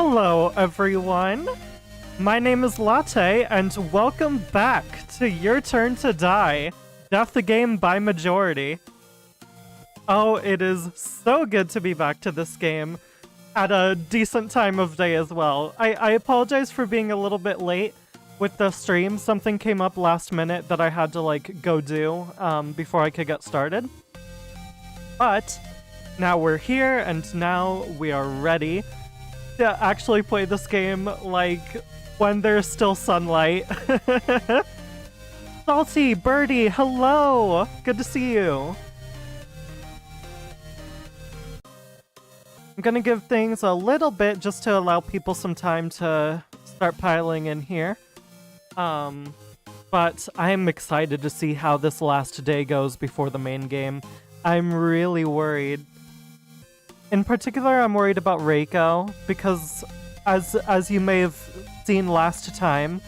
Hello, everyone. My name is Latte, and welcome back to Your Turn to Die, Death the Game by Majority. Oh, it is so good to be back to this game at a decent time of day as well. I apologize for being a little bit late with the stream. Something came up last minute that I had to, go do before I could get started. But now we're here, and now we are ready to actually play this game, when there's still sunlight. Salty, Birdie, hello! Good to see you. I'm gonna give things a little bit just to allow people some time to start piling in here. But I'm excited to see how this last day goes before the main game. I'm really worried. In particular, I'm worried about Reiko, because as you may have seen last time,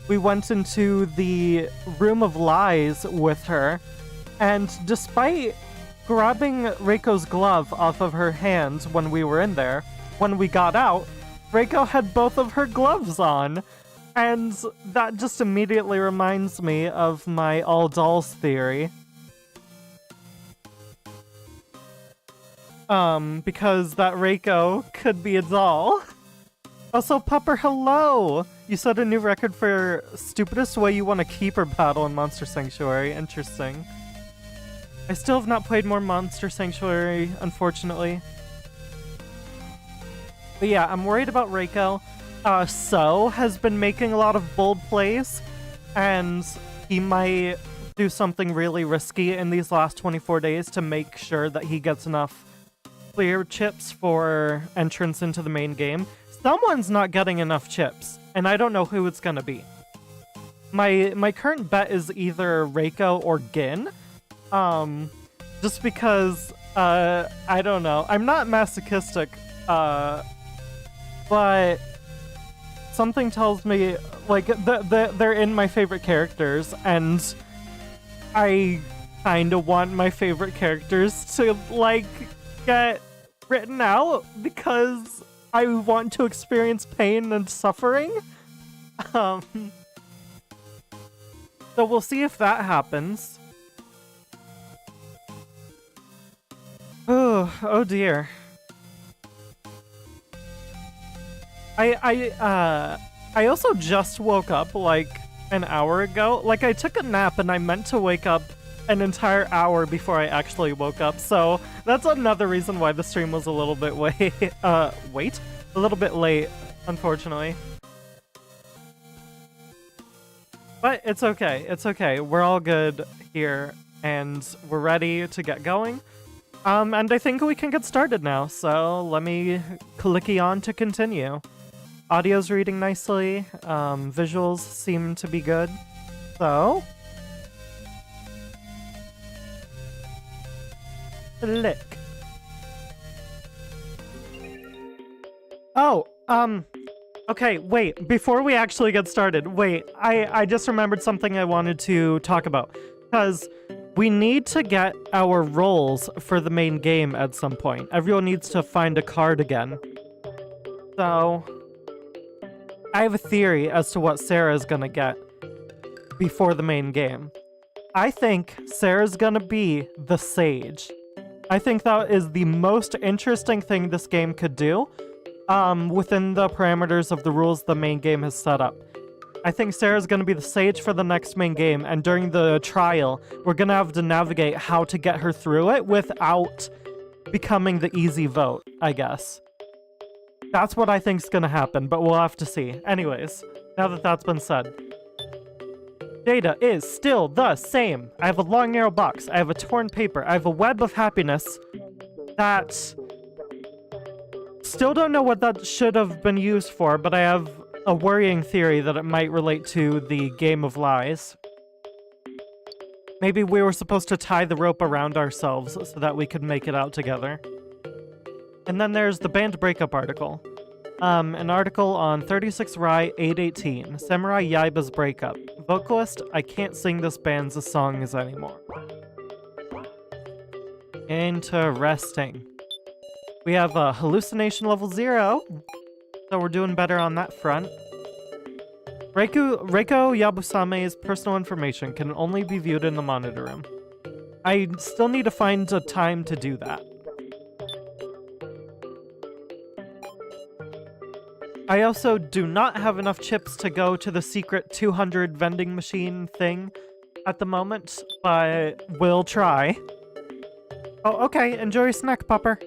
we went into the Room of Lies with her, and despite grabbing Reiko's glove off of her hand when we were in there, when we got out, Reiko had both of her gloves on, and that just immediately reminds me of my all dolls theory. Because that Reiko could be a doll. Also, Pupper, hello! You set a new record for stupidest way you want to keep or battle in Monster Sanctuary. Interesting. I still have not played more Monster Sanctuary, unfortunately. But yeah, I'm worried about Reiko. So has been making a lot of bold plays, and he might do something really risky in these last 24 days to make sure that he gets enough clear chips for entrance into the main game. Someone's not getting enough chips, and I don't know who it's gonna be. My current bet is either Reiko or Gin. Just because, I don't know. I'm not masochistic, but something tells me, they're in my favorite characters, and I kinda want my favorite characters to, get written out, because I want to experience pain and suffering. So we'll see if that happens. Oh dear. I also just woke up an hour ago. I took a nap and I meant to wake up an entire hour before I actually woke up, so that's another reason why the stream was a little bit a little bit late, unfortunately. But it's okay, it's okay. We're all good here, and we're ready to get going. And I think we can get started now, so let me clicky on to continue. Audio's reading nicely, visuals seem to be good, so click. Oh, okay, wait, before we actually get started, wait, I just remembered something I wanted to talk about, because we need to get our roles for the main game at some point. Everyone needs to find a card again. So I have a theory as to what Sara is gonna get before the main game. I think Sarah's gonna be the Sage. I think that is the most interesting thing this game could do, within the parameters of the rules the main game has set up. I think Sarah's gonna be the Sage for the next main game, and during the trial, we're gonna have to navigate how to get her through it without becoming the easy vote, I guess. That's what I think's gonna happen, but we'll have to see. Anyways, now that that's been said. Data is still the same. I have a long narrow box. I have a torn paper. I have a web of happiness that still don't know what that should have been used for, but I have a worrying theory that it might relate to the Game of Lies. Maybe we were supposed to tie the rope around ourselves so that we could make it out together. And then there's the band breakup article. An article on 36 Rai 818, Samurai Yaiba's breakup. Vocalist, I can't sing this band's songs anymore. Interesting. We have hallucination level 0. So we're doing better on that front. Reiko Yabusame's personal information can only be viewed in the monitor room. I still need to find a time to do that. I also do not have enough chips to go to the secret 200 vending machine thing at the moment, but we'll try. Oh, okay. Enjoy your snack, Pupper.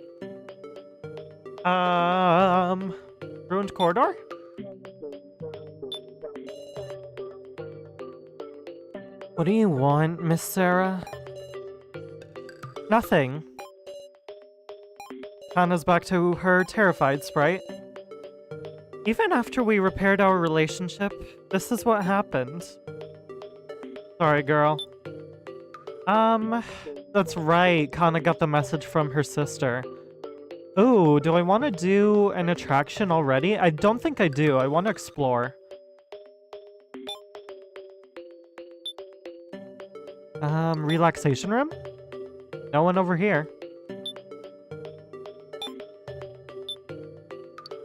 Ruined corridor? What do you want, Miss Sara? Nothing. Hana's back to her terrified sprite. Even after we repaired our relationship, this is what happened. Sorry, girl. That's right. Kana got the message from her sister. Ooh, do I want to do an attraction already? I don't think I do. I want to explore. Relaxation room? No one over here.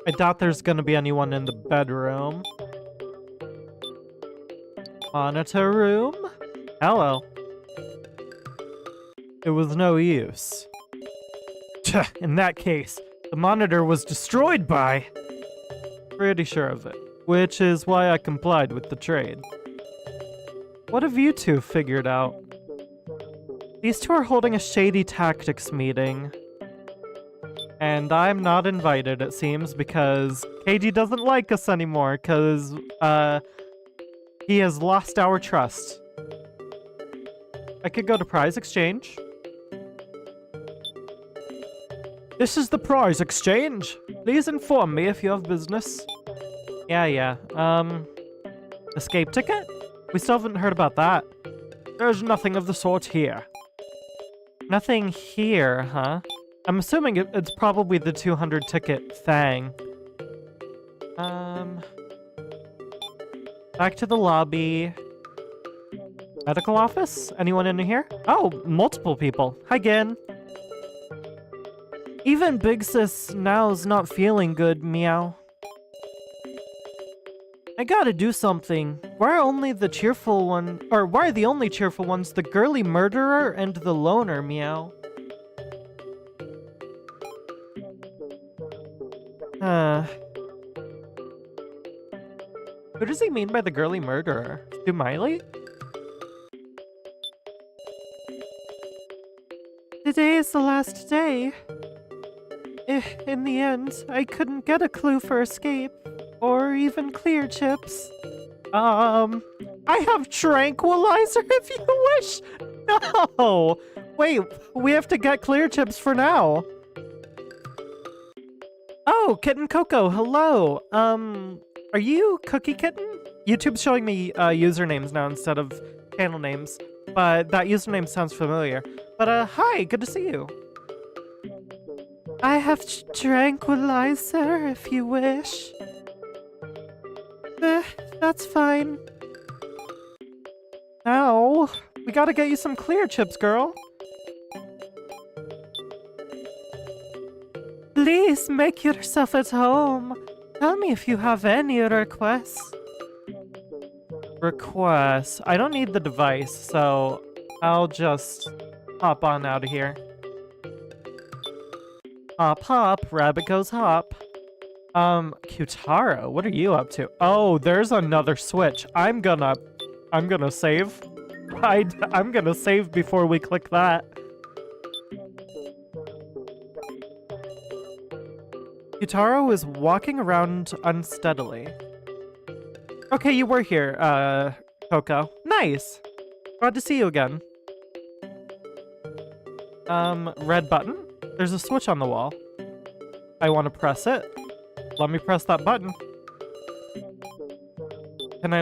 I doubt there's gonna be anyone in the bedroom. Monitor room? Hello. It was no use. In that case, the monitor was destroyed by... Pretty sure of it. Which is why I complied with the trade. What have you two figured out? These two are holding a shady tactics meeting. And I'm not invited, it seems, because Keiji doesn't like us anymore, because, he has lost our trust. I could go to prize exchange. This is the prize exchange. Please inform me if you have business. Yeah. Escape ticket? We still haven't heard about that. There's nothing of the sort here. Nothing here, huh? I'm assuming it's probably the 200 ticket thing. Back to the lobby. Medical office? Anyone in here? Oh, multiple people. Hi, Gin. Even Big Sis now's not feeling good, meow. I gotta do something. Why are only the cheerful one, or why are the only cheerful ones the girly murderer and the loner, meow? Who does he mean by the girly murderer? Miley? Today is the last day. In the end, I couldn't get a clue for escape. Or even clear chips. I have tranquilizer if you wish. No! Wait, we have to get clear chips for now. Oh, Kitten Coco, hello. Are you Cookie Kitten? YouTube's showing me usernames now instead of channel names, but that username sounds familiar. But hi, good to see you. I have tranquilizer if you wish. That's fine. Now, we gotta get you some clear chips, girl. Please make yourself at home. Tell me if you have any requests. Requests? I don't need the device, so I'll just hop on out of here. Hop, hop, rabbit goes hop. Kyutaro, what are you up to? Oh, there's another switch. I'm gonna save. I'm gonna save before we click that. Kyutaro is walking around unsteadily. Okay, you were here, Coco. Nice! Glad to see you again. Red button? There's a switch on the wall. I want to press it. Let me press that button. Can I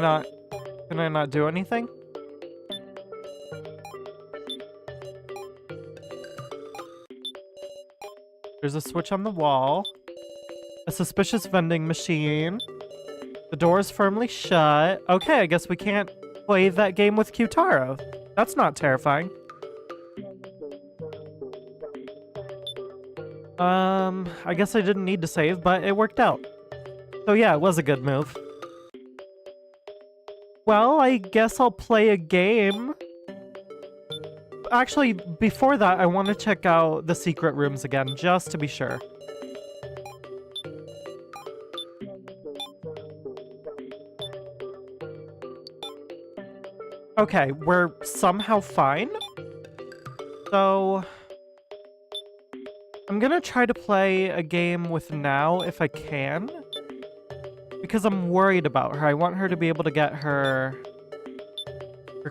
not do anything? There's a switch on the wall. A suspicious vending machine. The door is firmly shut. Okay, I guess we can't play that game with Kyutaro. That's not terrifying. I guess I didn't need to save, but it worked out. So yeah, it was a good move. Well, I guess I'll play a game. Actually, before that, I want to check out the secret rooms again, just to be sure. Okay, we're somehow fine. So I'm gonna try to play a game with Now if I can. Because I'm worried about her. I want her to be able to get her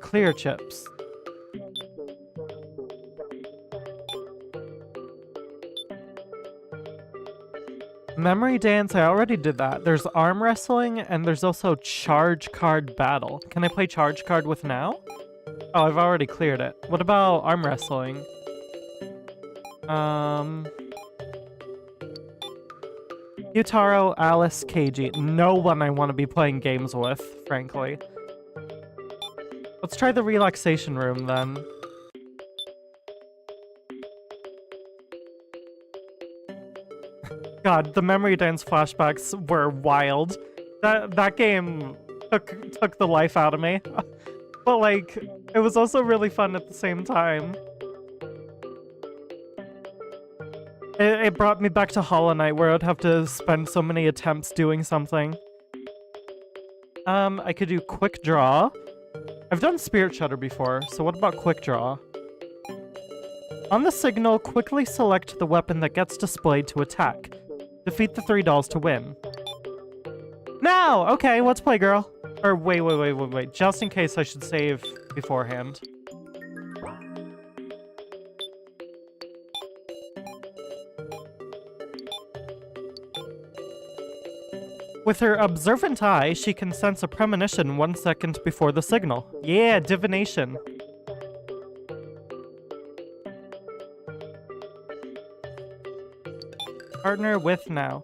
clear chips. Memory dance, I already did that. There's arm wrestling, and there's also charge card battle. Can I play charge card with Now? Oh, I've already cleared it. What about arm wrestling? Yutaro, Alice, Keiji. No one I want to be playing games with, frankly. Let's try the relaxation room, then. God, the memory dance flashbacks were wild. That game took the life out of me. But, like, it was also really fun at the same time. It brought me back to Hollow Knight, where I'd have to spend so many attempts doing something. I could do Quick Draw. I've done Spirit Shutter before, so what about Quick Draw? On the signal, quickly select the weapon that gets displayed to attack. Defeat the 3 dolls to win. Now! Okay, let's play, girl. Or wait. Just in case I should save beforehand. With her observant eye, she can sense a premonition 1 second before the signal. Yeah, divination. Partner with Now.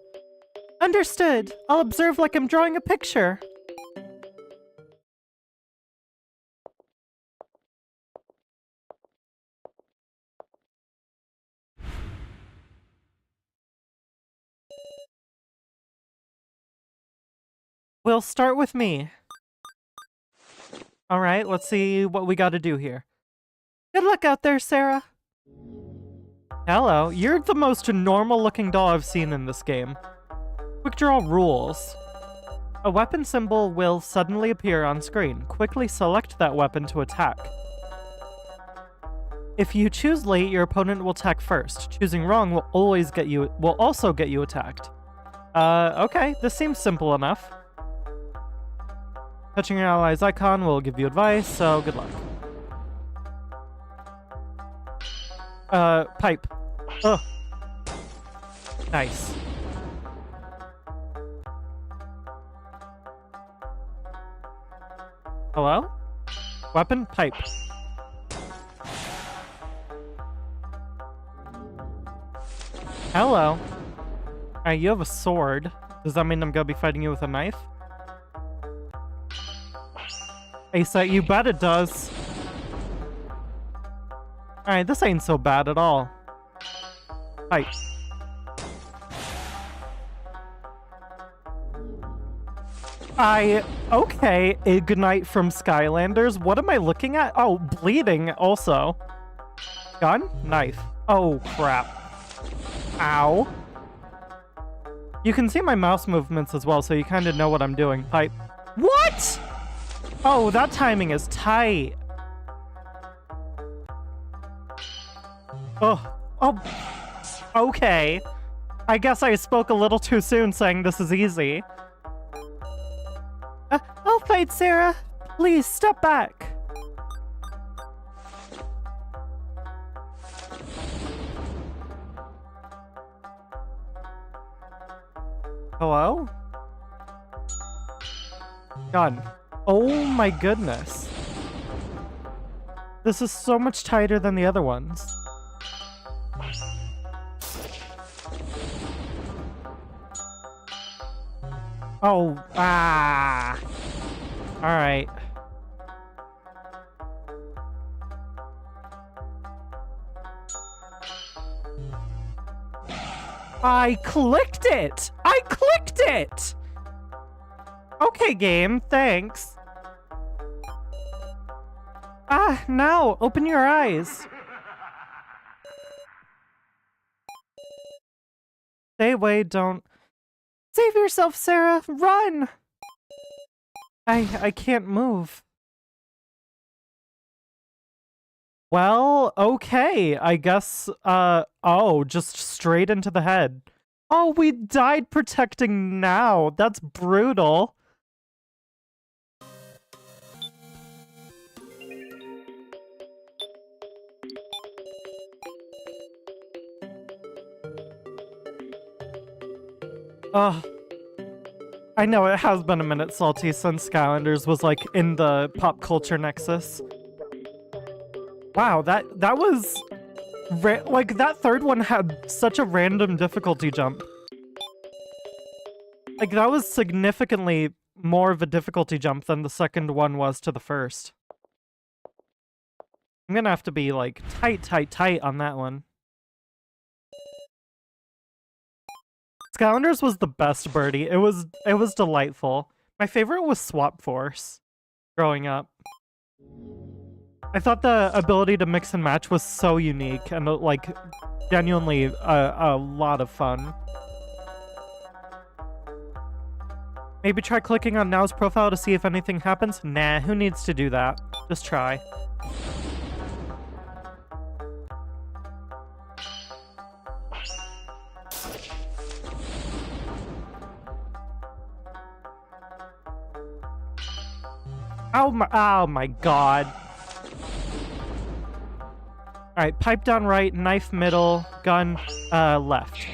Understood. I'll observe like I'm drawing a picture. We'll start with me. Alright, let's see what we gotta do here. Good luck out there, Sara. Hello, you're the most normal-looking doll I've seen in this game. Quick Draw rules. A weapon symbol will suddenly appear on screen. Quickly select that weapon to attack. If you choose late, your opponent will attack first. Choosing wrong will also get you attacked. Okay, this seems simple enough. Touching your ally's icon will give you advice, so good luck. Pipe. Ugh. Nice. Hello? Weapon? Pipe. Hello. Alright, you have a sword. Does that mean I'm gonna be fighting you with a knife? Asa, you bet it does. Alright, this ain't so bad at all. Pipe. Okay, Ignite from Skylanders. What am I looking at? Oh, bleeding also. Gun? Knife. Oh, crap. Ow. You can see my mouse movements as well, so you kind of know what I'm doing. Pipe. What? Oh, that timing is tight. Oh. Okay. I guess I spoke a little too soon saying this is easy. I'll fight, Sara. Please, step back. Hello? Gun. Oh my goodness. This is so much tighter than the other ones. Oh, Alright. I clicked it! I clicked it! Okay, game, thanks. Ah, now, open your eyes. Stay away, don't. Save yourself, Sara, run! I can't move. Well, okay, I guess, oh, just straight into the head. Oh, we died protecting now. That's brutal. Ugh. I know it has been a minute, Salty, since Skylanders was, like, in the pop culture nexus. Wow, that was... like, that third one had such a random difficulty jump. Like, that was significantly more of a difficulty jump than the second one was to the first. I'm gonna have to be, like, tight on that one. Skylanders was the best birdie. It was delightful. My favorite was Swap Force growing up. I thought the ability to mix and match was so unique and, like, genuinely a lot of fun. Maybe try clicking on Now's profile to see if anything happens? Nah, who needs to do that? Just try. Oh my god. Alright, pipe down right, knife middle, gun left.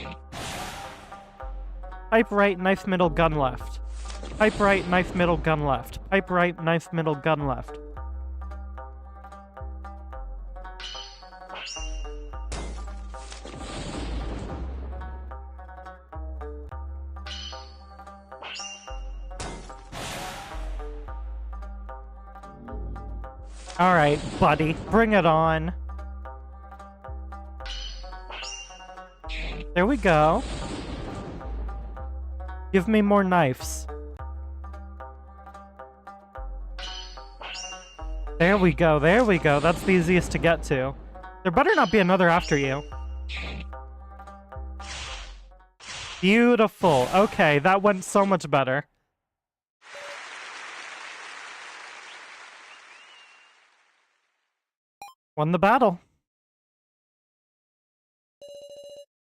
Pipe right, knife middle, gun left. Pipe right, knife middle, gun left. Pipe right, knife middle, gun left. Alright, buddy, bring it on. There we go. Give me more knives. There we go, there we go. That's the easiest to get to. There better not be another after you. Beautiful. Okay, that went so much better. Won the battle.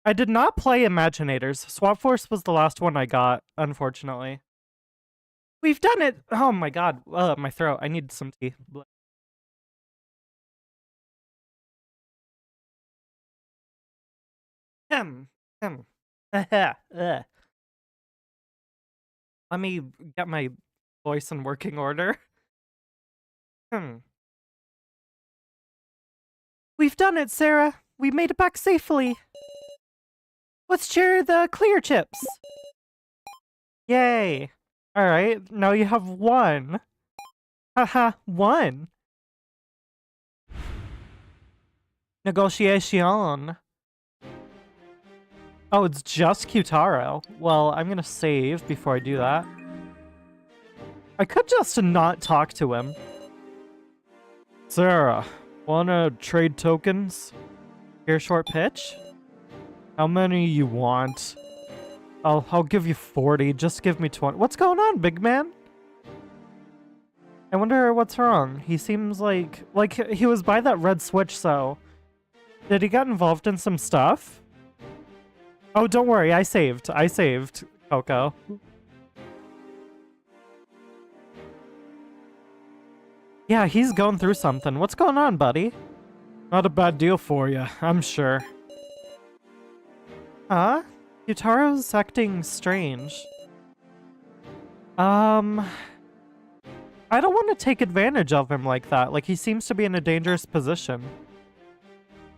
I did not play Imaginators. Swap Force was the last one I got, unfortunately. We've done it! Oh my god. My throat. I need some tea. Let me get my voice in working order. We've done it, Sara. We made it back safely. Let's share the clear chips. Yay. Alright, now you have one. Haha, one. Negotiation. Oh, it's just Q-Taro. Well, I'm gonna save before I do that. I could just not talk to him. Sara, wanna trade tokens? Here, short pitch? How many you want? I'll give you 40. Just give me 20. What's going on, big man? I wonder what's wrong. He seems like he was by that red switch, so... Did he get involved in some stuff? Oh, don't worry. I saved, Coco. Yeah, he's going through something. What's going on, buddy? Not a bad deal for you, I'm sure. Huh? Q-Taro's acting strange. I don't want to take advantage of him like that. Like, he seems to be in a dangerous position.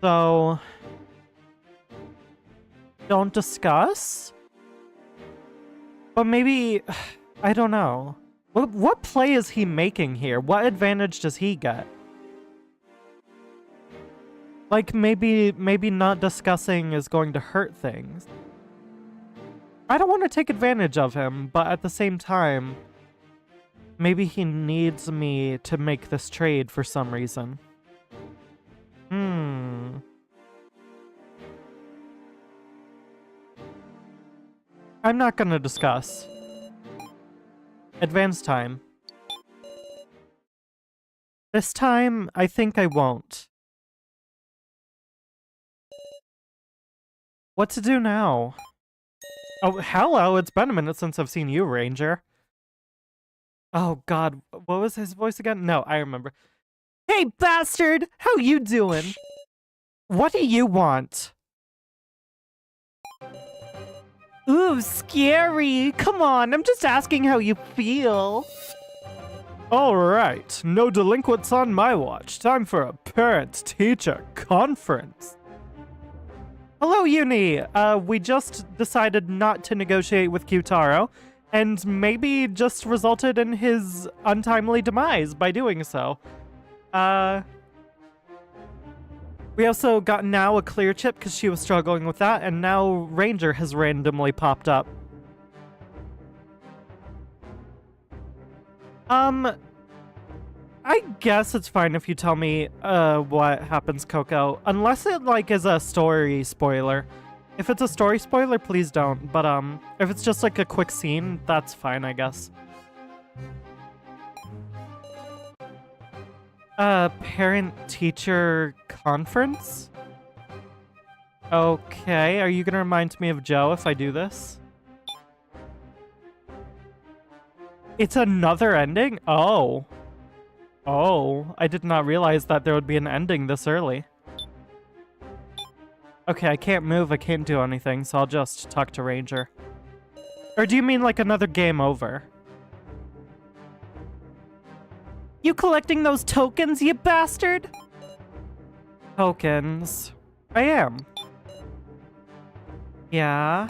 So... Don't discuss? But maybe... I don't know. What play is he making here? What advantage does he get? Like, maybe not discussing is going to hurt things. I don't want to take advantage of him, but at the same time, Maybe he needs me to make this trade for some reason. I'm not gonna discuss. Advance time. This time, I think I won't. What to do now? Oh, hello, it's been a minute since I've seen you, Ranger. Oh god, what was his voice again? No, I remember. Hey, bastard! How you doing? What do you want? Ooh, scary! Come on, I'm just asking how you feel. Alright, no delinquents on my watch. Time for a parent-teacher conference. Hello, Uni! We just decided not to negotiate with Kyutaro, and maybe just resulted in his untimely demise by doing so. We also got now a clear chip because she was struggling with that, and now Ranger has randomly popped up. I guess it's fine if you tell me, what happens, Coco. Unless it, like, is a story spoiler. If it's a story spoiler, please don't. But, if it's just, like, a quick scene, that's fine, I guess. Parent-teacher conference? Okay, are you gonna remind me of Joe if I do this? It's another ending? Oh. Oh, I did not realize that there would be an ending this early. Okay, I can't move, I can't do anything, so I'll just talk to Ranger. Or do you mean like another game over? You collecting those tokens, you bastard? Tokens. I am. Yeah?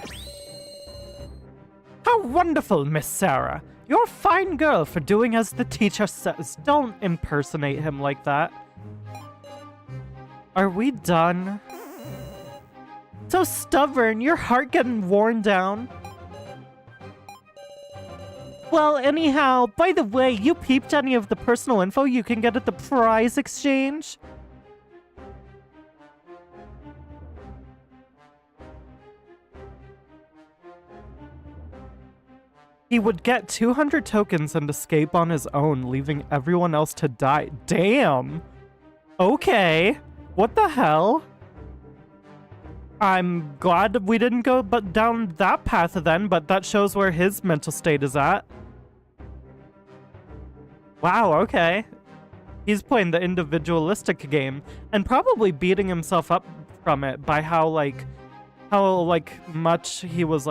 How wonderful, Miss Sara. You're a fine girl for doing as the teacher says. Don't impersonate him like that. Are we done? So stubborn, your heart getting worn down. Well, anyhow, by the way, you peeped any of the personal info you can get at the prize exchange? He would get 200 tokens and escape on his own, leaving everyone else to die. Damn! Okay. What the hell? I'm glad we didn't go down that path then, but that shows where his mental state is at. Wow, okay. He's playing the individualistic game and probably beating himself up from it by how much he was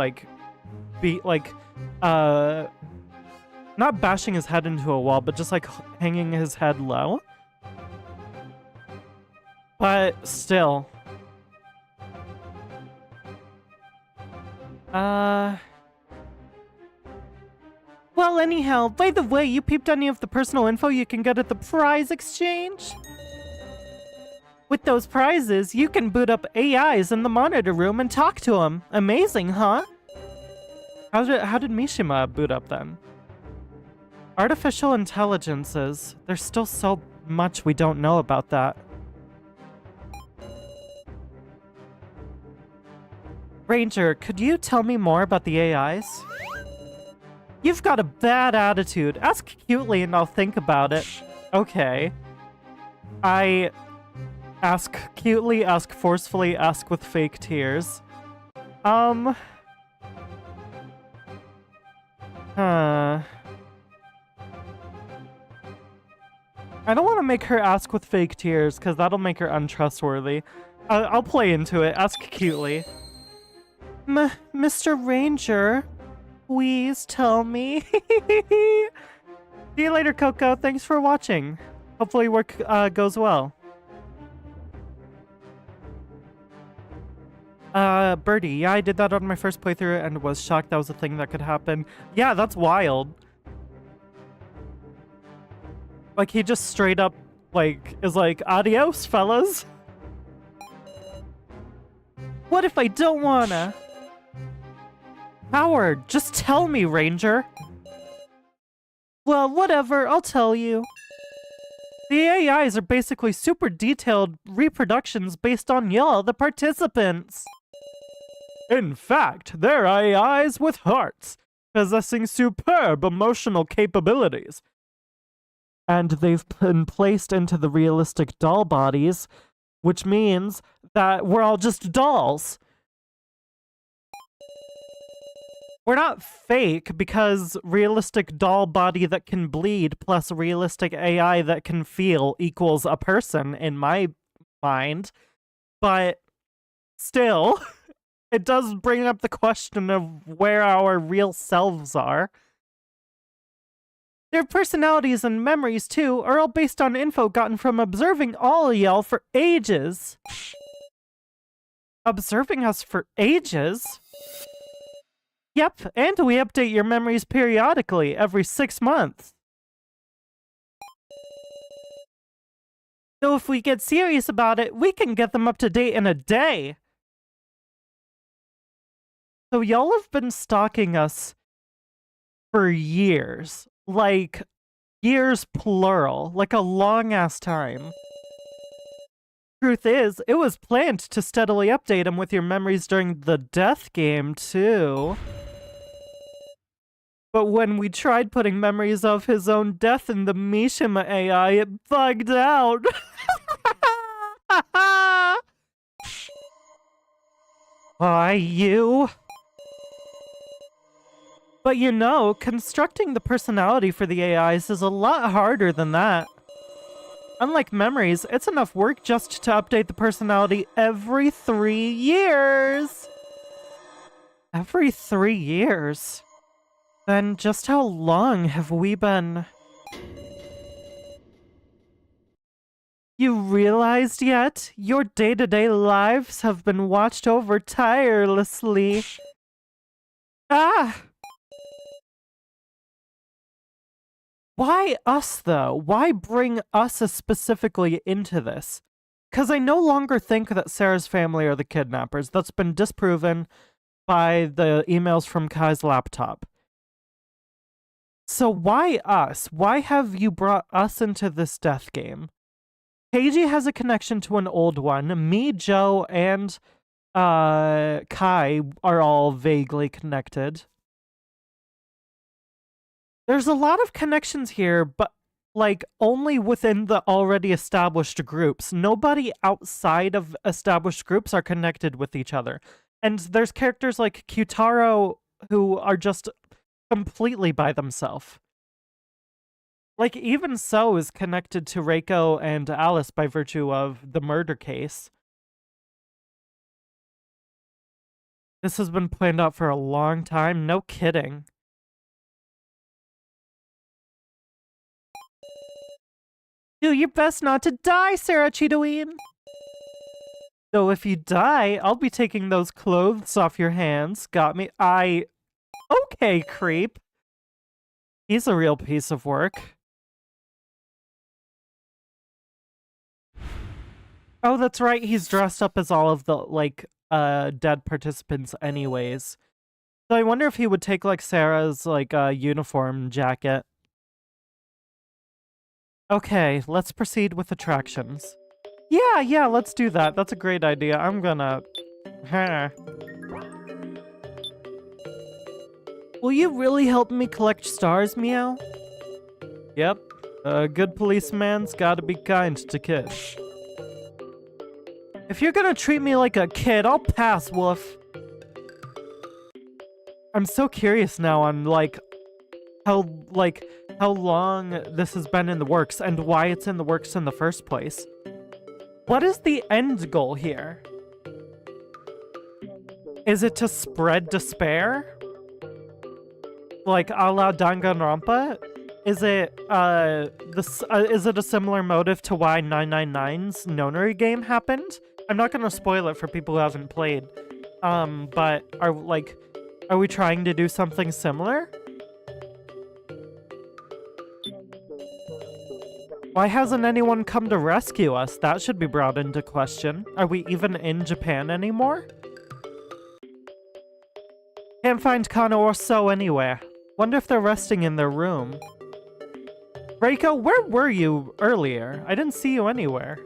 not bashing his head into a wall, but just like hanging his head low. But still. Well, anyhow, by the way, you peeped any of the personal info you can get at the prize exchange? With those prizes, you can boot up AIs in the monitor room and talk to them. Amazing, huh? How did Mishima boot up then? Artificial intelligences. There's still so much we don't know about that. Ranger, could you tell me more about the AIs? You've got a bad attitude. Ask cutely and I'll think about it. Okay. I ask cutely, ask forcefully, ask with fake tears. I don't want to make her ask with fake tears, because that'll make her untrustworthy. I'll play into it. Ask cutely. Mr. Ranger, please tell me. See you later, Coco. Thanks for watching. Hopefully work goes well. Birdie, yeah, I did that on my first playthrough and was shocked that was a thing that could happen. Yeah, that's wild. Like, he just straight up, is like, adios, fellas. What if I don't wanna? Howard, just tell me, Ranger. Well, whatever, I'll tell you. The AIs are basically super detailed reproductions based on y'all, the participants. In fact, they're AIs with hearts, possessing superb emotional capabilities. And they've been placed into the realistic doll bodies, which means that we're all just dolls. We're not fake because realistic doll body that can bleed plus realistic AI that can feel equals a person in my mind. But still, it does bring up the question of where our real selves are. Their personalities and memories, too, are all based on info gotten from observing all of y'all for ages. Observing us for ages? Yep, and we update your memories periodically, every 6 months. So if we get serious about it, we can get them up to date in a day. So y'all have been stalking us for years. Like, years plural. Like a long-ass time. Truth is, it was planned to steadily update him with your memories during the death game, too. But when we tried putting memories of his own death in the Mishima AI, it bugged out. Why, you? But you know, constructing the personality for the AIs is a lot harder than that. Unlike memories, it's enough work just to update the personality every 3 years. Every 3 years? Then just how long have we been... You realized yet? Your day-to-day lives have been watched over tirelessly. Ah! Why us, though? Why bring us specifically into this? Because I no longer think that Sara's family are the kidnappers. That's been disproven by the emails from Kai's laptop. So why us? Why have you brought us into this death game? Keiji has a connection to an old one. Me, Joe, and Kai are all vaguely connected. There's a lot of connections here, but like only within the already established groups. Nobody outside of established groups are connected with each other. And there's characters like Kyutaro who are just completely by themselves. Like, even So is connected to Reiko and Alice by virtue of the murder case. This has been planned out for a long time, no kidding. Do your best not to die, Sara Cheetaween! Though if you die, I'll be taking those clothes off your hands. Got me? Okay, creep. He's a real piece of work. Oh, that's right, he's dressed up as all of the, like, dead participants anyways. So I wonder if he would take, like, Sara's, like, uniform jacket. Okay, let's proceed with attractions. Yeah, let's do that. That's a great idea. I'm gonna... Will you really help me collect stars, Meow? Yep. A good policeman's gotta be kind to kids. If you're gonna treat me like a kid, I'll pass, Wolf. I'm so curious now on, like, how long this has been in the works and why it's in the works in the first place. What is the end goal here? Is it to spread despair? Like, a la Danganronpa? Is it, is it a similar motive to why 999's Nonary game happened? I'm not gonna spoil it for people who haven't played. But are we trying to do something similar? Why hasn't anyone come to rescue us? That should be brought into question. Are we even in Japan anymore? Can't find Kano or So anywhere. Wonder if they're resting in their room. Reiko, where were you earlier? I didn't see you anywhere.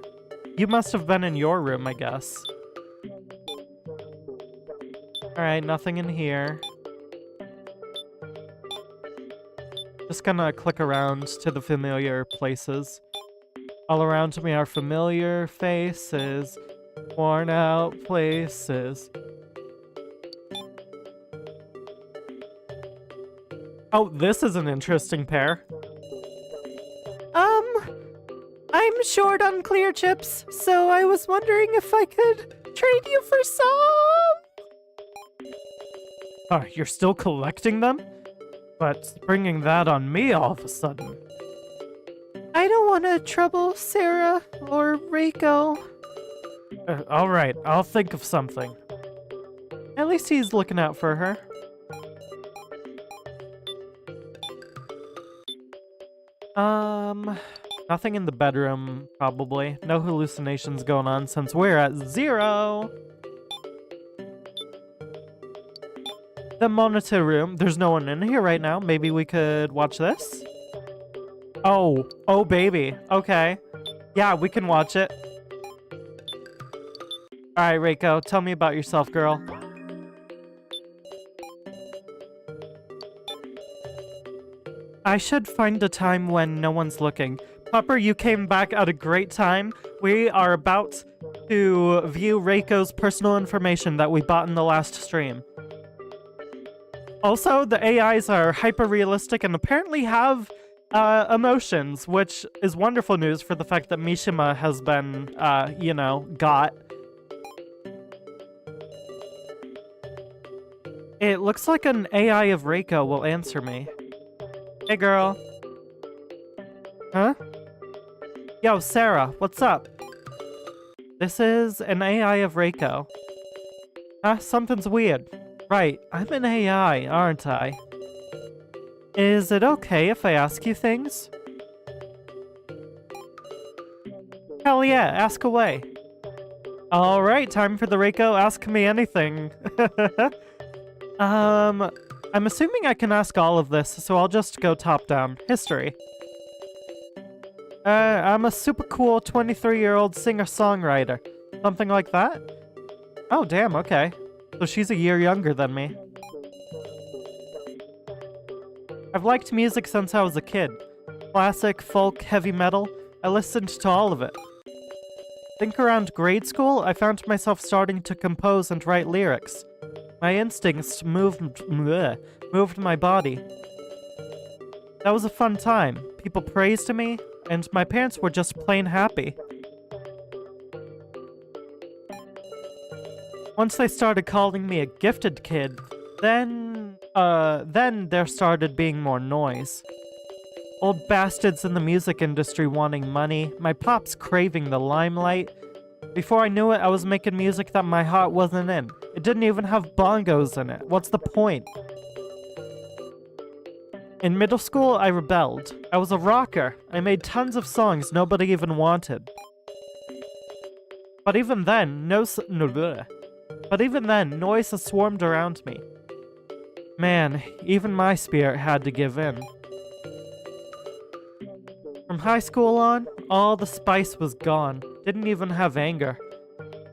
You must have been in your room, I guess. Alright, nothing in here. Just gonna click around to the familiar places. All around me are familiar faces, worn out places. Oh, this is an interesting pair. I'm short on clear chips, so I was wondering if I could trade you for some. You're still collecting them? But bringing that on me all of a sudden. I don't want to trouble Sara or Reiko. Alright, I'll think of something. At least he's looking out for her. Nothing in the bedroom, probably. No hallucinations going on since we're at 0. The monitor room. There's no one in here right now. Maybe we could watch this? Oh baby. Okay. Yeah, we can watch it. Alright, Reiko, tell me about yourself, girl. I should find a time when no one's looking. Pupper, you came back at a great time. We are about to view Reiko's personal information that we bought in the last stream. Also, the AIs are hyper-realistic and apparently have emotions, which is wonderful news for the fact that Mishima has been, got. It looks like an AI of Reiko will answer me. Hey, girl. Huh? Yo, Sara, what's up? This is an AI of Reiko. Huh? Something's weird. Right, I'm an AI, aren't I? Is it okay if I ask you things? Hell yeah, ask away. Alright, time for the Reiko Ask Me Anything. I'm assuming I can ask all of this, so I'll just go top down. History. I'm a super cool 23-year-old singer-songwriter. Something like that? Oh, damn, okay. So she's a year younger than me. I've liked music since I was a kid. Classic, folk, heavy metal. I listened to all of it. I think around grade school, I found myself starting to compose and write lyrics. My instincts moved my body. That was a fun time. People praised me, and my parents were just plain happy. Once they started calling me a gifted kid, then there started being more noise. Old bastards in the music industry wanting money, my pops craving the limelight. Before I knew it, I was making music that my heart wasn't in. It didn't even have bongos in it. What's the point? In middle school, I rebelled. I was a rocker. I made tons of songs nobody even wanted. But even then, noise swarmed around me. Man, even my spirit had to give in. From high school on, all the spice was gone. Didn't even have anger.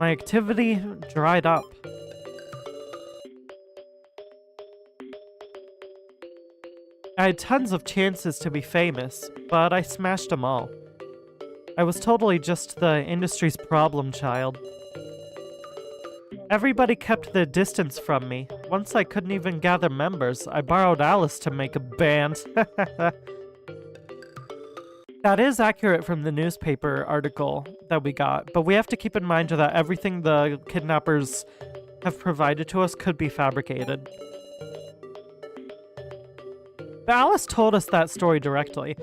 My activity dried up. I had tons of chances to be famous, but I smashed them all. I was totally just the industry's problem child. Everybody kept their distance from me. Once I couldn't even gather members, I borrowed Alice to make a band. That is accurate from the newspaper article that we got, but we have to keep in mind that everything the kidnappers have provided to us could be fabricated. But Alice told us that story directly.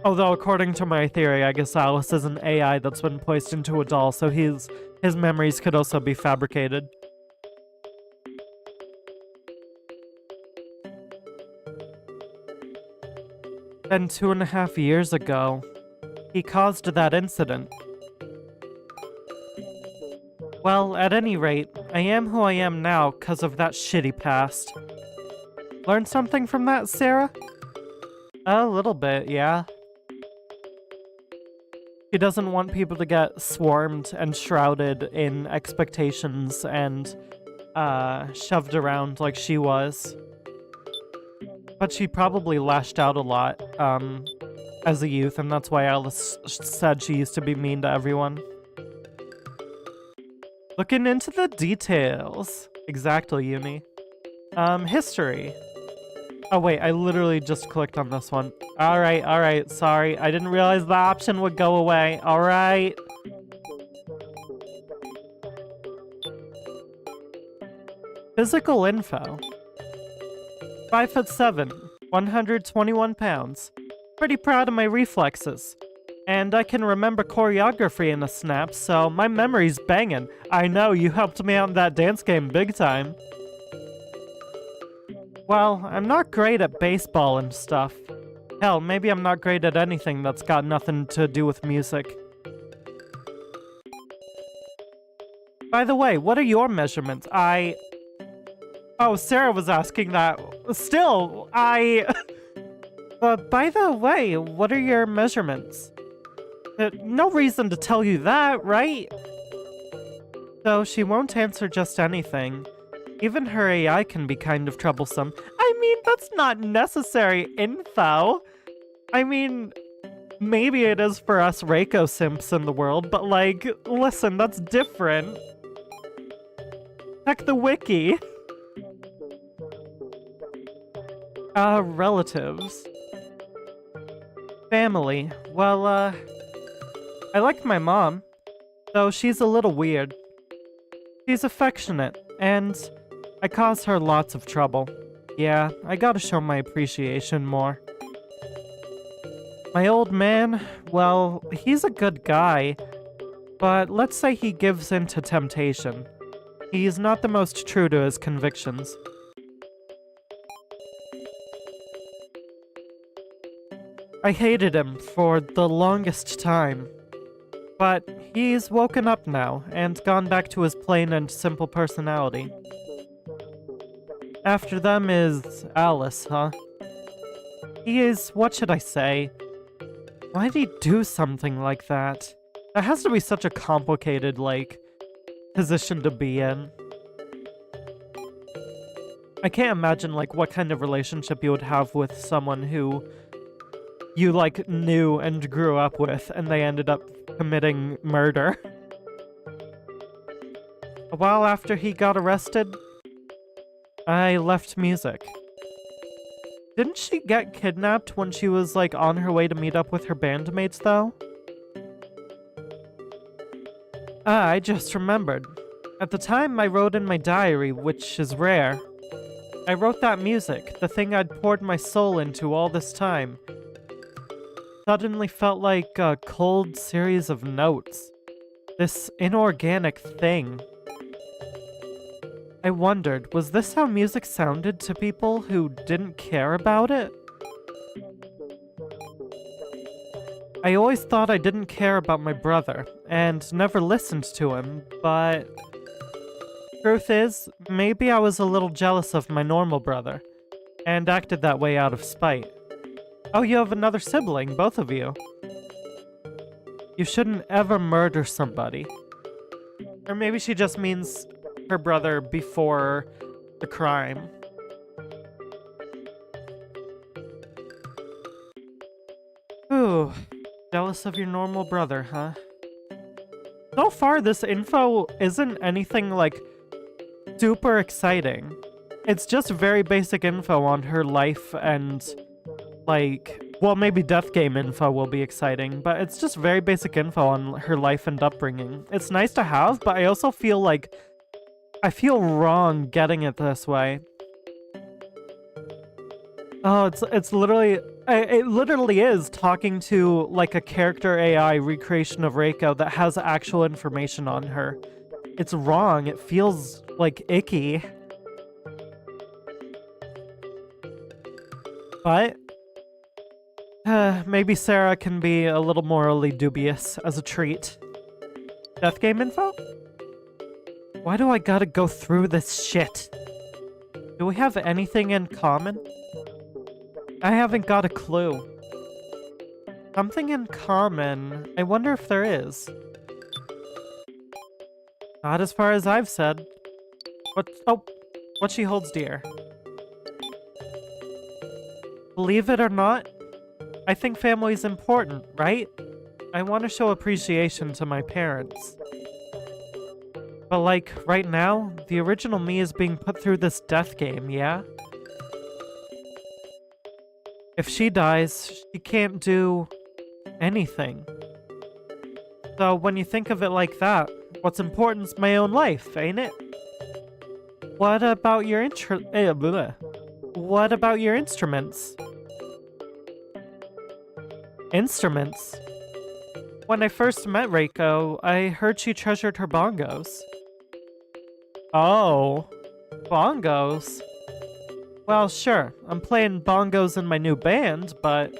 Although, according to my theory, I guess Alice is an AI that's been placed into a doll, so his memories could also be fabricated. Then 2.5 years ago, he caused that incident. Well, at any rate, I am who I am now because of that shitty past. Learn something from that, Sara? A little bit, yeah. She doesn't want people to get swarmed and shrouded in expectations and shoved around like she was. But she probably lashed out a lot as a youth, and that's why Alice said she used to be mean to everyone. Looking into the details. Exactly, Uni. History. Oh wait, I literally just clicked on this one. Alright, sorry. I didn't realize the option would go away. Alright. Physical info. 5'7", 121 pounds. Pretty proud of my reflexes. And I can remember choreography in a snap, so my memory's banging. I know, you helped me out in that dance game big time. Well, I'm not great at baseball and stuff. Hell, maybe I'm not great at anything that's got nothing to do with music. By the way, what are your measurements? Oh, Sarah was asking that. Still, by the way, what are your measurements? No reason to tell you that, right? So she won't answer just anything. Even her AI can be kind of troublesome. I mean, that's not necessary info. I mean, maybe it is for us Reiko simps in the world, but like, listen, that's different. Check the wiki. Relatives. Family. Well, I like my mom, though she's a little weird. She's affectionate, and I cause her lots of trouble. Yeah, I gotta show my appreciation more. My old man, well, he's a good guy, but let's say he gives in to temptation. He's not the most true to his convictions. I hated him for the longest time. But he's woken up now, and gone back to his plain and simple personality. After them is Alice, huh? He is, what should I say? Why'd he do something like that? That has to be such a complicated, like, position to be in. I can't imagine, like, what kind of relationship you would have with someone who you, like, knew and grew up with, and they ended up committing murder. A while after he got arrested, I left music. Didn't she get kidnapped when she was, like, on her way to meet up with her bandmates, though? I just remembered. At the time, I wrote in my diary, which is rare. I wrote that music, the thing I'd poured my soul into all this time. Suddenly felt like a cold series of notes. This inorganic thing. I wondered, was this how music sounded to people who didn't care about it? I always thought I didn't care about my brother, and never listened to him, but... Truth is, maybe I was a little jealous of my normal brother, and acted that way out of spite. Oh, you have another sibling, both of you. You shouldn't ever murder somebody. Or maybe she just means her brother before the crime. Ooh, jealous of your normal brother, huh? So far, this info isn't anything, like, super exciting. It's just very basic info on her life and... like, well, maybe death game info will be exciting, but it's just very basic info on her life and upbringing. It's nice to have, but I also feel like I feel wrong getting it this way. Oh, it's literally, it literally is talking to, like, a character AI recreation of Reiko that has actual information on her. It's wrong. It feels, like, icky. But maybe Sara can be a little morally dubious as a treat. Death game info? Why do I gotta go through this shit? Do we have anything in common? I haven't got a clue. Something in common. I wonder if there is. Not as far as I've said. What she holds dear. Believe it or not, I think family's important, right? I want to show appreciation to my parents. But like, right now, the original me is being put through this death game, yeah? If she dies, she can't do anything. So when you think of it like that, what's important is my own life, ain't it? What about your What about your instruments? Instruments? When I first met Reiko, I heard she treasured her bongos. Oh, bongos? Well, sure, I'm playing bongos in my new band, but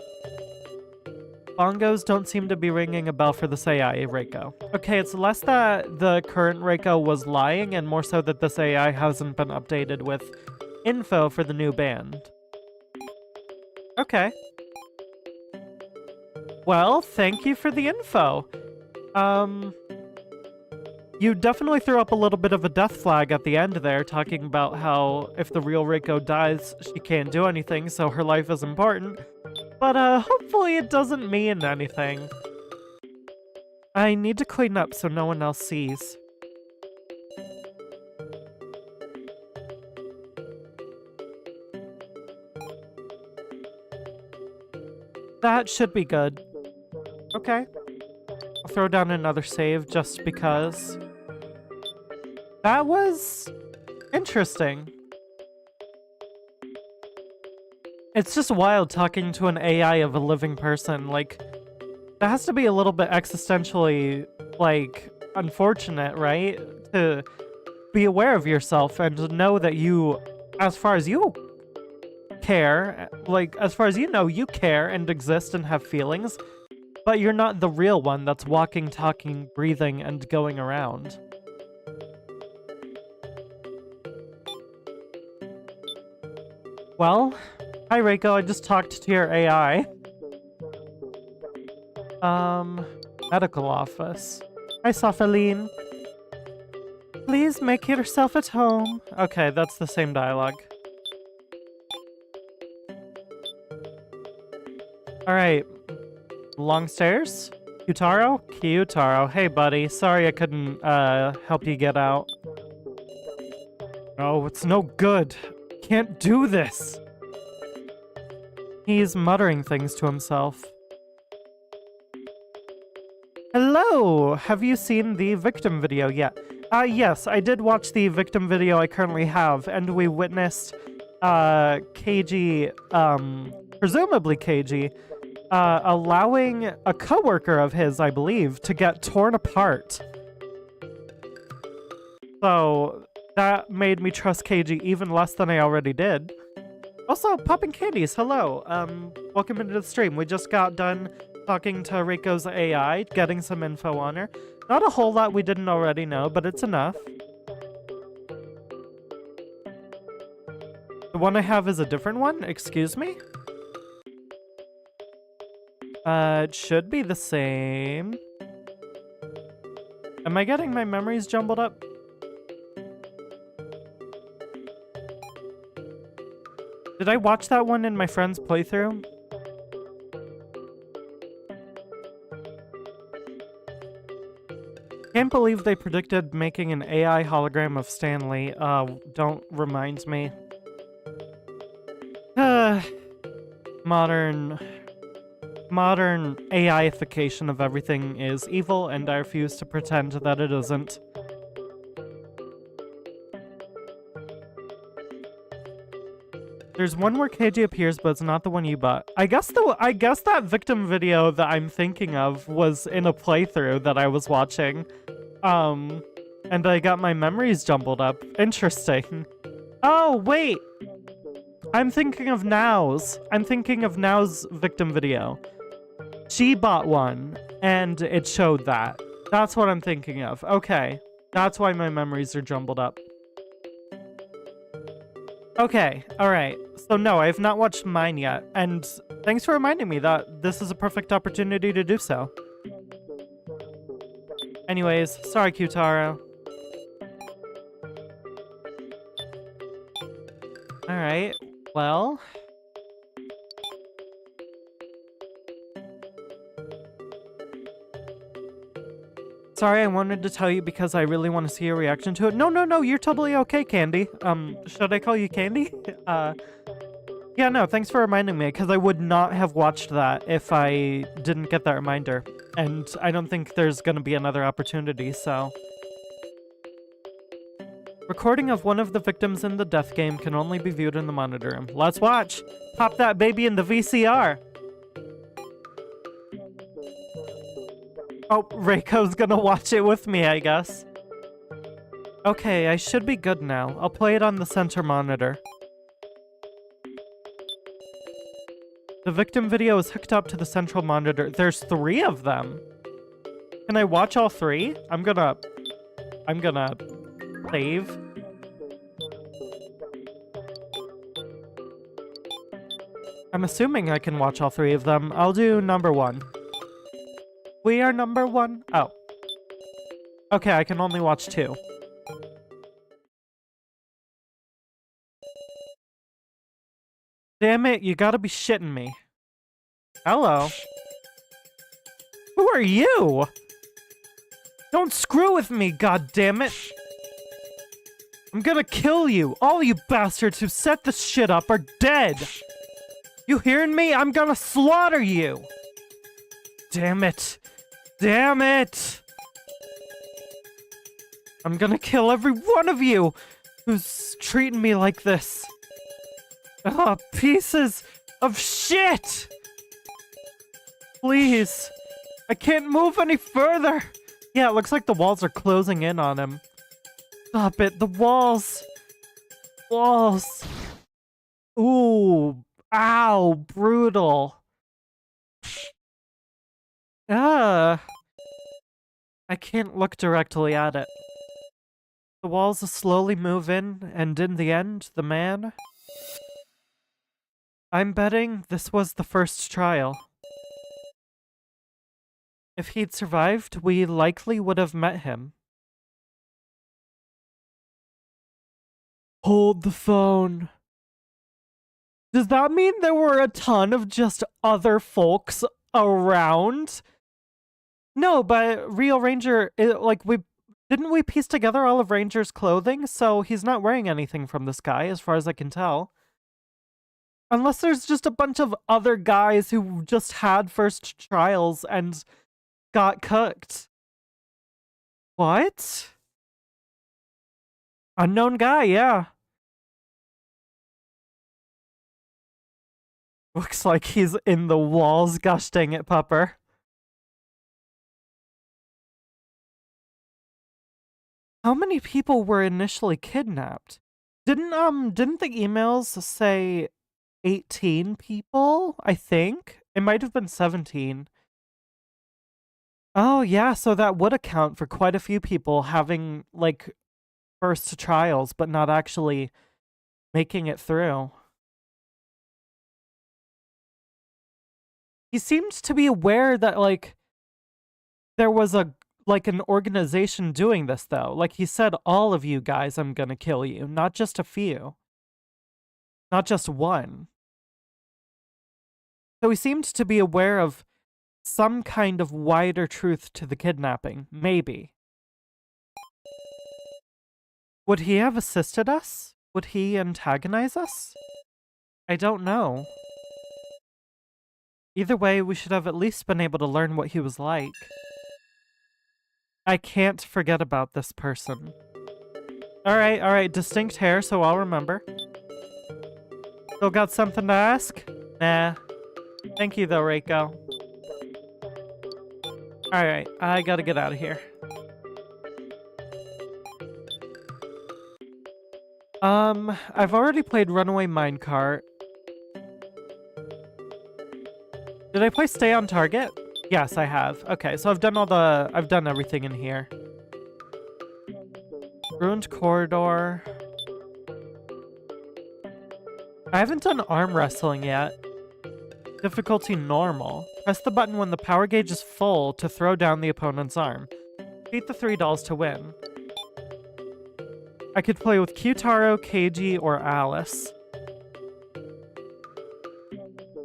bongos don't seem to be ringing a bell for this AI, Reiko. Okay, it's less that the current Reiko was lying and more so that this AI hasn't been updated with info for the new band. Okay. Well, thank you for the info. You definitely threw up a little bit of a death flag at the end there, talking about how if the real Reiko dies, she can't do anything, so her life is important. But, hopefully it doesn't mean anything. I need to clean up so no one else sees. That should be good. Okay. I'll throw down another save just because. That was interesting. It's just wild talking to an AI of a living person. Like, that has to be a little bit existentially, like, unfortunate, right? To be aware of yourself and to know that you, as far as you care, like, as far as you know, you care and exist and have feelings, but you're not the real one that's walking, talking, breathing, and going around. Well, hi Reiko, I just talked to your AI. Medical office. Hi Sophaline. Please make yourself at home. Okay, that's the same dialogue. Alright. Long stairs? Kyutaro? Kyutaro. Hey buddy, sorry I couldn't, help you get out. Oh, it's no good. Can't do this. He's muttering things to himself. Hello! Have you seen the victim video yet? Yes, I did watch the victim video I currently have, and we witnessed, Keiji, presumably Keiji, allowing a coworker of his, I believe, to get torn apart. So, that made me trust Keiji even less than I already did. Also, popping candies, hello. Welcome into the stream. We just got done talking to Reiko's AI, getting some info on her. Not a whole lot we didn't already know, but it's enough. The one I have is a different one? Excuse me? It should be the same. Am I getting my memories jumbled up? Did I watch that one in my friend's playthrough? Can't believe they predicted making an AI hologram of Stanley. Don't remind me. Modern AIification of everything is evil, and I refuse to pretend that it isn't. There's one where Keiji appears, but it's not the one you bought. I guess that victim video that I'm thinking of was in a playthrough that I was watching. And I got my memories jumbled up. Interesting. Oh, wait! I'm thinking of Now's. I'm thinking of Now's victim video. She bought one, and it showed that. That's what I'm thinking of. Okay. That's why my memories are jumbled up. Okay, alright. So no, I have not watched mine yet, and thanks for reminding me that this is a perfect opportunity to do so. Anyways, sorry, Qtaro. Alright, well... Sorry, I wanted to tell you because I really want to see your reaction to it. No, you're totally okay, Candy. Should I call you Candy? Yeah, no, thanks for reminding me, because I would not have watched that if I didn't get that reminder. And I don't think there's gonna be another opportunity, so... Recording of one of the victims in the death game can only be viewed in the monitor room. Let's watch! Pop that baby in the VCR! Oh, Reiko's gonna watch it with me, I guess. Okay, I should be good now. I'll play it on the center monitor. The victim video is hooked up to the central monitor. There's 3 of them. Can I watch all 3? I'm gonna save. I'm assuming I can watch all 3 of them. I'll do number 1. We are number 1. Oh. Okay, I can only watch 2. Damn it, you gotta be shitting me. Hello. Who are you? Don't screw with me, goddammit! I'm gonna kill you! All you bastards who set this shit up are dead! You hearing me? I'm gonna slaughter you! Damn it! Damn it! I'm gonna kill every one of you who's treating me like this. Ah, pieces of shit! Please. I can't move any further. Yeah, it looks like the walls are closing in on him. Stop it, the walls. Walls. Ooh. Ow, brutal. I can't look directly at it. The walls slowly move in, and in the end, the man... I'm betting this was the first trial. If he'd survived, we likely would have met him. Hold the phone. Does that mean there were a ton of just other folks around? No, but Real Ranger, didn't we piece together all of Ranger's clothing? So he's not wearing anything from this guy, as far as I can tell. Unless there's just a bunch of other guys who just had first trials and got cooked. What? Unknown guy, yeah. Looks like he's in the walls. Gosh dang it, Pupper. How many people were initially kidnapped? Didn't the emails say 18 people, I think? It might have been 17. Oh, yeah, so that would account for quite a few people having, like, first trials, but not actually making it through. He seemed to be aware that, like, there was an organization doing this, though. Like, he said, all of you guys, I'm gonna kill you, not just a few. Not just one. So he seemed to be aware of some kind of wider truth to the kidnapping. Maybe. Would he have assisted us? Would he antagonize us? I don't know. Either way, we should have at least been able to learn what he was like. I can't forget about this person. Alright, distinct hair, so I'll remember. Still got something to ask? Nah. Thank you though, Reiko. Alright, I gotta get out of here. I've already played Runaway Minecart. Did I play Stay on Target? Yes, I have. Okay, so I've done everything in here. Ruined Corridor. I haven't done arm wrestling yet. Difficulty normal. Press the button when the power gauge is full to throw down the opponent's arm. Beat the 3 dolls to win. I could play with Q-Taro, Keiji, or Alice.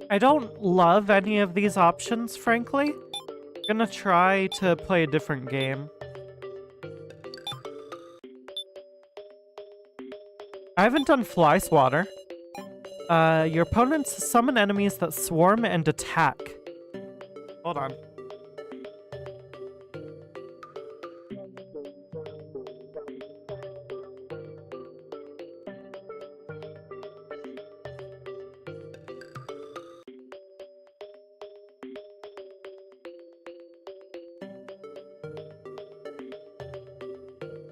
I don't love any of these options, frankly. I'm gonna try to play a different game. I haven't done Fly Swatter. Your opponents summon enemies that swarm and attack. Hold on.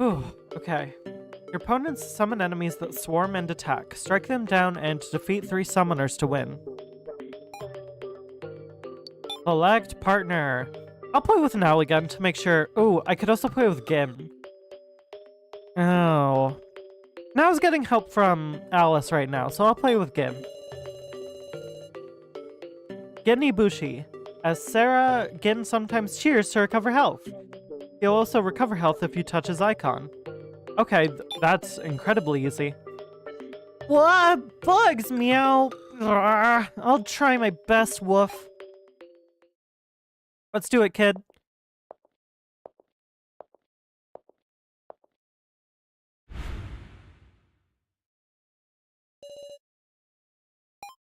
Ooh, okay. Your opponents summon enemies that swarm and attack. Strike them down and defeat 3 summoners to win. Select partner. I'll play with Now again to make sure. Ooh, I could also play with Gim. Oh. Now's getting help from Alice right now, so I'll play with Gim. Gin Ibushi. As Sara, Gin sometimes cheers to recover health. He'll also recover health if you touch his icon. Okay, that's incredibly easy. What? Bugs, meow. I'll try my best, woof. Let's do it, kid.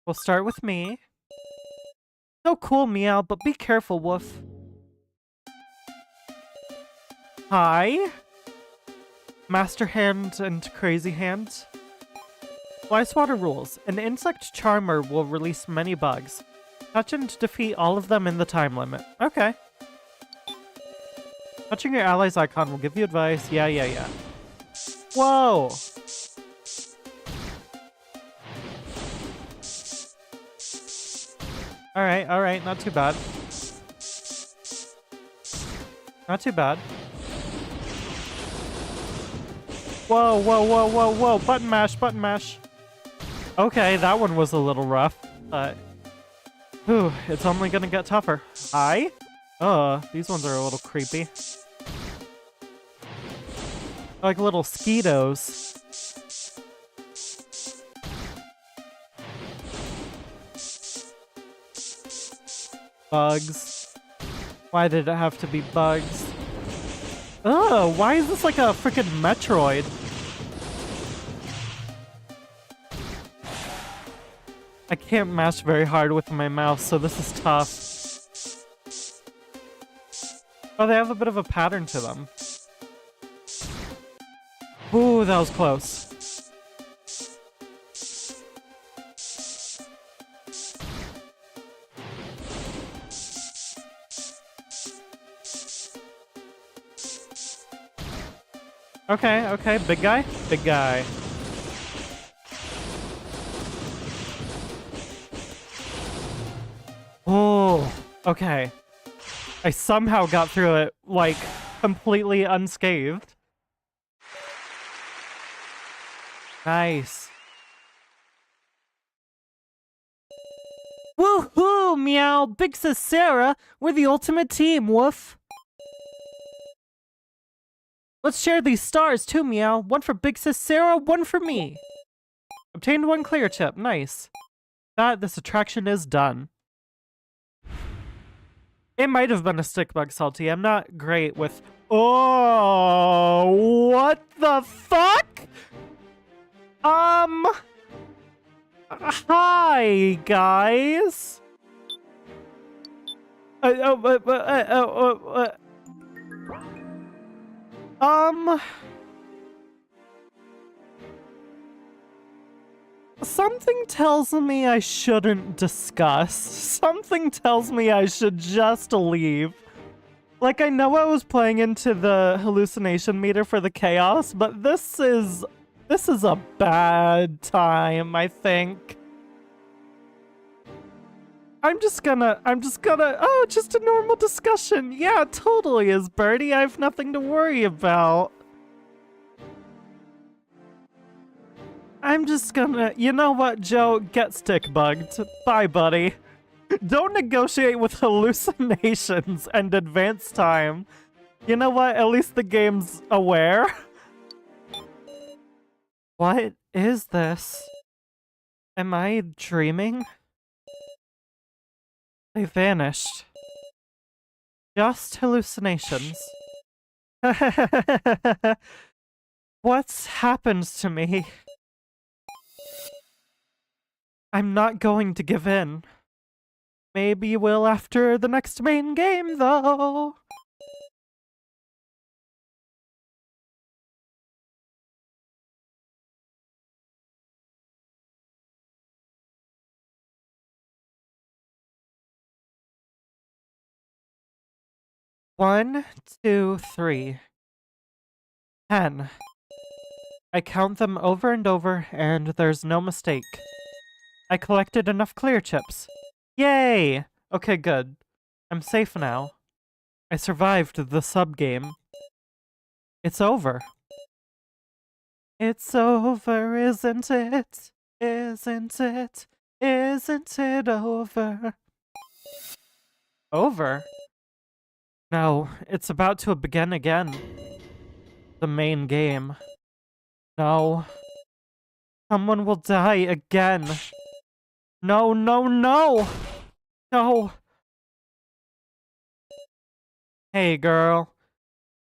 We'll start with me. So cool, meow, but be careful, woof. Hi. Master Hand and Crazy Hand. Fly Swatter rules. An insect charmer will release many bugs. Touch and defeat all of them in the time limit. Okay. Touching your ally's icon will give you advice. Yeah. Whoa! Alright, not too bad. Not too bad. Whoa, button mash. Okay, that one was a little rough, but... Whew, it's only gonna get tougher. Hi? These ones are a little creepy. Like little skeetos. Bugs. Why did it have to be bugs? Ugh, why is this like a freaking Metroid? I can't mash very hard with my mouse, so this is tough. Oh, they have a bit of a pattern to them. Ooh, that was close. Okay, big guy. Oh, okay. I somehow got through it, like, completely unscathed. Nice. Woohoo, meow! Big sis Sara, we're the ultimate team, woof! Let's share these stars too, meow. One for Big Sis Sara, one for me. Obtained 1 clear chip, nice. This attraction is done. It might have been a stick bug, Salty. I'm not great with... Oh, what the fuck? Hi, guys. Something tells me I shouldn't discuss. Something tells me I should just leave. Like, I know I was playing into the hallucination meter for the chaos, but this is a bad time, I think. I'm just gonna, oh, just a normal discussion. Yeah, it totally is, Birdie. I have nothing to worry about. I'm just gonna... You know what, Joe? Get stick bugged. Bye, buddy. Don't negotiate with hallucinations and advance time. You know what? At least the game's aware. What is this? Am I dreaming? They vanished. Just hallucinations. What's happened to me? I'm not going to give in. Maybe you will after the next main game, though. One, two, three. 10. I count them over and over, and there's no mistake. I collected enough clear chips. Yay! Okay, good. I'm safe now. I survived the sub-game. It's over. It's over, isn't it? Isn't it? Isn't it over? Over? No, it's about to begin again. The main game. No. Someone will die again. No, no, no! No. Hey, girl.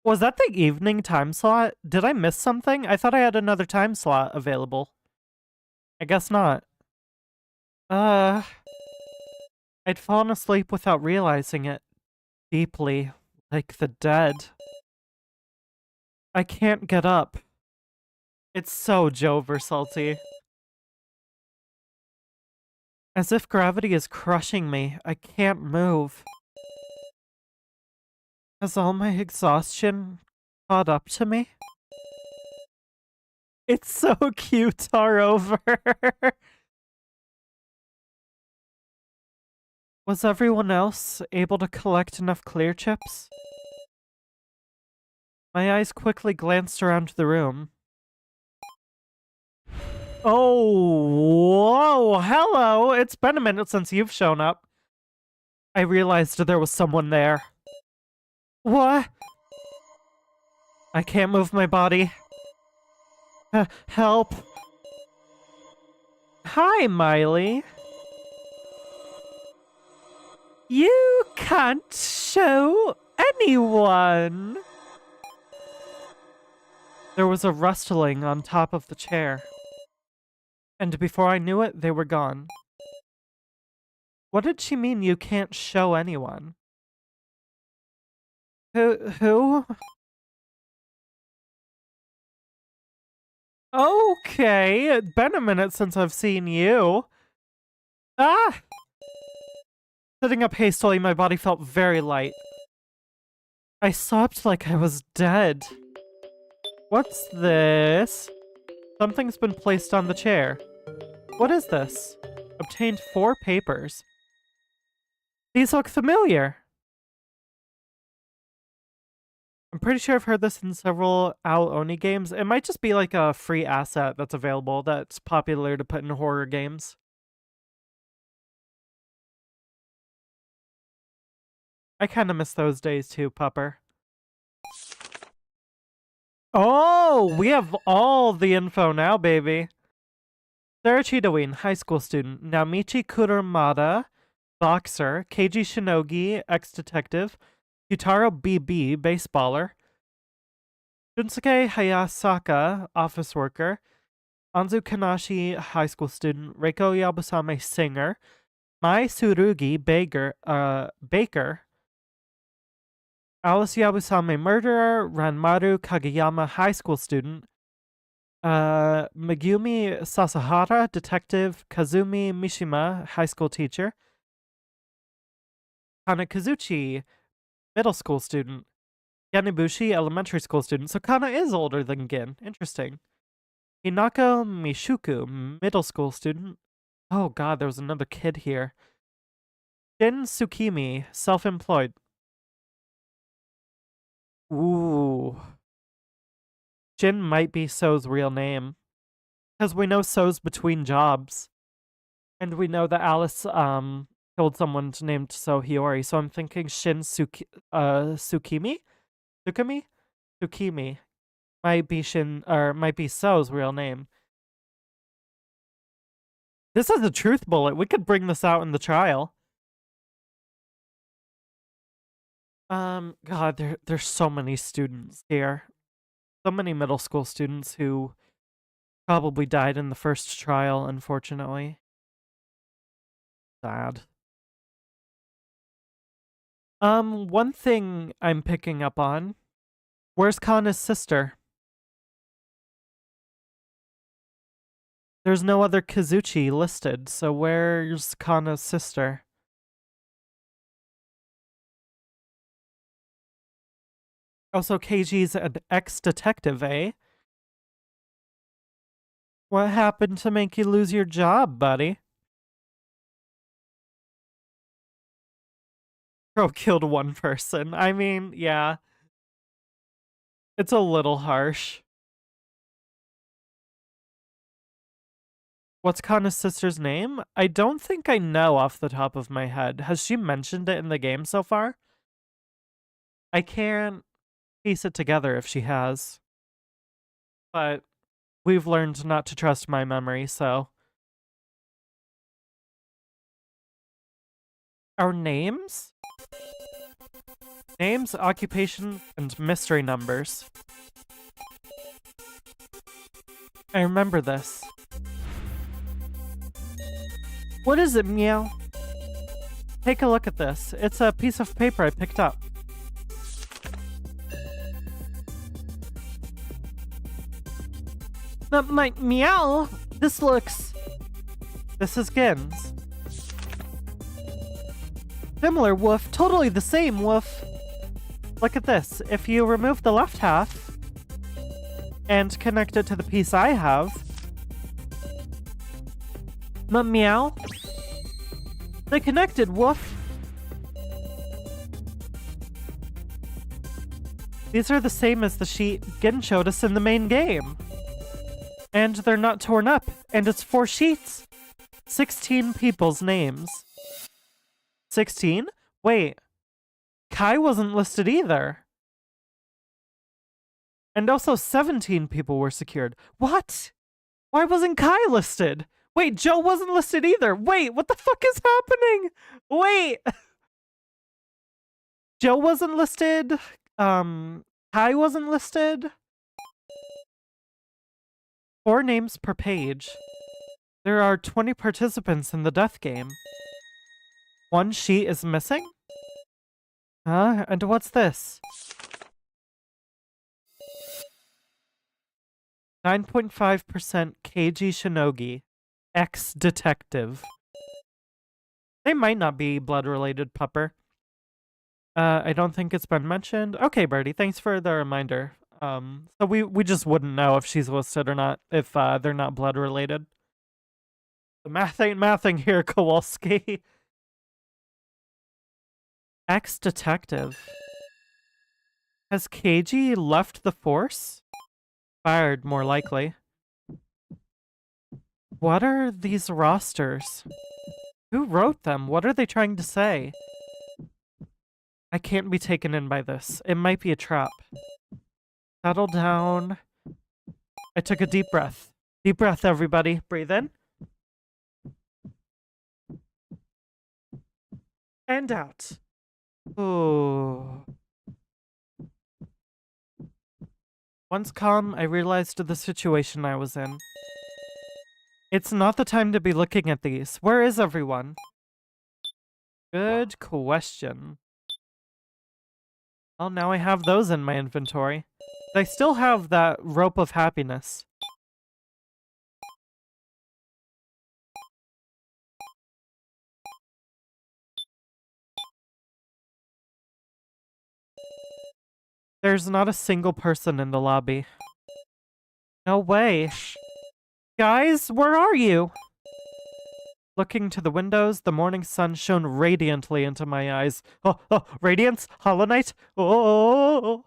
Was that the evening time slot? Did I miss something? I thought I had another time slot available. I guess not. I'd fallen asleep without realizing it. Deeply, like the dead. I can't get up. It's so Joe Versalti. As if gravity is crushing me, I can't move. Has all my exhaustion caught up to me? It's so cute, over. Was everyone else able to collect enough clear chips? My eyes quickly glanced around the room. Oh, whoa, hello! It's been a minute since you've shown up. I realized there was someone there. What? I can't move my body. Help. Hi, Miley. You can't show anyone. There was a rustling on top of the chair. And before I knew it, they were gone. What did she mean you can't show anyone? Who? Okay, it's been a minute since I've seen you. Ah! Sitting up hastily, my body felt very light. I sobbed like I was dead. What's this? Something's been placed on the chair. What is this? Obtained 4 papers. These look familiar. I'm pretty sure I've heard this in several Ao Oni games. It might just be like a free asset that's available that's popular to put in horror games. I kind of miss those days too, Pupper. Oh, we have all the info now, baby. Sara Chidowin, high school student. Naomichi Kurumada, boxer. Keiji Shinogi, ex-detective. Yutaro BB, baseballer. Shunsuke Hayasaka, office worker. Anzu Kanashi, high school student. Reiko Yabusame, singer. Mai Tsurugi, baker. Alice Yabusame, murderer. Ranmaru Kageyama, high school student. Megumi Sasahara, detective. Kazumi Mishima, high school teacher. Kana Kazuchi, middle school student. Yanibushi, elementary school student. So Kana is older than Gin. Interesting. Hinako Mishuku, middle school student. Oh god, there was another kid here. Jin Tsukimi, self-employed. Ooh. Jin might be So's real name. Because we know So's between jobs. And we know that Alice killed someone named So Hiyori. So I'm thinking Tsukimi? Tsukimi? Tsukimi. Might be So's real name. This is a truth bullet. We could bring this out in the trial. God, there's so many students here. So many middle school students who probably died in the first trial, unfortunately. Sad. One thing I'm picking up on. Where's Kana's sister? There's no other Kazuchi listed, so where's Kana's sister? Also, Keiji's an ex-detective, eh? What happened to make you lose your job, buddy? Crow killed one person. I mean, yeah. It's a little harsh. What's Kana's sister's name? I don't think I know off the top of my head. Has she mentioned it in the game so far? I can't piece it together if she has. But we've learned not to trust my memory, so. Our names? Names, occupation, and mystery numbers. I remember this. What is it, meow? Take a look at this. It's a piece of paper I picked up. My meow! This is Gins. Similar, woof. Totally the same, woof. Look at this. If you remove the left half and connect it to the piece I have, meow. They connected, woof. These are the same as the sheet Gin showed us in the main game. And they're not torn up, and it's 4 sheets. 16 people's names. 16? Wait. Kai wasn't listed either. And also 17 people were secured. What? Why wasn't Kai listed? Wait, Joe wasn't listed either. Wait, what the fuck is happening? Wait. Joe wasn't listed. Kai wasn't listed. 4 names per page. There are 20 participants in the death game. 1 sheet is missing? Huh? And what's this? 9.5% Keiji Shinogi. Ex-detective. They might not be blood-related, Pupper. I don't think it's been mentioned. Okay, Birdie, thanks for the reminder. So we just wouldn't know if she's listed or not, if they're not blood-related. The math ain't mathing here, Kowalski. Ex-detective. Has Keiji left the force? Fired, more likely. What are these rosters? Who wrote them? What are they trying to say? I can't be taken in by this. It might be a trap. Settle down. I took a deep breath. Deep breath, everybody. Breathe in. And out. Ooh. Once calm, I realized the situation I was in. It's not the time to be looking at these. Where is everyone? Good question. Well, now I have those in my inventory. I still have that rope of happiness. There's not a single person in the lobby. No way. Guys, where are you? Looking to the windows, the morning sun shone radiantly into my eyes. Oh, radiance? Hollow Knight? Oh!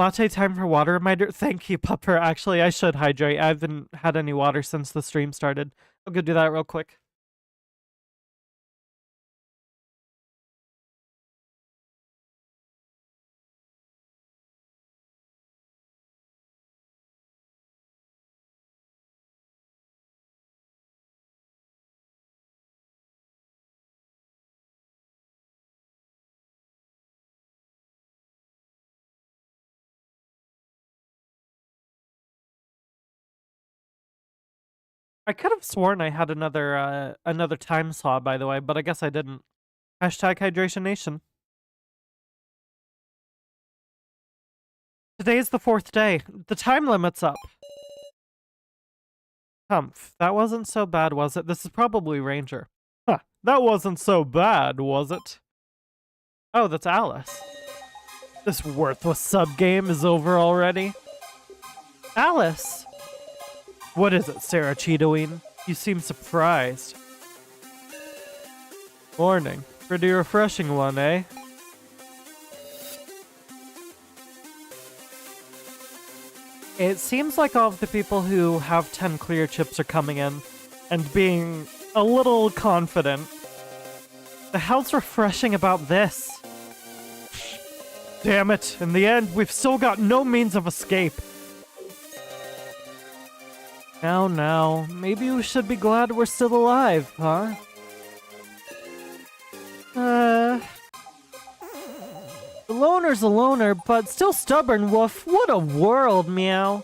Latte time for water reminder. Thank you, Pupper. Actually, I should hydrate. I haven't had any water since the stream started. I'll go do that real quick. I could have sworn I had another time slot, by the way, but I guess I didn't. Hashtag Hydration Nation. Today is the 4th day. The time limit's up. Humph. That wasn't so bad, was it? This is probably Ranger. Huh. That wasn't so bad, was it? Oh, that's Alice. This worthless sub-game is over already. Alice! What is it, Sara Cheetoween? You seem surprised. Morning. Pretty refreshing one, eh? It seems like all of the people who have 10 clear chips are coming in and being a little confident. The hell's refreshing about this? Damn it, in the end, we've still got no means of escape. Now, maybe we should be glad we're still alive, huh? The loner's a loner, but still stubborn, woof. What a world, meow.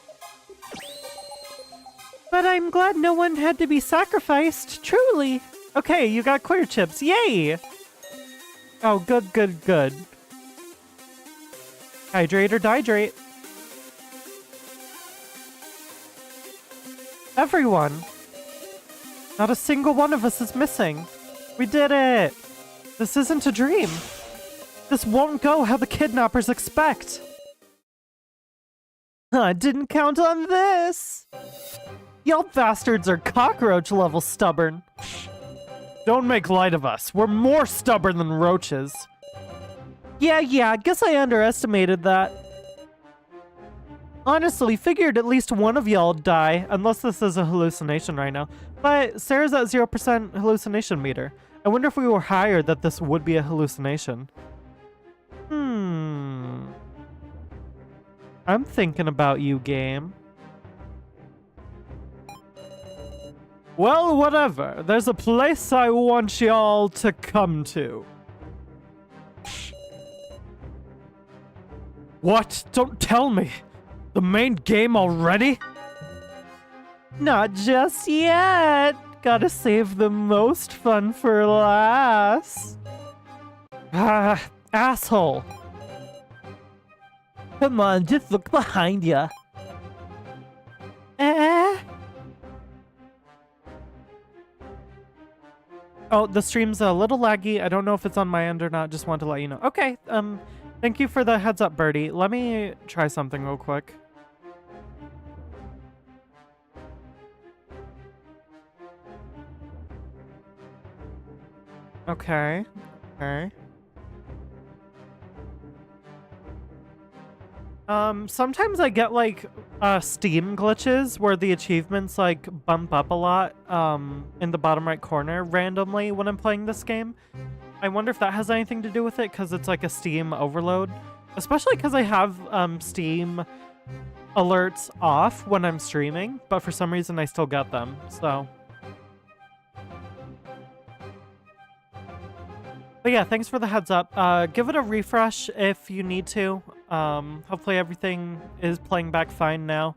But I'm glad no one had to be sacrificed, truly. Okay, you got clear chips, yay! Oh, good. Hydrate or dihydrate. Everyone! Not a single one of us is missing. We did it! This isn't a dream. This won't go how the kidnappers expect. I didn't count on this. Y'all bastards are cockroach-level stubborn. Don't make light of us. We're more stubborn than roaches. Yeah, I guess I underestimated that. Honestly, figured at least one of y'all would die, unless this is a hallucination right now. But Sarah's at 0% hallucination meter. I wonder if we were higher that this would be a hallucination. I'm thinking about you, game. Well, whatever. There's a place I want y'all to come to. What? Don't tell me. The main game already? Not just yet. Gotta save the most fun for last. Asshole. Come on, just look behind ya. Oh, the stream's a little laggy. I don't know if it's on my end or not. Just want to let you know. Okay, thank you for the heads up, Birdie. Let me try something real quick. Okay. Sometimes I get, like, Steam glitches where the achievements, like, bump up a lot, in the bottom right corner randomly when I'm playing this game. I wonder if that has anything to do with it, because it's, like, a Steam overload. Especially because I have, Steam alerts off when I'm streaming, but for some reason I still get them, so... But yeah, thanks for the heads up. Give it a refresh if you need to. Hopefully everything is playing back fine now.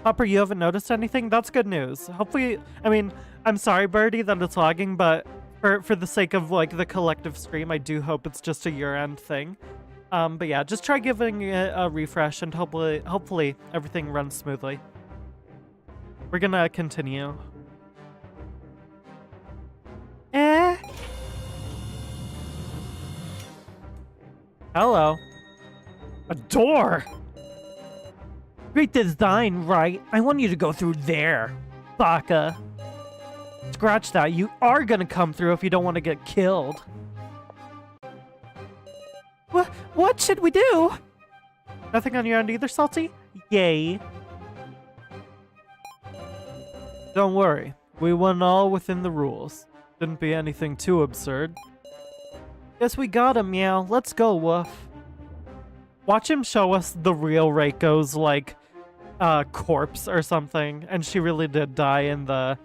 Hopper, you haven't noticed anything? That's good news. Hopefully, I mean, I'm sorry, Birdie, that it's lagging, but for the sake of, like, the collective stream, I do hope it's just a year-end thing. But yeah, just try giving it a refresh and hopefully everything runs smoothly. We're gonna continue. Hello. A door! Great design, right? I want you to go through there, Baka. Scratch that. You are gonna come through if you don't want to get killed. What should we do? Nothing on your end either, Salty? Yay. Don't worry. We won all within the rules. Didn't be anything too absurd. Guess we got him, Meow. Let's go, Woof. Watch him show us the real Reiko's, like, corpse or something. And she really did die in the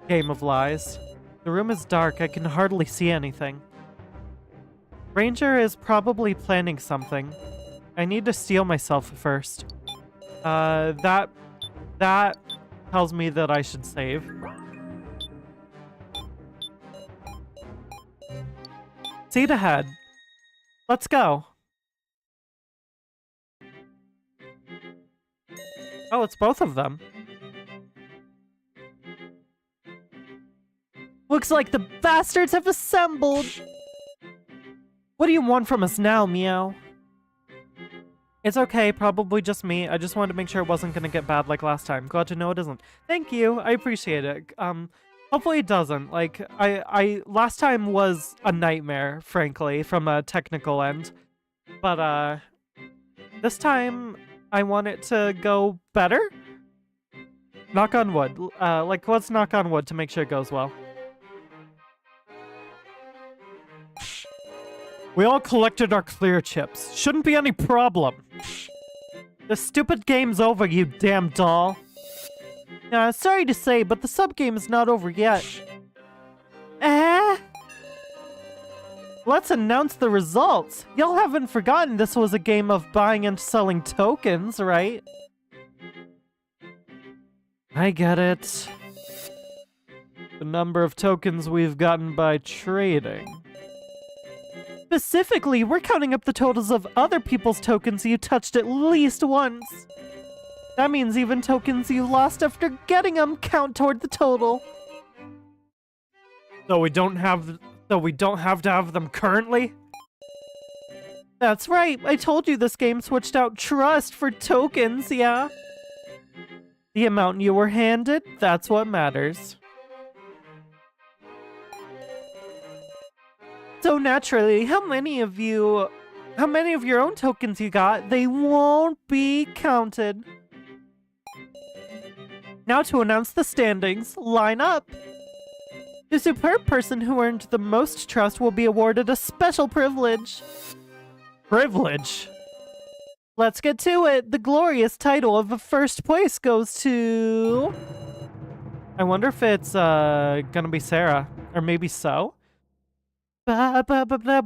Game of Lies. The room is dark. I can hardly see anything. Ranger is probably planning something. I need to steel myself first. That tells me that I should save. Seat ahead. Let's go. Oh, it's both of them. Looks like the bastards have assembled. What do you want from us now, Meow? It's okay, probably just me. I just wanted to make sure it wasn't gonna get bad like last time. Glad to know it isn't. Thank you, I appreciate it. Hopefully it doesn't. Like, last time was a nightmare, frankly, from a technical end. But, this time, I want it to go better? Knock on wood. Like, let's knock on wood to make sure it goes well. We all collected our clear chips. Shouldn't be any problem. The stupid game's over, you damn doll. Sorry to say, but the sub-game is not over yet. Let's announce the results. Y'all haven't forgotten this was a game of buying and selling tokens, right? I get it. The number of tokens we've gotten by trading. Specifically, we're counting up the totals of other people's tokens you touched at least once. That means even tokens you lost after getting them count toward the total. So we don't have to have them currently? That's right. I told you this game switched out trust for tokens, yeah? The amount you were handed, that's what matters. So naturally, how many of your own tokens you got, they won't be counted. Now to announce the standings, line up. The superb person who earned the most trust will be awarded a special privilege. Privilege? Let's get to it. The glorious title of first place goes to... I wonder if it's gonna be Sara, or maybe so. Cutaro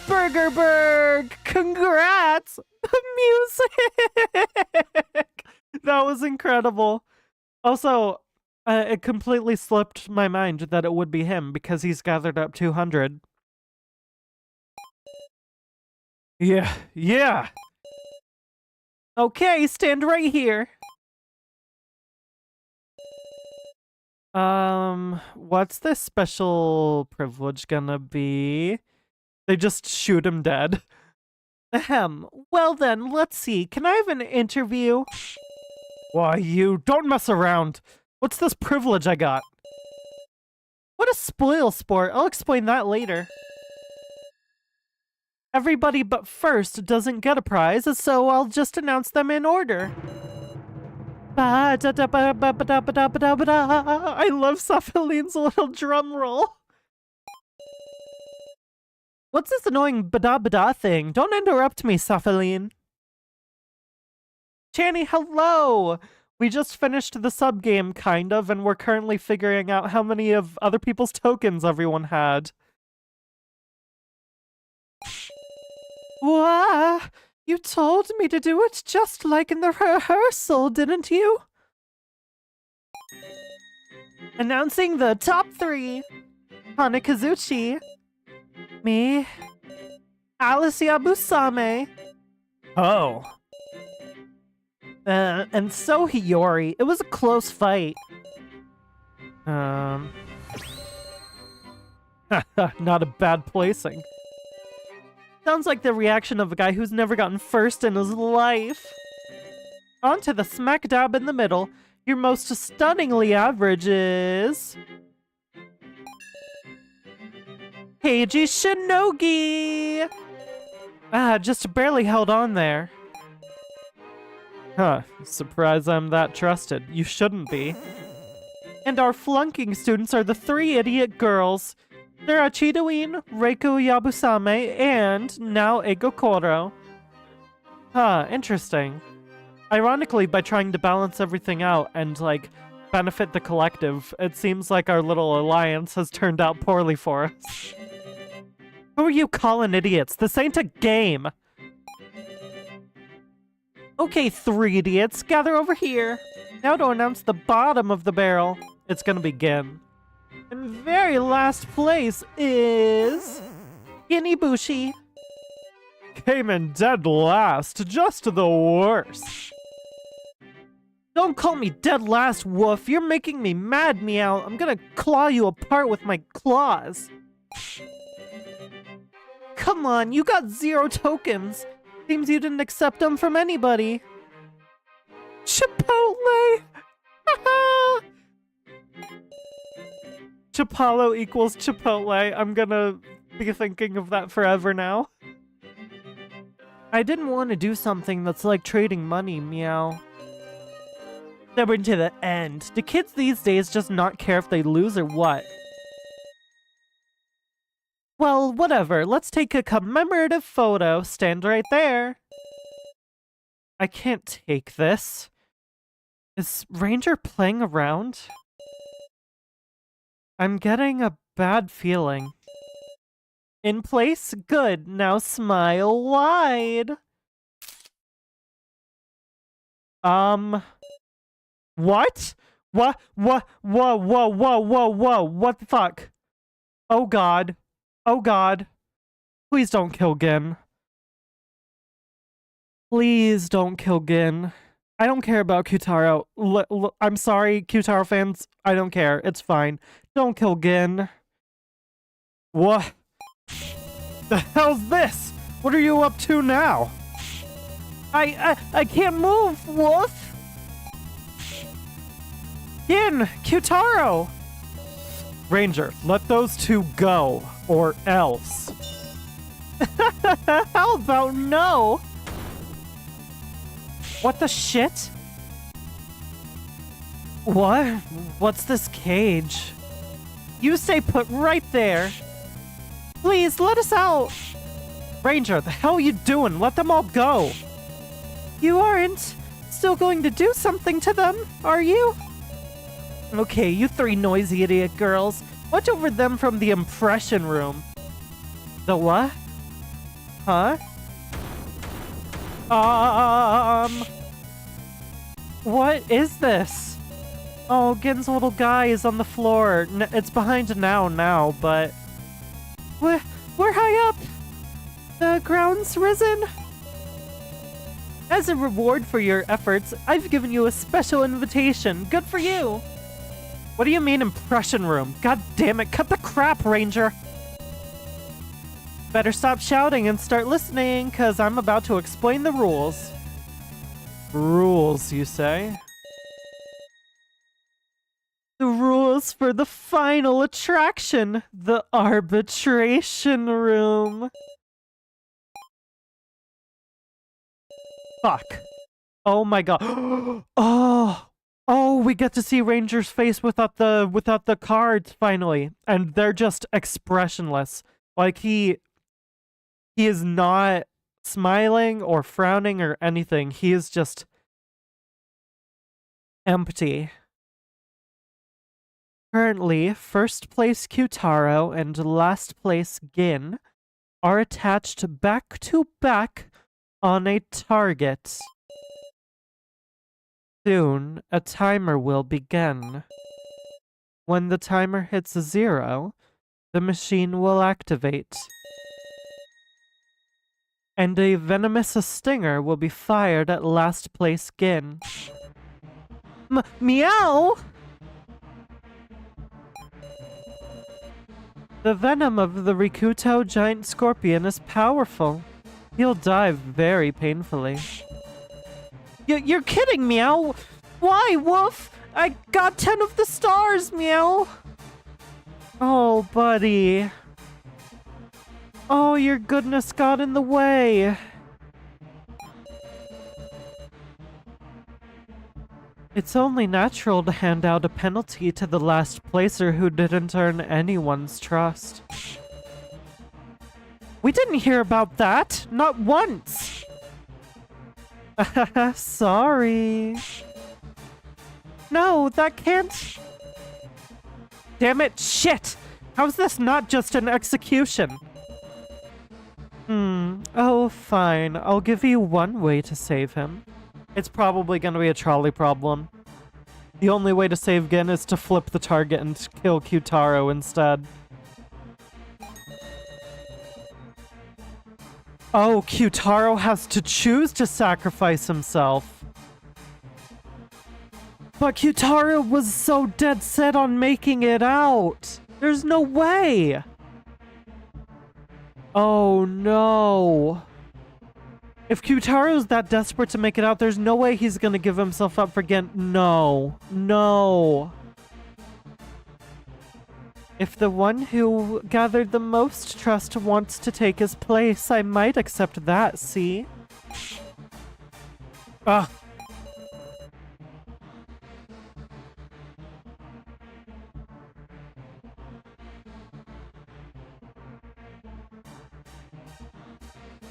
Burgerberg! Congrats! Music! That was incredible. Also, it completely slipped my mind that it would be him because he's gathered up 200. Yeah. Okay, stand right here. What's this special privilege gonna be? They just shoot him dead. Ahem. Well then, let's see. Can I have an interview? Why, you don't mess around. What's this privilege I got? What a spoil sport. I'll explain that later. Everybody but first doesn't get a prize, so I'll just announce them in order. I love Saphaline's little drum roll. What's this annoying bada-bada thing? Don't interrupt me, Saphaline. Channy, hello! We just finished the sub-game, kind of, and we're currently figuring out how many of other people's tokens everyone had. Wow! You told me to do it just like in the rehearsal, didn't you? Announcing the top 3. Hanekazuchi. Me. Alicia Busame. Oh. And so Hiyori. It was a close fight. Not a bad placing. Sounds like the reaction of a guy who's never gotten first in his life. On to the smack dab in the middle. Your most stunningly average is... Keiji Shinogi! Just barely held on there. Huh, surprised I'm that trusted. You shouldn't be. And our flunking students are the 3 idiot girls. They're Chidoin, Reiko Yabusame, and now Egokoro. Huh, interesting. Ironically, by trying to balance everything out and, like, benefit the collective, it seems like our little alliance has turned out poorly for us. Who are you calling idiots? This ain't a game! Okay, 3 idiots, gather over here. Now to announce the bottom of the barrel. It's gonna begin. In very last place is... Inibushi. Came in dead last, just the worst. Don't call me dead last, Woof. You're making me mad, Meow. I'm gonna claw you apart with my claws. Come on, you got 0 tokens. Seems you didn't accept them from anybody. Chipotle! Chipolo equals Chipotle. I'm gonna be thinking of that forever now. I didn't want to do something that's like trading money, Meow. We're to the end. Do kids these days just not care if they lose or what? Well, whatever. Let's take a commemorative photo. Stand right there. I can't take this. Is Ranger playing around? I'm getting a bad feeling. In place? Good. Now smile wide. What? What? Whoa, whoa, whoa. What the fuck? Oh god. Oh god. Please don't kill Gin. Please don't kill Gin. I don't care about Kyutaro. I'm sorry, Kyutaro fans. I don't care. It's fine. Don't kill Gin. What? The hell's this? What are you up to now? I can't move, Wolf. Gin, Kyutaro. Ranger, let those 2 go, or else. How about no? What the shit? What? What's this cage? You stay put right there. Please, let us out. Ranger, the hell are you doing? Let them all go. You aren't still going to do something to them, are you? Okay, you 3 noisy idiot girls. Watch over them from the impression room. The what? Huh? What is this? Oh, Gin's little guy is on the floor. It's behind now, but... We're high up! The ground's risen? As a reward for your efforts, I've given you a special invitation. Good for you! What do you mean impression room? God damn it, cut the crap, Ranger! Better stop shouting and start listening, cause I'm about to explain the rules. Rules, you say? The rules for the final attraction, the arbitration room. Fuck. Oh my god. Oh, we get to see Ranger's face without the cards finally, and they're just expressionless. Like he is not smiling or frowning or anything. He is just empty. Currently, first place Kyutaro and last place Gin are attached back to back on a target. Soon, a timer will begin. When the timer hits 0, the machine will activate. And a venomous stinger will be fired at last place Gin. Meow! The venom of the Rikuto giant scorpion is powerful. He'll die very painfully. You're kidding, Meow! Why, Wolf? I got 10 of the stars, Meow! Oh, buddy. Oh, your goodness got in the way. It's only natural to hand out a penalty to the last placer who didn't earn anyone's trust. We didn't hear about that! Not once! Sorry. No, that can't... Damn it, shit! How's this not just an execution? Oh, fine. I'll give you one way to save him. It's probably gonna be a trolley problem. The only way to save Gin is to flip the target and kill Kyutaro instead. Oh, Kyutaro has to choose to sacrifice himself. But Kyutaro was so dead set on making it out. There's no way. Oh no. If Kyutaro's that desperate to make it out, there's no way he's gonna give himself up for Gen. No. No. If the one who gathered the most trust wants to take his place, I might accept that, see? Ugh.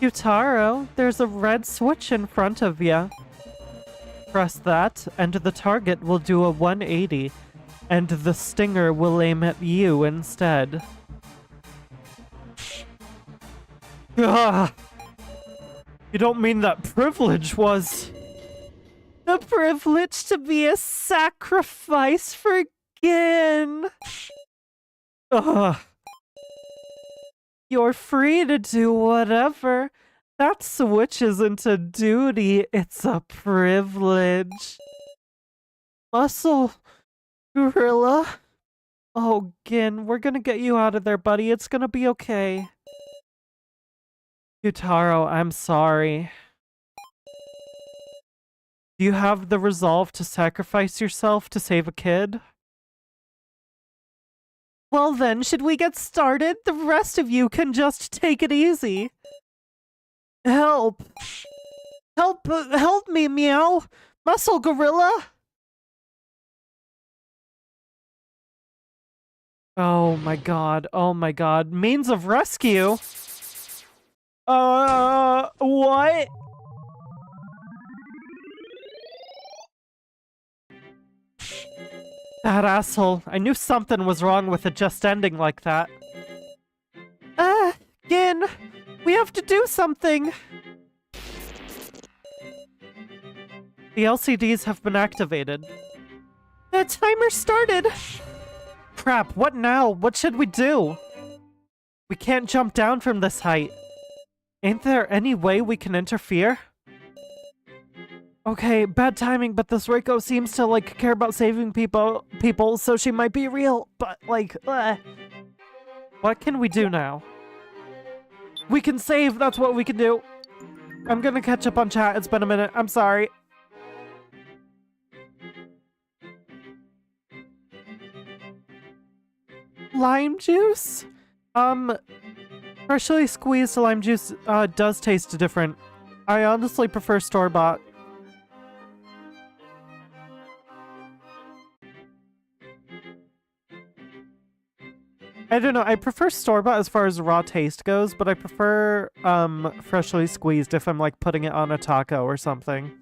Kyutaro, there's a red switch in front of ya. Press that, and the target will do a 180, and the stinger will aim at you instead. Ugh. You don't mean that privilege was... The privilege to be a sacrifice for Gin! Ugh. You're free to do whatever. That switch isn't a duty, it's a privilege. Muscle, Gorilla. Oh, Gin, we're gonna get you out of there, buddy. It's gonna be okay. Kyutaro, I'm sorry. Do you have the resolve to sacrifice yourself to save a kid? Well then, should we get started? The rest of you can just take it easy. Help! Help me, Meow! Muscle Gorilla! Oh my god. Means of rescue? What? That asshole. I knew something was wrong with it just ending like that. Gin, we have to do something. The LCDs have been activated. The timer started. Crap, what now? What should we do? We can't jump down from this height. Ain't there any way we can interfere? Okay, bad timing, but this Reiko seems to, like, care about saving people, so she might be real, but, like, What can we do now? We can save, that's what we can do. I'm gonna catch up on chat, it's been a minute, I'm sorry. Lime juice? Freshly squeezed lime juice, does taste different. I honestly prefer store-bought. I don't know, I prefer store-bought as far as raw taste goes, but I prefer, freshly squeezed if I'm, like, putting it on a taco or something.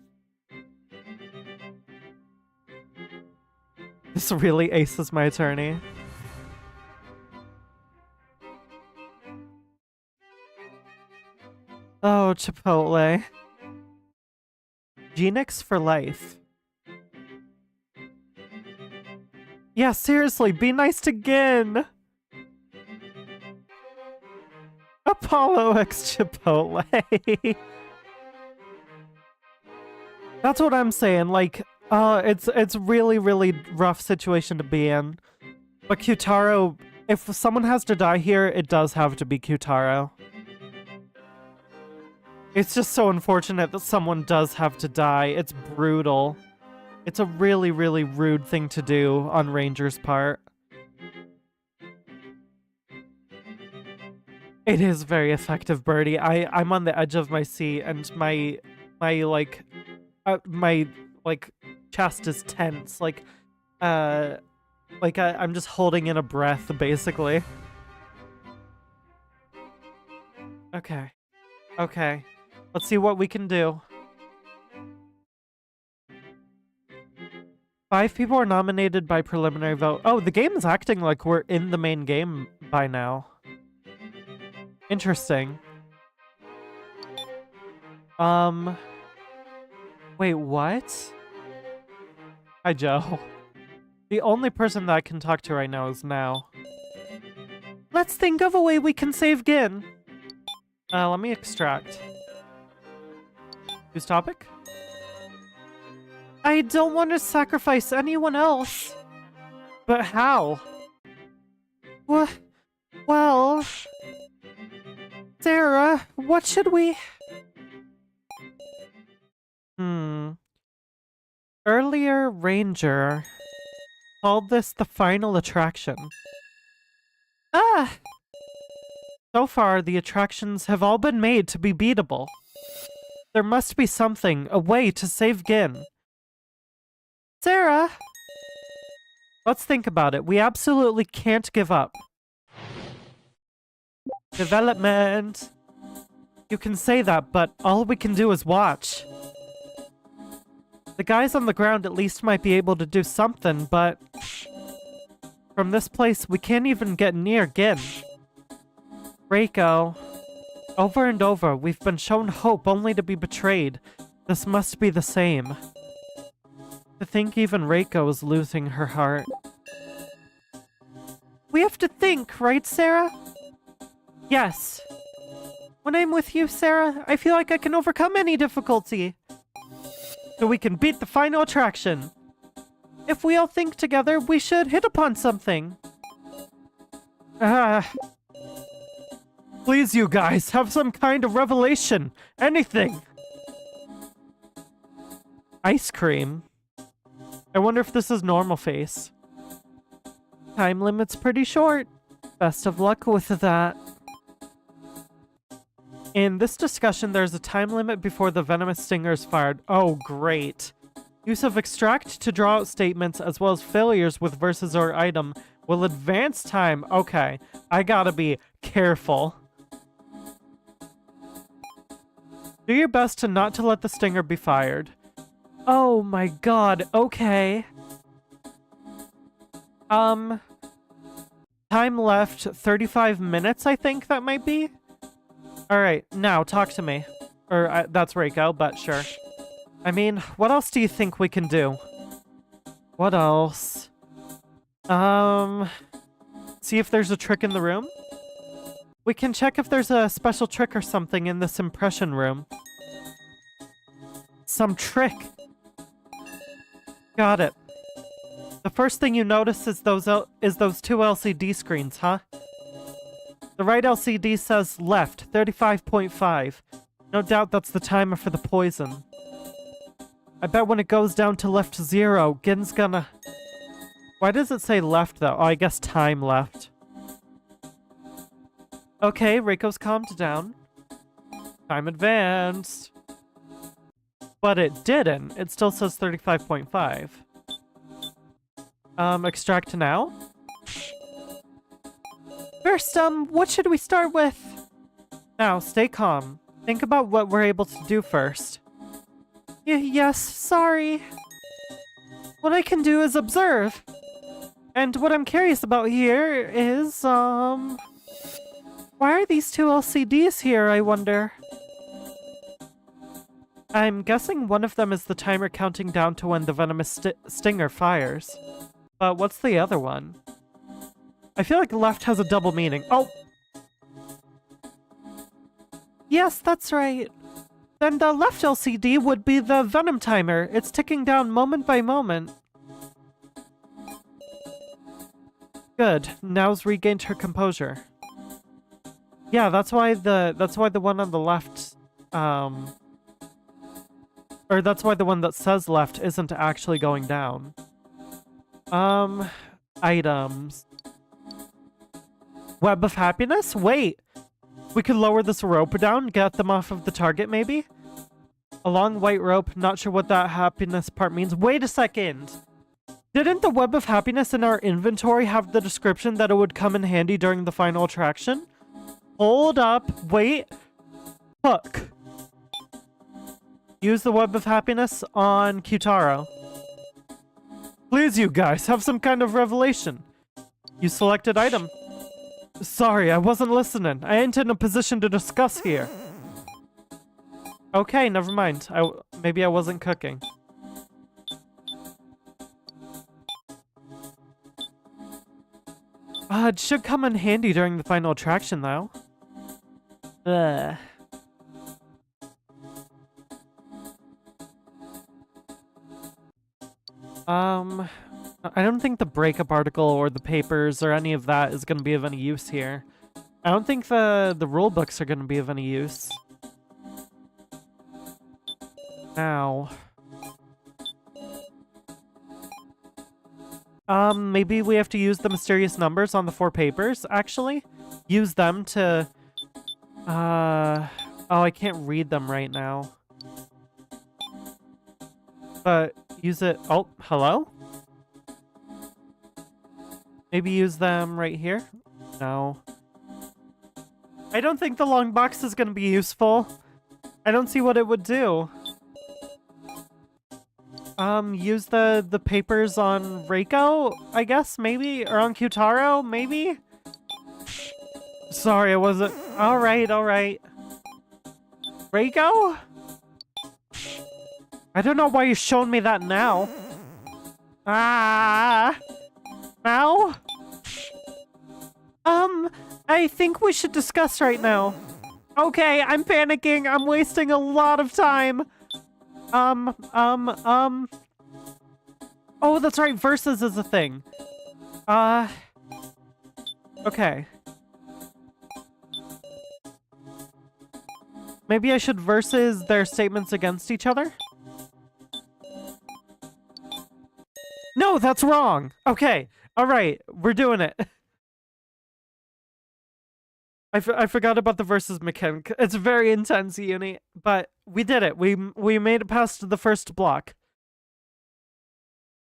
This really aces my attorney. Oh, Chipotle. Genix for life. Yeah, seriously, be nice to Gin! Apollo X Chipotle. That's what I'm saying, like, it's really, really rough situation to be in. But Kyutaro, if someone has to die here, it does have to be Kyutaro. It's just so unfortunate that someone does have to die. It's brutal. It's a really, really rude thing to do on Ranger's part. It is very effective, Birdie. I'm on the edge of my seat, and my like chest is tense. I'm just holding in a breath, basically. Okay. Okay. Let's see what we can do. 5 people are nominated by preliminary vote. Oh, the game is acting like we're in the main game by now. Interesting. Wait, what? Hi, Joe. The only person that I can talk to right now is Now. Let's think of a way we can save Gin. Let me extract. Whose topic? I don't want to sacrifice anyone else. But how? Well... Sara, what should we... Earlier Ranger called this the final attraction. So far, the attractions have all been made to be beatable. There must be something, a way to save Gin. Sara! Let's think about it. We absolutely can't give up. Development! You can say that, but all we can do is watch. The guys on the ground at least might be able to do something, but... From this place, we can't even get near Gin. Reiko. Over and over, we've been shown hope only to be betrayed. This must be the same. To think even Reiko is losing her heart. We have to think, right, Sara? Yes. When I'm with you, Sara, I feel like I can overcome any difficulty. So we can beat the final attraction. If we all think together, we should hit upon something. Please, you guys, have some kind of revelation. Anything. Ice cream. I wonder if this is normal face. Time limit's pretty short. Best of luck with that. In this discussion, there's a time limit before the venomous stinger is fired. Oh, great. Use of extract to draw out statements as well as failures with verses or item will advance time. Okay, I gotta be careful. Do your best to not to let the stinger be fired. Oh my god, okay. Time left 35 minutes, I think that might be. Alright, now talk to me. Or, that's Reiko, but sure. I mean, what else do you think we can do? What else? See if there's a trick in the room? We can check if there's a special trick or something in this impression room. Some trick! Got it. The first thing you notice is those two LCD screens, huh? The right LCD says left, 35.5. No doubt that's the timer for the poison. I bet when it goes down to left 0, Gin's gonna... Why does it say left, though? Oh, I guess time left. Okay, Reiko's calmed down. Time advanced. But it didn't. It still says 35.5. Extract now? First, what should we start with? Now, stay calm. Think about what we're able to do first. Yes, sorry. What I can do is observe. And what I'm curious about here is, why are these two LCDs here, I wonder? I'm guessing one of them is the timer counting down to when the venomous stinger fires. But what's the other one? I feel like left has a double meaning. Oh! Yes, that's right. Then the left LCD would be the venom timer. It's ticking down moment by moment. Good. Now's regained her composure. Yeah, that's why the one on the left, or that's why the one that says left isn't actually going down. Items. Web of Happiness? Wait! We could lower this rope down, get them off of the target, maybe? A long white rope, not sure what that happiness part means. Wait a second! Didn't the web of happiness in our inventory have the description that it would come in handy during the final attraction? Hold up, wait. Hook. Use the web of happiness on Kyutaro. Please, you guys, have some kind of revelation. You selected item. Sorry, I wasn't listening. I ain't in a position to discuss here. Okay, never mind. Maybe I wasn't cooking. It should come in handy during the final attraction, though. Ugh. I don't think the breakup article or the papers or any of that is going to be of any use here. I don't think the rule books are going to be of any use. Now. Maybe we have to use the mysterious numbers on the 4 papers, actually. Use them to... Oh, I can't read them right now. But use it... Oh, hello? Maybe use them right here? No. I don't think the long box is going to be useful. I don't see what it would do. Use the papers on Reiko, I guess, maybe? Or on Kyutaro, maybe? Sorry, I wasn't... Alright, alright. Reiko? I don't know why you're showing me that now. Ah! Now? I think we should discuss right now. Okay, I'm panicking. I'm wasting a lot of time. Oh, that's right. Versus is a thing. Okay. Maybe I should versus their statements against each other? No, that's wrong. Okay. All right. We're doing it. I forgot about the versus mechanic. It's very intense, Uni, but we did it. We made it past the first block.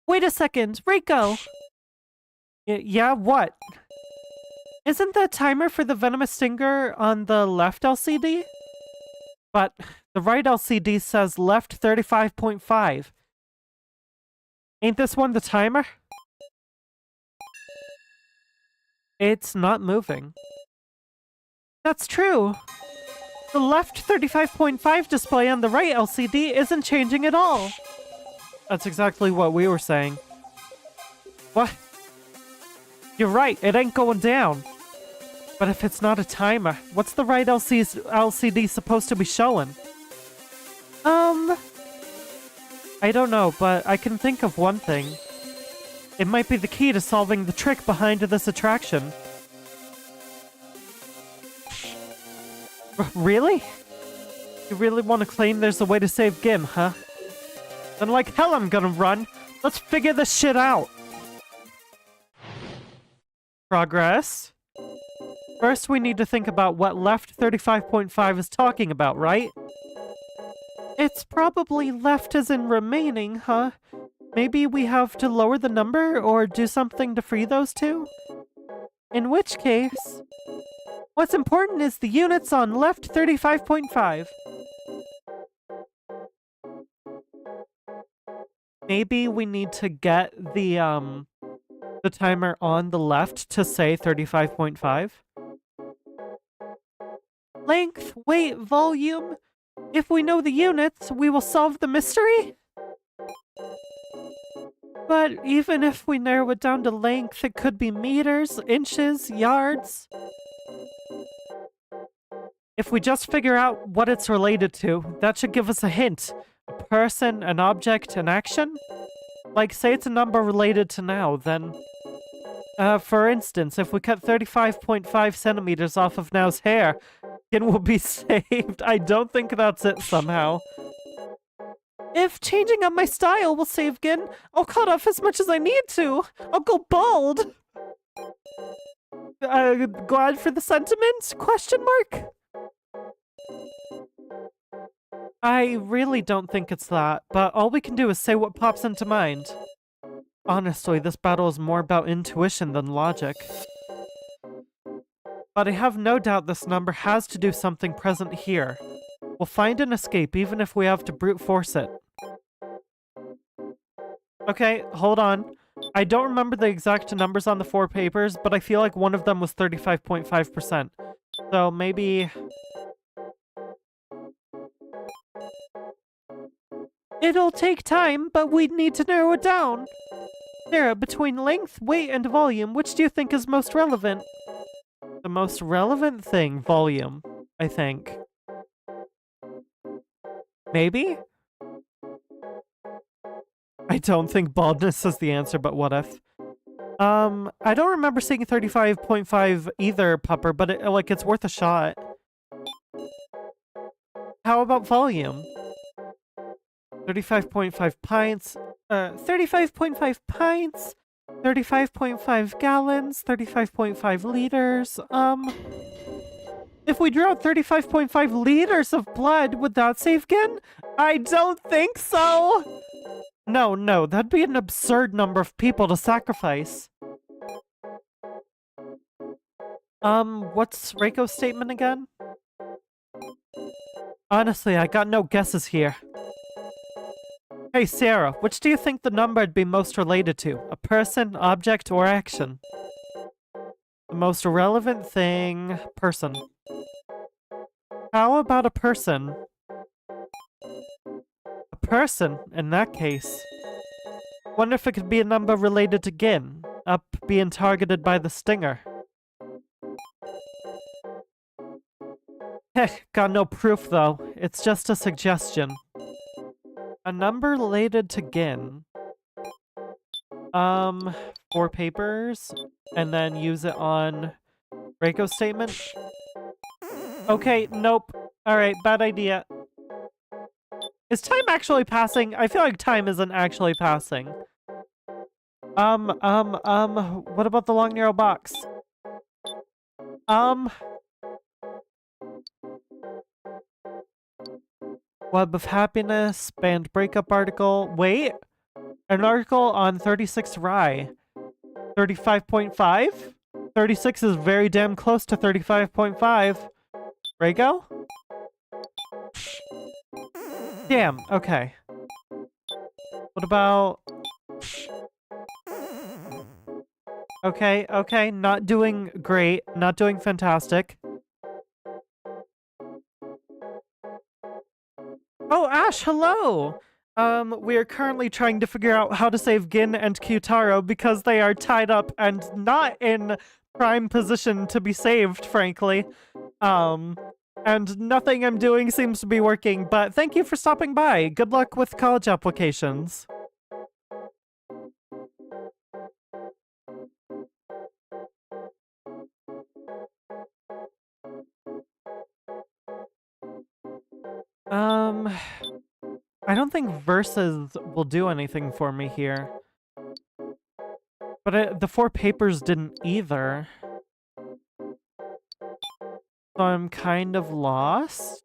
Wait a second, Reiko! Yeah, what? Isn't the timer for the venomous stinger on the left LCD? But the right LCD says left 35.5. Ain't this one the timer? It's not moving. That's true. The left 35.5 display on the right LCD isn't changing at all. That's exactly what we were saying. What? You're right, it ain't going down. But if it's not a timer, what's the right LCD supposed to be showing? I don't know, but I can think of one thing. It might be the key to solving the trick behind this attraction. Really? You really want to claim there's a way to save Gim, huh? Then like hell I'm gonna run! Let's figure this shit out! Progress? First we need to think about what left 35.5 is talking about, right? It's probably left as in remaining, huh? Maybe we have to lower the number or do something to free those two? In which case... what's important is the units on left 35.5. Maybe we need to get the timer on the left to say 35.5. Length, weight, volume. If we know the units, we will solve the mystery? But even if we narrow it down to length, it could be meters, inches, yards. If we just figure out what it's related to, that should give us a hint. A person, an object, an action? Like, say it's a number related to now, then... for instance, if we cut 35.5 centimeters off of Now's hair, it will be saved. I don't think that's it somehow. If changing up my style will save Gin, I'll cut off as much as I need to. I'll go bald. glad for the sentiment? Question mark? I really don't think it's that, but all we can do is say what pops into mind. Honestly, this battle is more about intuition than logic. But I have no doubt this number has to do something present here. We'll find an escape even if we have to brute force it. Okay, hold on. I don't remember the exact numbers on the 4 papers, but I feel like one of them was 35.5%. So maybe... It'll take time, but we'd need to narrow it down. Sara, between length, weight, and volume, which do you think is most relevant? The most relevant thing, volume, I think. Maybe? I don't think baldness is the answer, but what if? I don't remember seeing 35.5 either, Pupper, but it's worth a shot. How about volume? 35.5 pints, 35.5 pints, 35.5 gallons, 35.5 liters, if we drew out 35.5 liters of blood, would that save Gin? I don't think so! No, that'd be an absurd number of people to sacrifice. What's Reiko's statement again? Honestly, I got no guesses here. Hey Sara, which do you think the number would be most related to? A person, object, or action? The most relevant thing... person. How about a person? A person, in that case. Wonder if it could be a number related to Gin, up being targeted by the stinger. Heh, got no proof though. It's just a suggestion. A number related to Gin. 4 papers, and then use it on Reiko's statement. Okay, nope. Alright, bad idea. Is time actually passing? I feel like time isn't actually passing. What about the long narrow box? Web of Happiness, banned breakup article. Wait, an article on 36 Rye. 35.5? 36 is very damn close to 35.5. Reiko? Damn, okay. What about... Okay, not doing great, not doing fantastic. Oh, Ash, hello! We are currently trying to figure out how to save Gin and Kyutaro because they are tied up and not in prime position to be saved, frankly. And nothing I'm doing seems to be working, but thank you for stopping by. Good luck with college applications. I don't think verses will do anything for me here. But the 4 papers didn't either. So I'm kind of lost.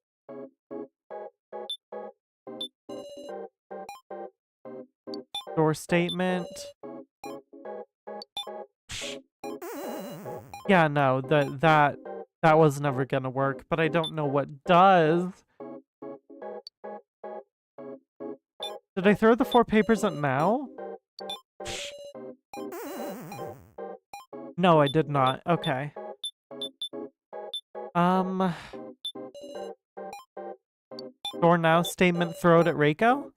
Door statement. Yeah, no, that was never gonna work, but I don't know what does. Did I throw the 4 papers at now? No, I did not. Okay. Door now statement, throw it at Reiko?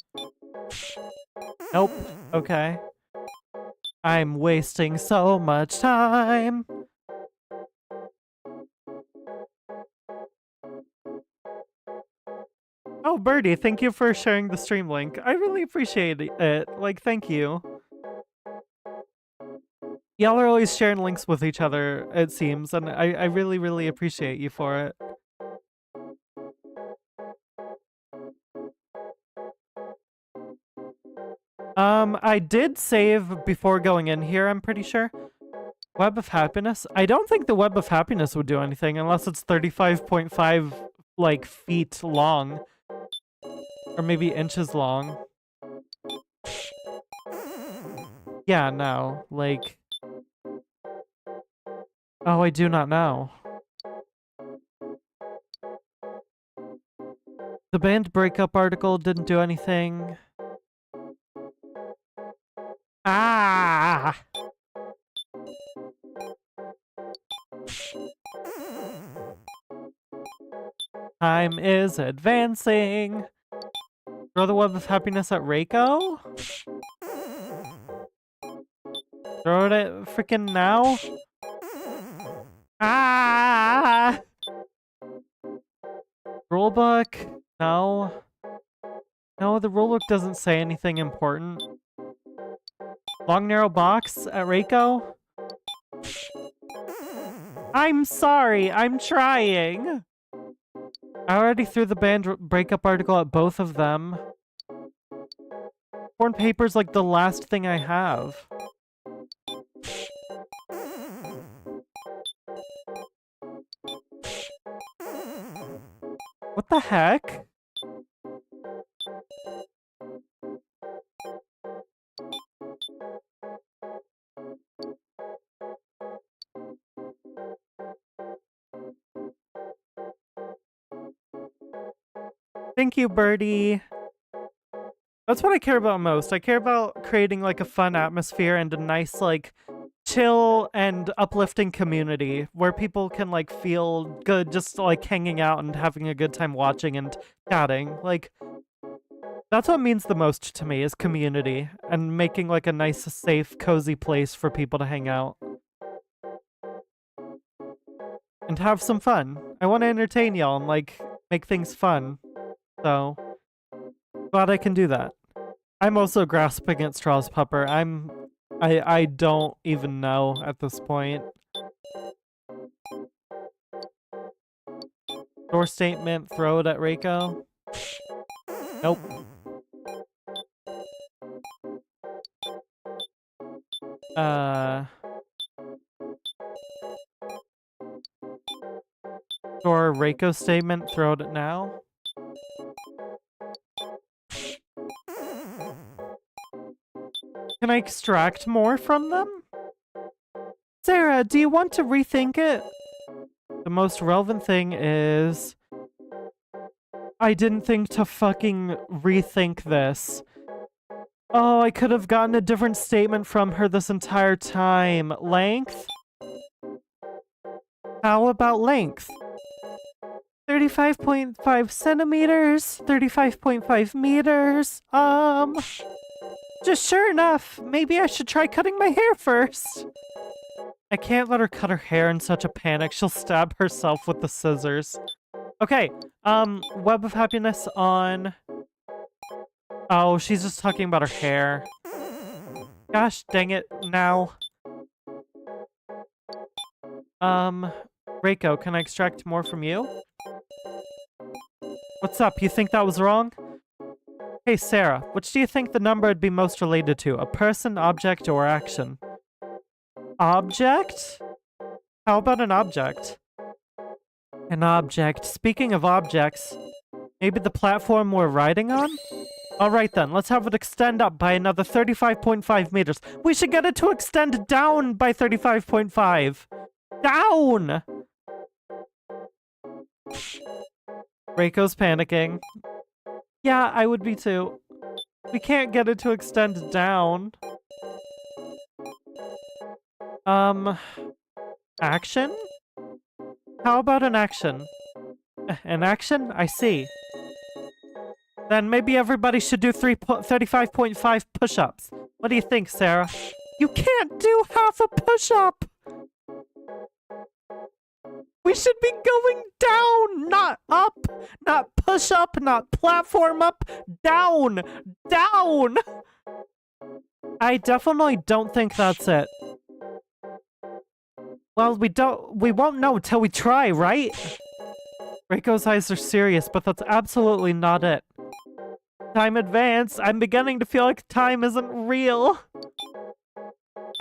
Nope. Okay. I'm wasting so much time. Oh, Birdie, thank you for sharing the stream link. I really appreciate it. Like, thank you. Y'all are always sharing links with each other, it seems, and I really, really appreciate you for it. I did save before going in here, I'm pretty sure. Web of Happiness? I don't think the Web of Happiness would do anything unless it's 35.5, like, feet long. Or maybe inches long. Yeah, no. Like... Oh, I do not know. The band breakup article didn't do anything. Ah! Time is advancing. Throw the Web of Happiness at Reiko? Throw it at freaking now? Ah! Rulebook? No. No, the rulebook doesn't say anything important. Long narrow box at Reiko? I'm sorry, I'm trying. I already threw the band breakup article at both of them. Torn paper's like the last thing I have. What the heck? Thank you, Birdie. That's what I care about most. I care about creating like a fun atmosphere and a nice like chill and uplifting community where people can like feel good just like hanging out and having a good time watching and chatting. Like that's what means the most to me is community and making like a nice, safe, cozy place for people to hang out. And have some fun. I want to entertain y'all and like make things fun. So, glad I can do that. I'm also grasping at straws, Pupper. I don't even know at this point. Door statement, throw it at Reiko. Nope. Or Reiko statement, throw it at now. Can I extract more from them? Sara, do you want to rethink it? The most relevant thing is... I didn't think to fucking rethink this. Oh, I could have gotten a different statement from her this entire time. Length? How about length? 35.5 centimeters, 35.5 meters, just sure enough, maybe I should try cutting my hair first. I can't let her cut her hair in such a panic. She'll stab herself with the scissors. Okay, Web of Happiness on... Oh, she's just talking about her hair. Gosh dang it, now. Reiko, can I extract more from you? What's up? You think that was wrong? Hey, Sara, which do you think the number would be most related to? A person, object, or action? Object? How about an object? An object. Speaking of objects, maybe the platform we're riding on? Alright then, let's have it extend up by another 35.5 meters. We should get it to extend down by 35.5. Down! Reiko's panicking. Yeah, I would be too. We can't get it to extend down. Action? How about an action? An action? I see. Then maybe everybody should do 35.5 push-ups. What do you think, Sara? You can't do half a push-up! We should be going down, not up! Not push up, not platform up, down! Down! I definitely don't think that's it. Well, we won't know until we try, right? Reiko's eyes are serious, but that's absolutely not it. Time advance. I'm beginning to feel like time isn't real.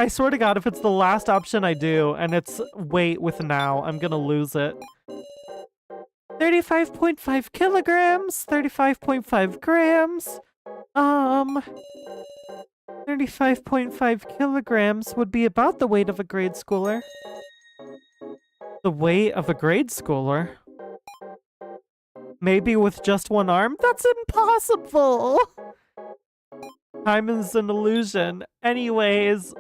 I swear to God, if it's the last option I do, and it's weight with now, I'm gonna lose it. 35.5 kilograms, 35.5 grams. 35.5 kilograms would be about the weight of a grade schooler. The weight of a grade schooler? Maybe with just one arm? That's impossible! Time is an illusion. Anyways,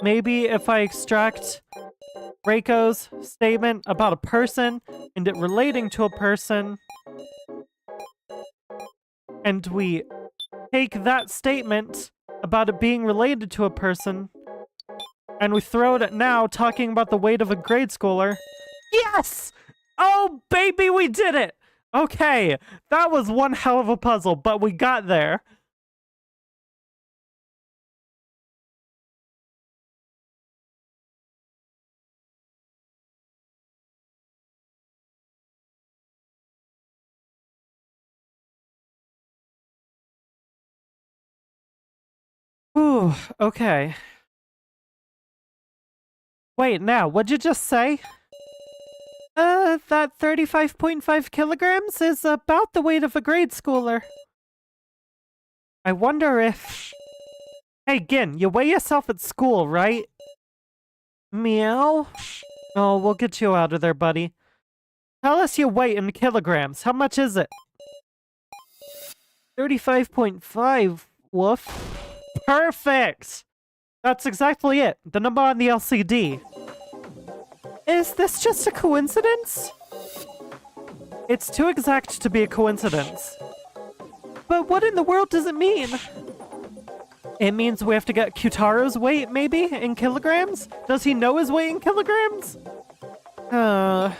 maybe if I extract Reiko's statement about a person and it relating to a person, and we take that statement about it being related to a person, and we throw it at now talking about the weight of a grade schooler. Yes! Oh, baby, we did it! Okay, that was one hell of a puzzle, but we got there. Ooh, okay. Wait, now, what'd you just say? That 35.5 kilograms is about the weight of a grade schooler. I wonder if... Hey, Gin, you weigh yourself at school, right? Meow? Oh, we'll get you out of there, buddy. Tell us your weight in kilograms. How much is it? 35.5, woof. Perfect! That's exactly it. The number on the LCD. Is this just a coincidence? It's too exact to be a coincidence. But what in the world does it mean? It means we have to get Kyutaro's weight, maybe, in kilograms? Does he know his weight in kilograms? We're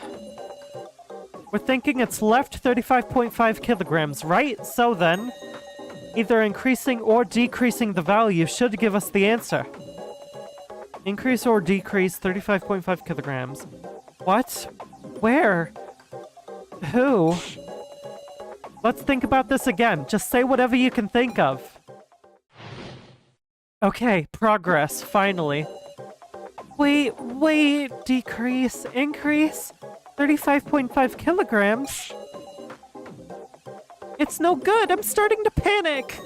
thinking it's left 35.5 kilograms, right? So then, either increasing or decreasing the value should give us the answer. Increase or decrease 35.5 kilograms. What? Where? Who? Let's think about this again. Just say whatever you can think of. Okay, progress, finally. Wait, decrease, increase? 35.5 kilograms? It's no good, I'm starting to panic!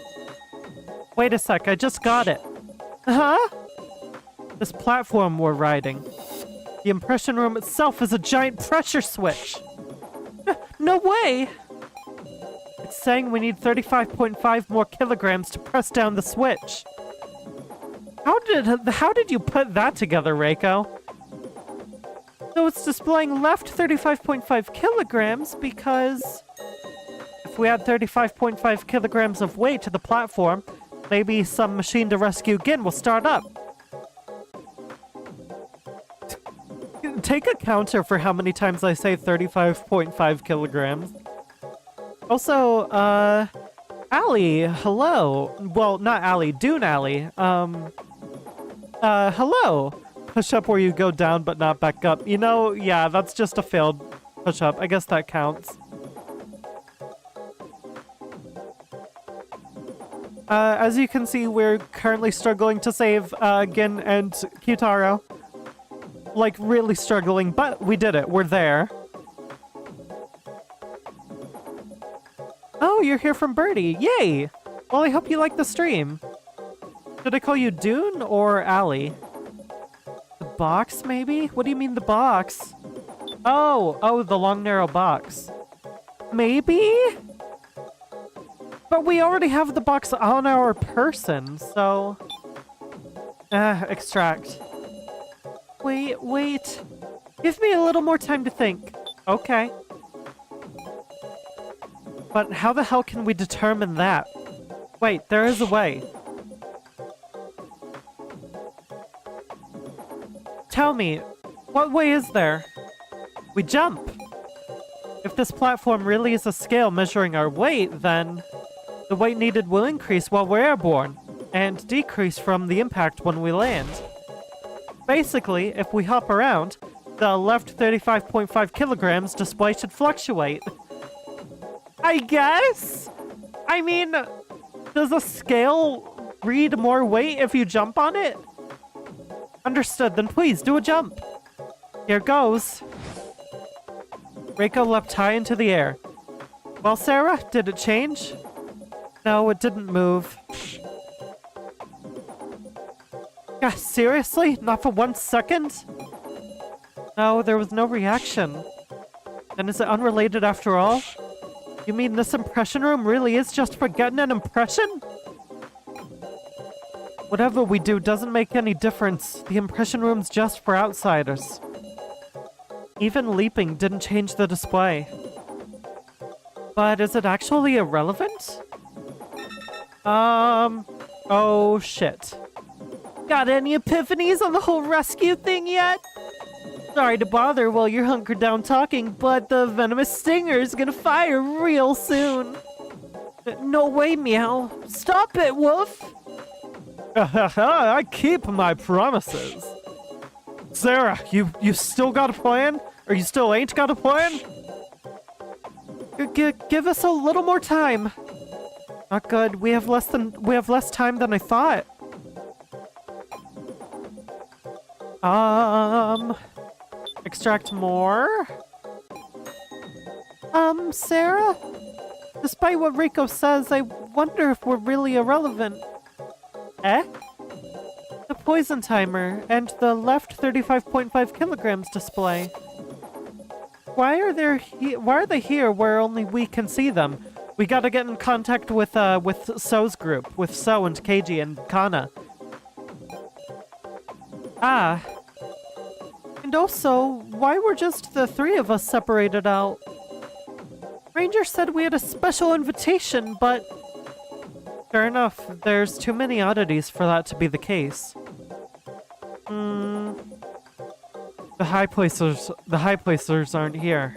Wait a sec, I just got it. Huh? This platform we're riding. The impression room itself is a giant pressure switch! No way! It's saying we need 35.5 more kilograms to press down the switch. How did you put that together, Reiko? So it's displaying left 35.5 kilograms because... if we add 35.5 kilograms of weight to the platform, maybe some machine to rescue Gin will start up. Take a counter for how many times I say 35.5 kilograms. Also, Allie, hello. Well, not Allie, Dune Allie. Hello. Push up where you go down but not back up. You know, yeah, that's just a failed push up. I guess that counts. As you can see, we're currently struggling to save Gin and Kyutaro. Like, really struggling, but we did it. We're there. Oh, you're here from Birdie. Yay! Well, I hope you like the stream. Should I call you Dune or Allie? The box, maybe? What do you mean, the box? Oh, the long, narrow box. Maybe? But we already have the box on our person, so... extract. Wait. Give me a little more time to think. Okay. But how the hell can we determine that? Wait, there is a way. Tell me, what way is there? We jump. If this platform really is a scale measuring our weight, then the weight needed will increase while we're airborne, and decrease from the impact when we land. Basically, if we hop around, the left 35.5 kilograms display should fluctuate. I guess? I mean, does a scale read more weight if you jump on it? Understood, then please do a jump. Here goes. Reiko leapt high into the air. Well, Sara, did it change? No, it didn't move. Gosh, seriously? Not for 1 second? No, there was no reaction. Then is it unrelated after all? You mean this impression room really is just for getting an impression? Whatever we do doesn't make any difference. The impression room's just for outsiders. Even leaping didn't change the display. But is it actually irrelevant? Oh shit. Got any epiphanies on the whole rescue thing yet? Sorry to bother while you're hunkered down talking, but the venomous stinger is gonna fire real soon. No way, Meow. Stop it, Woof! I keep my promises. Sara, you still got a plan? Or you still ain't got a plan? Give us a little more time. Not good. We have less time than I thought. Extract more? Sara? Despite what Reiko says, I wonder if we're really irrelevant. Eh? The poison timer and the left 35.5 kilograms display. Why are they here where only we can see them? We gotta get in contact with So's group, with So and Keiji and Kana. Ah. And also, why were just the 3 of us separated out? Ranger said we had a special invitation, but... Fair enough, there's too many oddities for that to be the case. The high placers aren't here.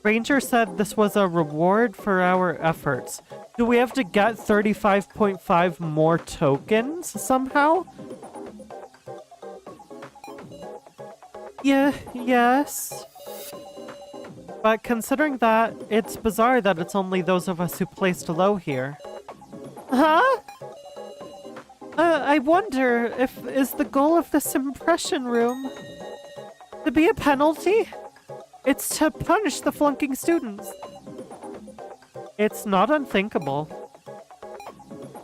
Ranger said this was a reward for our efforts. Do we have to get 35.5 more tokens somehow? Yes. But considering that, it's bizarre that it's only those of us who placed low here. Huh? I wonder is the goal of this impression room to be a penalty? It's to punish the flunking students. It's not unthinkable.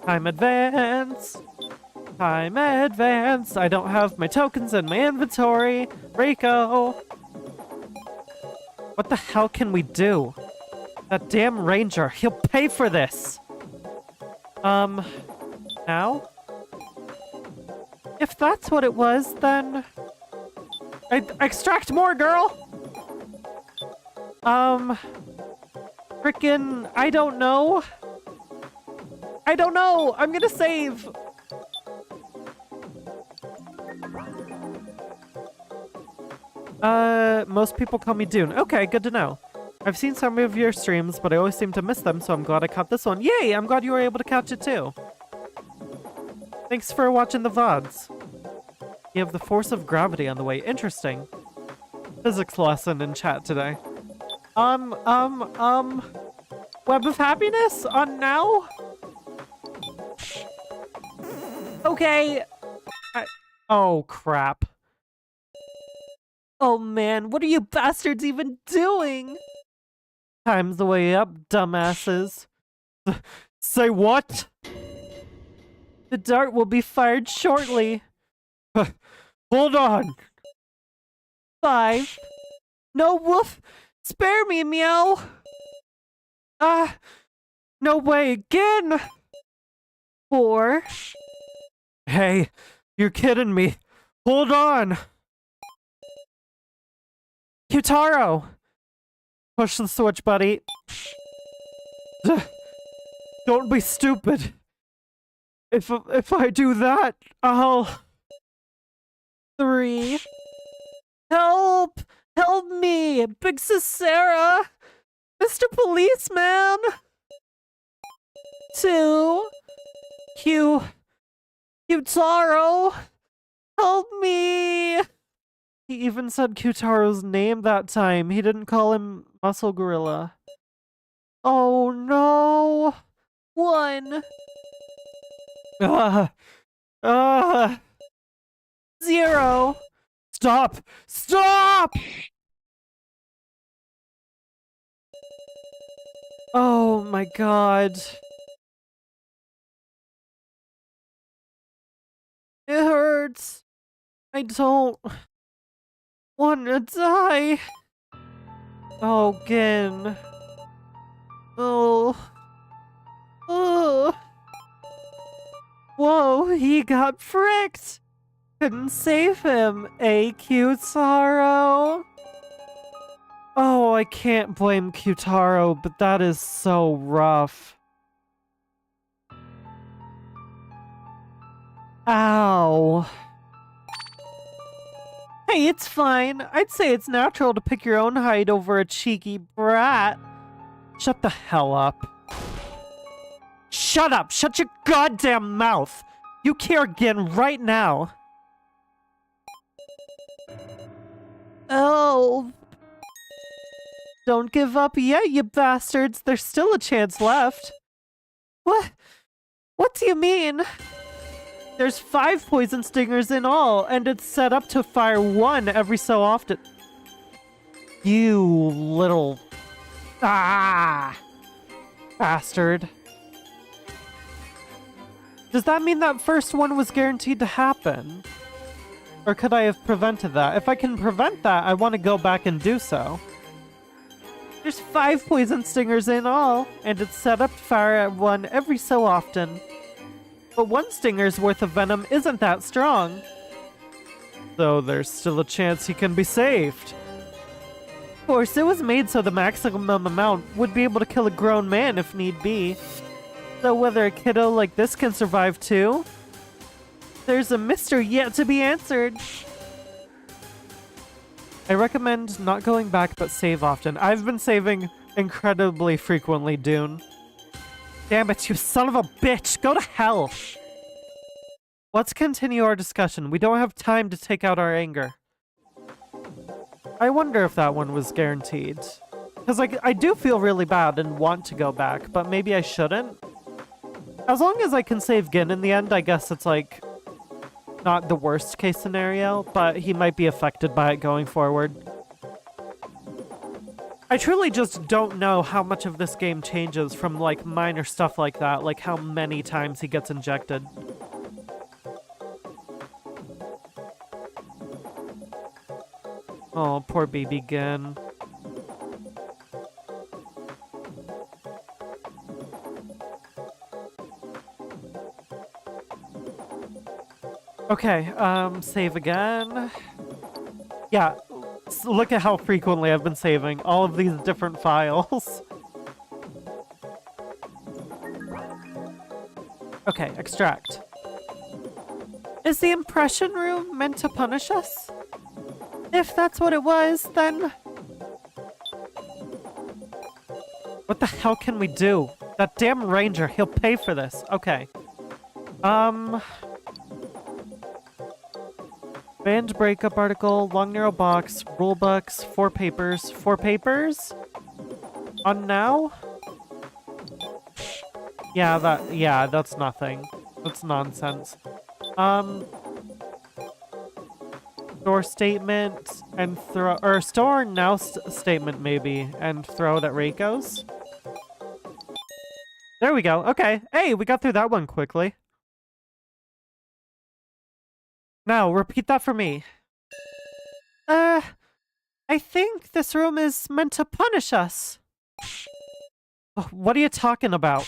Time advance. Time advance. I don't have my tokens in my inventory. Reiko. What the hell can we do? That damn ranger, he'll pay for this. Now? If that's what it was, then... extract more, girl! Frickin', I don't know. I'm gonna save. Most people call me Dune. Okay, good to know. I've seen some of your streams, but I always seem to miss them, so I'm glad I caught this one. Yay! I'm glad you were able to catch it too. Thanks for watching the VODs. You have the force of gravity on the way. Interesting. Physics lesson in chat today. Web of Happiness on now? Okay. Oh, crap. Oh man, what are you bastards even doing? Time's the way up, dumbasses. Say what? The dart will be fired shortly. Hold on. 5. No, Woof! Spare me, Meow! No way again! 4. Hey, you're kidding me. Hold on! Yutaro! Push the switch, buddy. Don't be stupid. If I do that, I'll... 3. Help! Help me! Big Sis Sara! Mr. Policeman! 2. Yutaro! Help me! He even said Kutaro's name that time. He didn't call him Muscle Gorilla. Oh no! 1. 0. Stop! Stop! Oh my god. It hurts. I don't want to die. Oh, Gin. Oh. Oh. Whoa, he got fricked. Couldn't save him. Kyutaro. Oh, I can't blame Kyutaro, but that is so rough. Ow. Hey, it's fine. I'd say it's natural to pick your own height over a cheeky brat. Shut the hell up. Shut up! Shut your goddamn mouth! You care again right now. Oh. Don't give up yet, you bastards. There's still a chance left. What? What do you mean? There's 5 poison stingers in all, and it's set up to fire 1 every so often. You little... Ah! Bastard. Does that mean that first one was guaranteed to happen? Or could I have prevented that? If I can prevent that, I want to go back and do so. There's 5 poison stingers in all, and it's set up to fire at 1 every so often. But 1 stinger's worth of venom isn't that strong. So there's still a chance he can be saved. Of course, it was made so the maximum amount would be able to kill a grown man if need be. So whether a kiddo like this can survive too? There's a mystery yet to be answered. I recommend not going back but save often. I've been saving incredibly frequently, Dune. Damn it, you son of a bitch! Go to hell! Let's continue our discussion. We don't have time to take out our anger. I wonder if that one was guaranteed. Because I do feel really bad and want to go back, but maybe I shouldn't. As long as I can save Gin in the end, I guess it's like not the worst case scenario, but he might be affected by it going forward. I truly just don't know how much of this game changes from like minor stuff like that, like how many times he gets injected. Oh, poor baby Gin. Okay, save again. Yeah, look at how frequently I've been saving all of these different files. Okay, extract. Is the impression room meant to punish us? If that's what it was, then... What the hell can we do? That damn ranger, he'll pay for this. Okay. Banned breakup article, long narrow box, rule books, 4 papers. 4 papers? On now? Yeah, that's nothing. That's nonsense. Store statement and throw, or store now statement maybe, and throw it at Reiko's. There we go. Okay. Hey, we got through that one quickly. Now, repeat that for me. I think this room is meant to punish us. What are you talking about?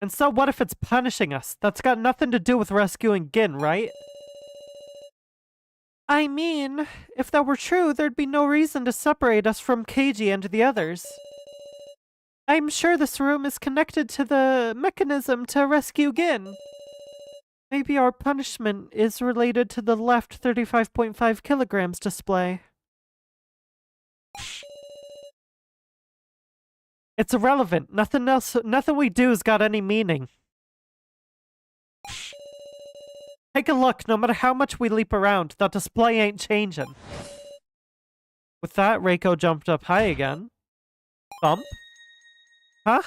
And so what if it's punishing us? That's got nothing to do with rescuing Gin, right? I mean, if that were true, there'd be no reason to separate us from Keiji and the others. I'm sure this room is connected to the mechanism to rescue Gin. Maybe our punishment is related to the left 35.5 kilograms display. It's irrelevant. Nothing else, nothing we do's got any meaning. Take a look. No matter how much we leap around, that display ain't changing. With that, Reiko jumped up high again. Bump? Huh?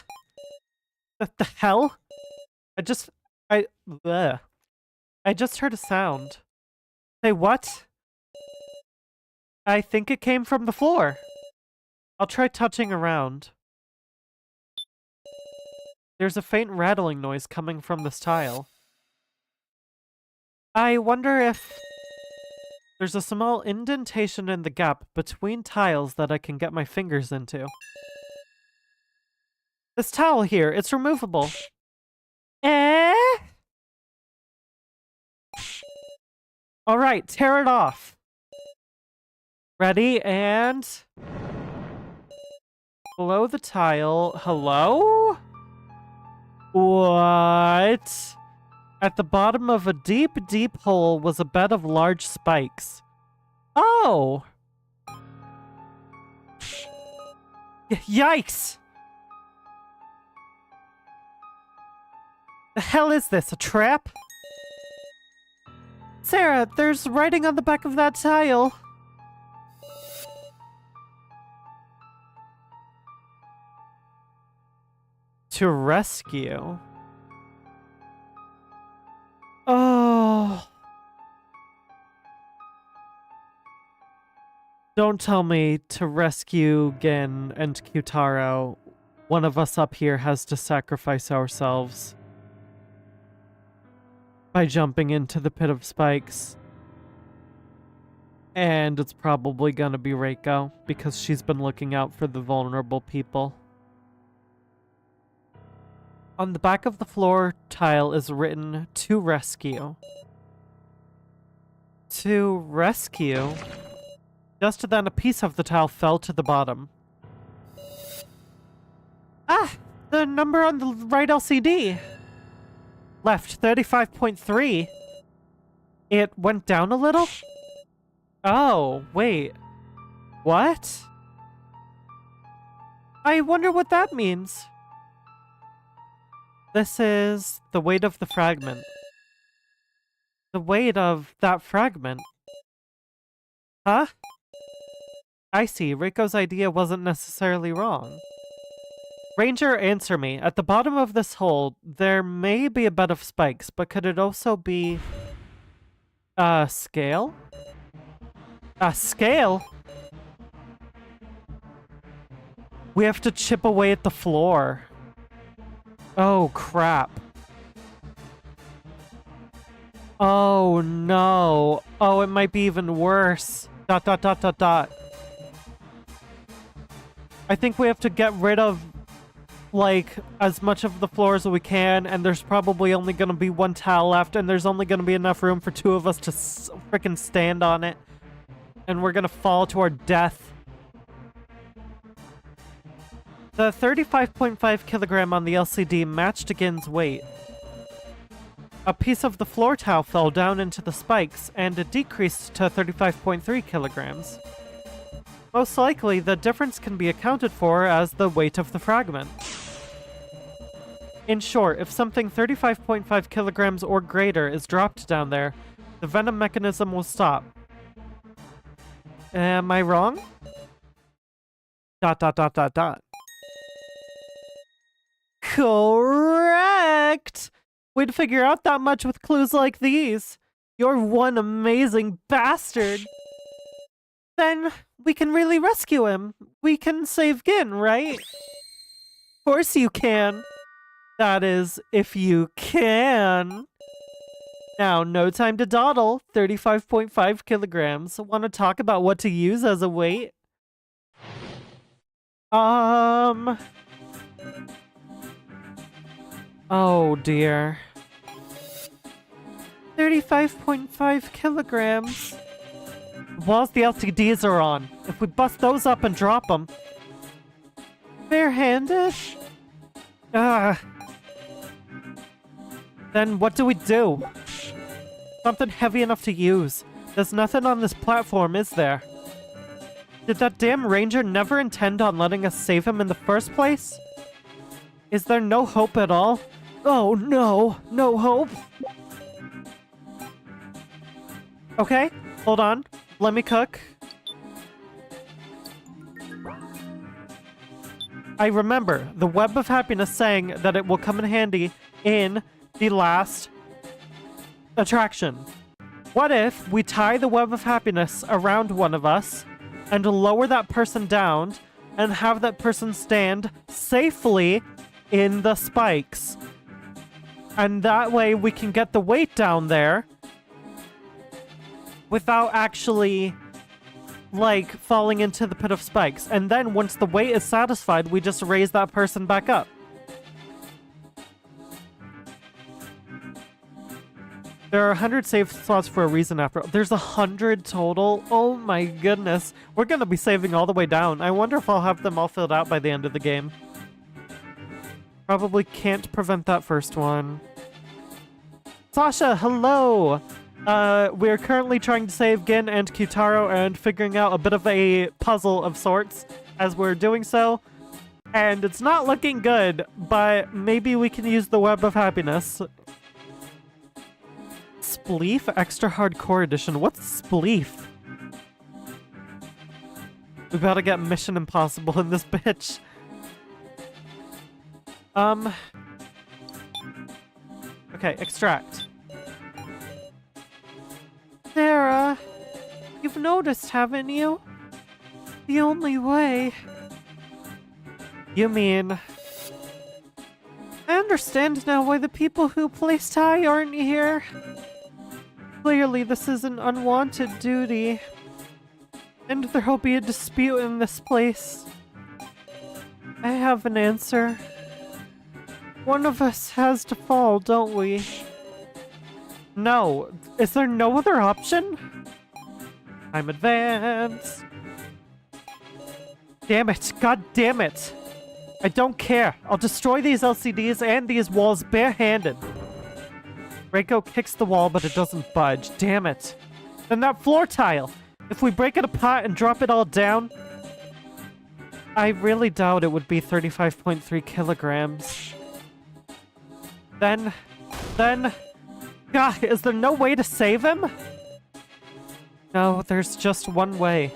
What the hell? Bleh. I just heard a sound. Say what? I think it came from the floor. I'll try touching around. There's a faint rattling noise coming from this tile. I wonder if there's a small indentation in the gap between tiles that I can get my fingers into. This towel here, it's removable. Alright, tear it off. Ready, and... below the tile... Hello? What? At the bottom of a deep, deep hole was a bed of large spikes. Oh! Yikes! The hell is this, a trap? Sara, there's writing on the back of that tile. To rescue. Oh. Don't tell me to rescue Gin and Kyutaro. One of us up here has to sacrifice ourselves by jumping into the pit of spikes. And it's probably gonna be Reiko, because she's been looking out for the vulnerable people. On the back of the floor tile is written, to rescue. To rescue? Just then a piece of the tile fell to the bottom. Ah! The number on the right LCD! Left 35.3. It went down a little? Oh, wait. What? I wonder what that means. This is the weight of the fragment. The weight of that fragment. Huh? I see. Reiko's idea wasn't necessarily wrong. Ranger, answer me. At the bottom of this hole, there may be a bed of spikes, but could it also be... a scale? A scale? We have to chip away at the floor. Oh, crap. Oh, no. Oh, it might be even worse. ... I think we have to get rid of, like, as much of the floor as we can, and there's probably only gonna be one tile left, and there's only gonna be enough room for two of us to frickin' stand on it. And we're gonna fall to our death. The 35.5 kilogram on the LCD matched Gin's weight. A piece of the floor tile fell down into the spikes, and it decreased to 35.3 kilograms. Most likely, the difference can be accounted for as the weight of the fragment. In short, if something 35.5 kilograms or greater is dropped down there, the venom mechanism will stop. Am I wrong? ... Correct! We'd figure out that much with clues like these. You're one amazing bastard. Then we can really rescue him. We can save Gin, right? Of course you can. That is, if you can. Now, no time to dawdle. 35.5 kilograms. Want to talk about what to use as a weight? Oh dear. 35.5 kilograms. Walls the LCDs are on. If we bust those up and drop them. Barehanded? Then what do we do? Something heavy enough to use. There's nothing on this platform, is there? Did that damn ranger never intend on letting us save him in the first place? Is there no hope at all? Oh no, no hope? Okay, hold on. Let me cook. I remember the Web of Happiness saying that it will come in handy in the last attraction. What if we tie the Web of Happiness around one of us and lower that person down and have that person stand safely in the spikes? And that way we can get the weight down there without actually, like, falling into the pit of spikes. And then once the weight is satisfied, we just raise that person back up. There are 100 save slots for a reason after. There's 100 total? Oh my goodness. We're gonna be saving all the way down. I wonder if I'll have them all filled out by the end of the game. Probably can't prevent that first one. Sasha, hello! We're currently trying to save Gin and Kyutaro and figuring out a bit of a puzzle of sorts as we're doing so. And it's not looking good, but maybe we can use the Web of Happiness. Spleef Extra Hardcore Edition. What's Spleef? We gotta get Mission Impossible in this bitch. Okay, extract. Sara, you've noticed, haven't you? The only way... You mean... I understand now why the people who placed high aren't here. Clearly, this is an unwanted duty. And there'll be a dispute in this place. I have an answer. One of us has to fall, don't we? No. Is there no other option? I'm advanced. Damn it. God damn it. I don't care. I'll destroy these LCDs and these walls barehanded. Reiko kicks the wall, but it doesn't budge. Damn it. And that floor tile. If we break it apart and drop it all down, I really doubt it would be 35.3 kilograms. Then... God, is there no way to save him? No, there's just one way.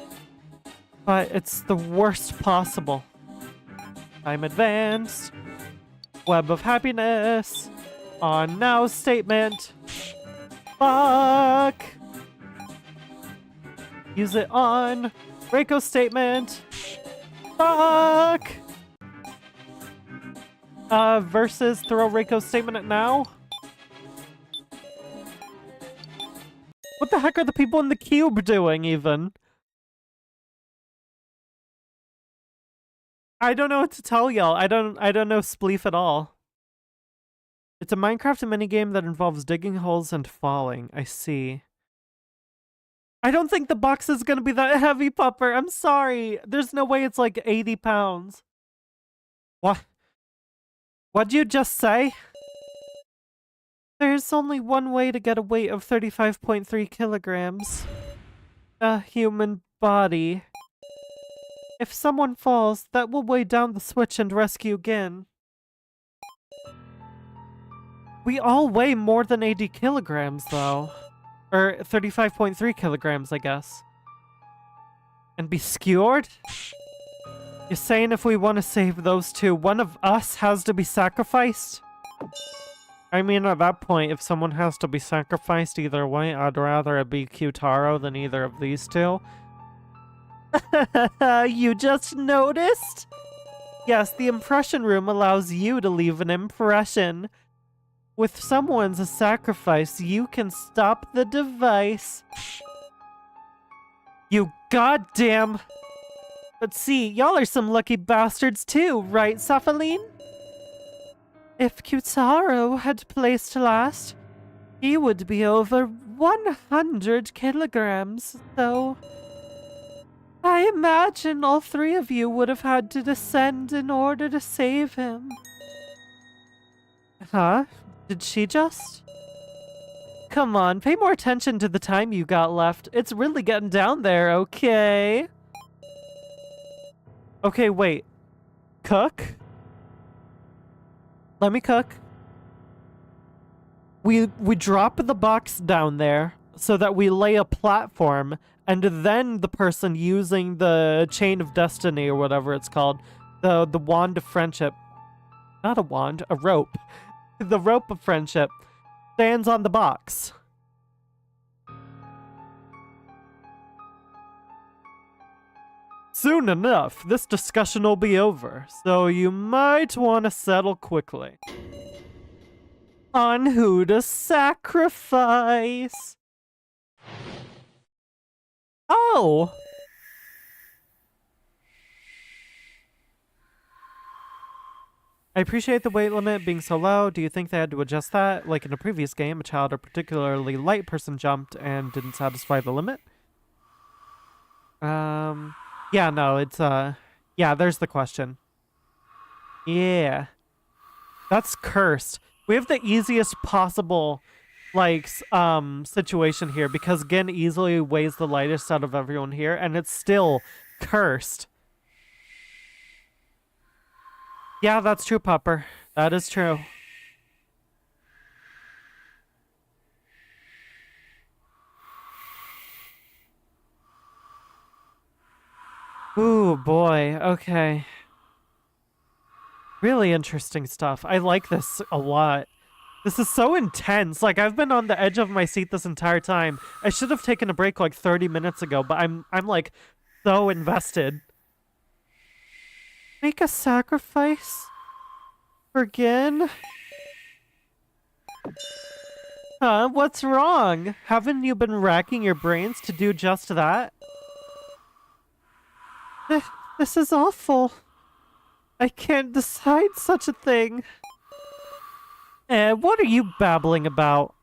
But it's the worst possible. I'm advanced. Web of Happiness. On now statement. Fuck. Use it on. Reiko statement. Fuck. Versus throw Reiko's statement at now. What the heck are the people in the cube doing, even? I don't know what to tell y'all. I don't know Spleef at all. It's a Minecraft minigame that involves digging holes and falling. I see. I don't think the box is gonna be that heavy, Pupper. I'm sorry. There's no way it's like 80 pounds. What? What'd you just say? There's only one way to get a weight of 35.3 kilograms. A human body. If someone falls, that will weigh down the switch and rescue Gin. We all weigh more than 80 kilograms, though. Or 35.3 kilograms, I guess. And be skewered? You're saying if we want to save those two, one of us has to be sacrificed? I mean, at that point, if someone has to be sacrificed either way, I'd rather it be Kyutaro than either of these two. You just noticed? Yes, the impression room allows you to leave an impression. With someone's sacrifice, you can stop the device. You goddamn... But see, y'all are some lucky bastards too, right, Saphaline? If Kyutaro had placed last, he would be over 100 kilograms, though. I imagine all three of you would have had to descend in order to save him. Huh? Did she just? Come on, pay more attention to the time you got left. It's really getting down there, okay? Okay, wait. Cook? Let me cook. We drop the box down there. so that we lay a platform, and then the person using the chain of destiny or whatever it's called, the wand of friendship, not a wand, a rope, the rope of friendship, stands on the box. Soon enough, this discussion will be over, so you might want to settle quickly on who to sacrifice. Oh! I appreciate the weight limit being so low. Do you think they had to adjust that? Like in a previous game, a child or particularly light person jumped and didn't satisfy the limit? Yeah, no, it's, yeah, there's the question. Yeah. That's cursed. We have the easiest possible, like, situation here because Gin easily weighs the lightest out of everyone here, and it's still cursed. Yeah, that's true, Pupper. That is true. Ooh, boy. Okay. Really interesting stuff. I like this a lot. This is so intense. Like, I've been on the edge of my seat this entire time. I should have taken a break like 30 minutes ago, but I'm like so invested. Make a sacrifice? For Gin? Huh? What's wrong? Haven't you been racking your brains to do just that? This is awful. I can't decide such a thing. What are you babbling about?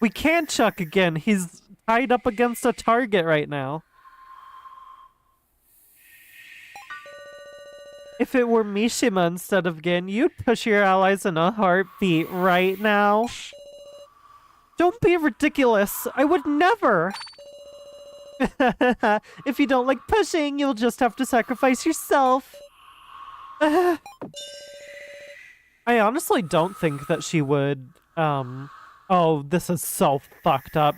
We can't chuck again. He's tied up against a target right now. If it were Mishima instead of Gin, you'd push your allies in a heartbeat right now. Don't be ridiculous. I would never. If you don't like pushing, you'll just have to sacrifice yourself. I honestly don't think that she would, oh, this is so fucked up.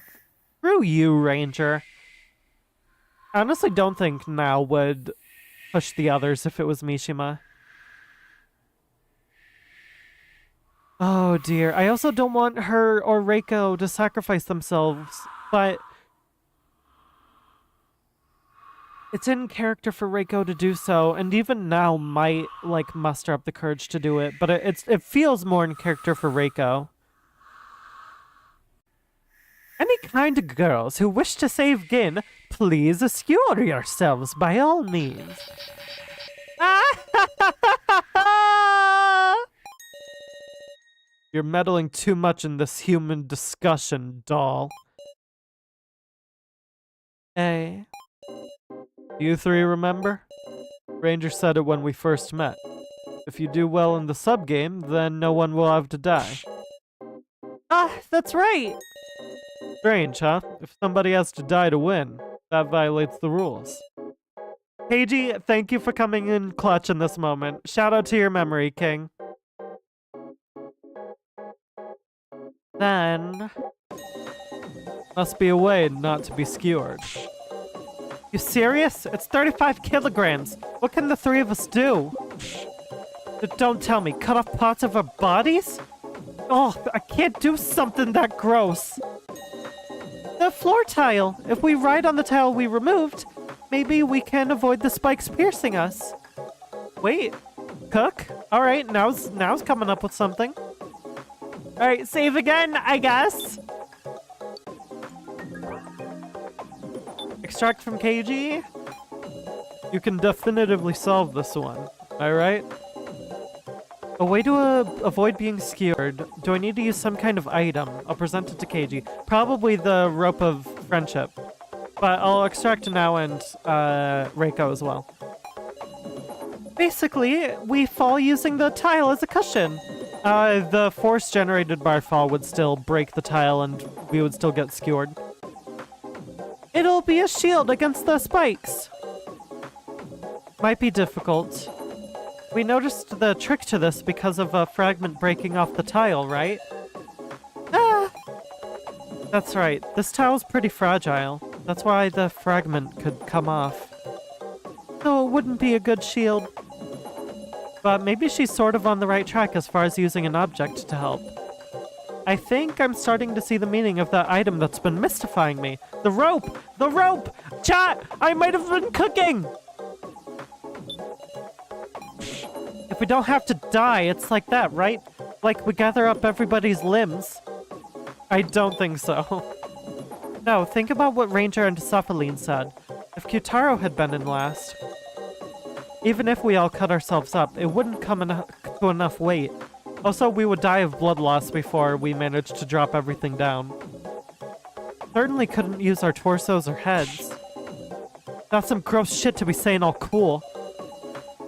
Screw you, Ranger. I honestly don't think Now would push the others if it was Mishima. Oh dear. I also don't want her or Reiko to sacrifice themselves, but it's in character for Reiko to do so, and even Now might, like, muster up the courage to do it, but it feels more in character for Reiko. Any kind of girls who wish to save Gin, please skewer yourselves by all means. You're meddling too much in this human discussion, doll. Hey. You three remember? Ranger said it when we first met. If you do well in the sub-game, then no one will have to die. Ah, that's right! Strange, huh? If somebody has to die to win, that violates the rules. Keiji, thank you for coming in clutch in this moment. Shout out to your memory, King. Then... must be a way not to be skewered. You serious? It's 35 kilograms. What can the three of us do? Don't tell me. Cut off parts of our bodies? Oh, I can't do something that gross. The floor tile. If we ride on the tile we removed, maybe we can avoid the spikes piercing us. Wait. Cook? Alright, now's coming up with something. Alright, save again, I guess. Extract from Keiji. You can definitively solve this one. Alright? A way to avoid being skewered. Do I need to use some kind of item? I'll present it to Keiji. Probably the rope of friendship. But I'll extract Now and Reiko as well. Basically, we fall using the tile as a cushion. The force generated by our fall would still break the tile and we would still get skewered. It'll be a shield against the spikes. Might be difficult. We noticed the trick to this because of a fragment breaking off the tile, right? Ah! That's right. This tile's pretty fragile. That's why the fragment could come off. So it wouldn't be a good shield. But maybe she's sort of on the right track as far as using an object to help. I think I'm starting to see the meaning of that item that's been mystifying me. The rope! The rope! Chat! I might have been cooking! If we don't have to die, it's like that, right? Like we gather up everybody's limbs. I don't think so. No, think about what Ranger and Cephaline said. If Kyutaro had been in last, even if we all cut ourselves up, it wouldn't come to enough weight. Also, we would die of blood loss before we managed to drop everything down. Certainly couldn't use our torsos or heads. That's some gross shit to be saying all cool.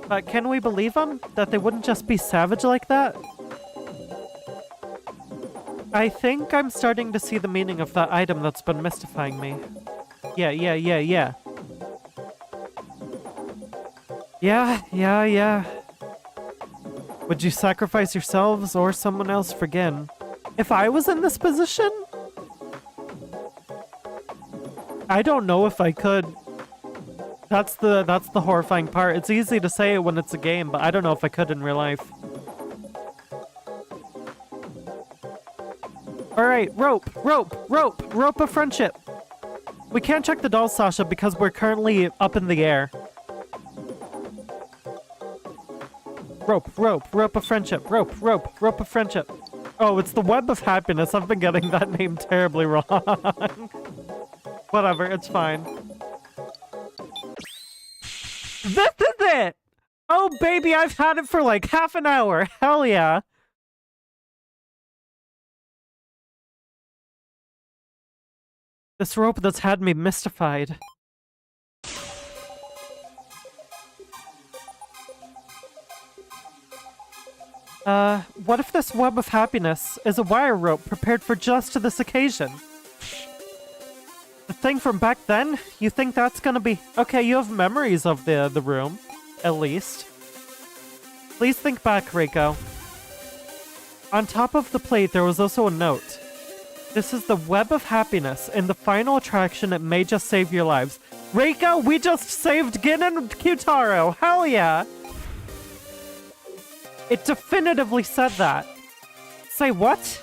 But can we believe them? That they wouldn't just be savage like that? I think I'm starting to see the meaning of that item that's been mystifying me. Yeah. Yeah. Would you sacrifice yourselves or someone else for Gin? If I was in this position? I don't know if I could. That's the horrifying part. It's easy to say it when it's a game, but I don't know if I could in real life. Alright, rope of friendship. We can't check the dolls, Sasha, because we're currently up in the air. Rope of friendship. Rope of friendship. Oh, it's the web of happiness. I've been getting that name terribly wrong. Whatever, it's fine. This is it! Oh, baby, I've had it for like half an hour. Hell yeah. This rope that's had me mystified. What if this web of happiness is a wire rope prepared for just this occasion? The thing from back then? You think that's gonna be... Okay, you have memories of the room, at least. Please think back, Reiko. On top of the plate, there was also a note. This is the web of happiness. In the final attraction, it may just save your lives. Reiko, we just saved Gin and Kyutaro! Hell yeah! It definitively said that. Say what?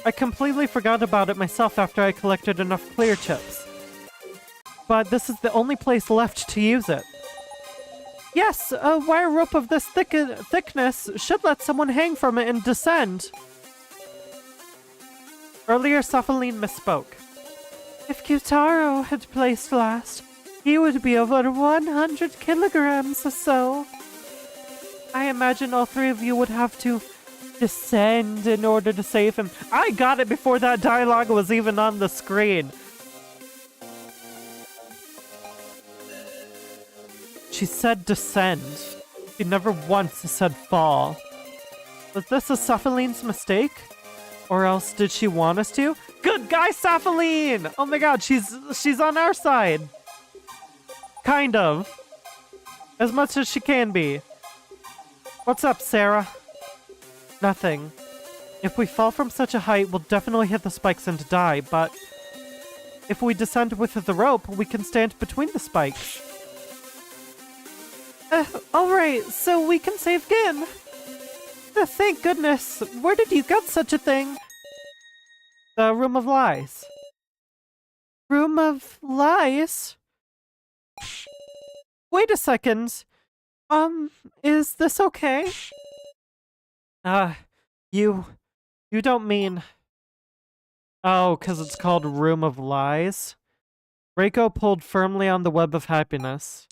I completely forgot about it myself after I collected enough clear chips. But this is the only place left to use it. Yes, a wire rope of this thickness should let someone hang from it and descend. Earlier, Cephaline misspoke. If Kyutaro had placed last, he would be over 100 kilograms or so. I imagine all three of you would have to descend in order to save him. I got it before that dialogue was even on the screen. She said descend. She never once said fall. Was this a Cephaline's mistake? Or else did she want us to? Good guy, Cephaline! Oh my god, she's on our side. Kind of. As much as she can be. What's up, Sara? Nothing. If we fall from such a height, we'll definitely hit the spikes and die, but if we descend with the rope, we can stand between the spikes. Alright, so we can save Gin. Thank goodness. Where did you get such a thing? The Room of Lies. Room of Lies? Wait a second. Is this okay? You don't mean... Oh, 'cause it's called Room of Lies? Reiko pulled firmly on the web of happiness.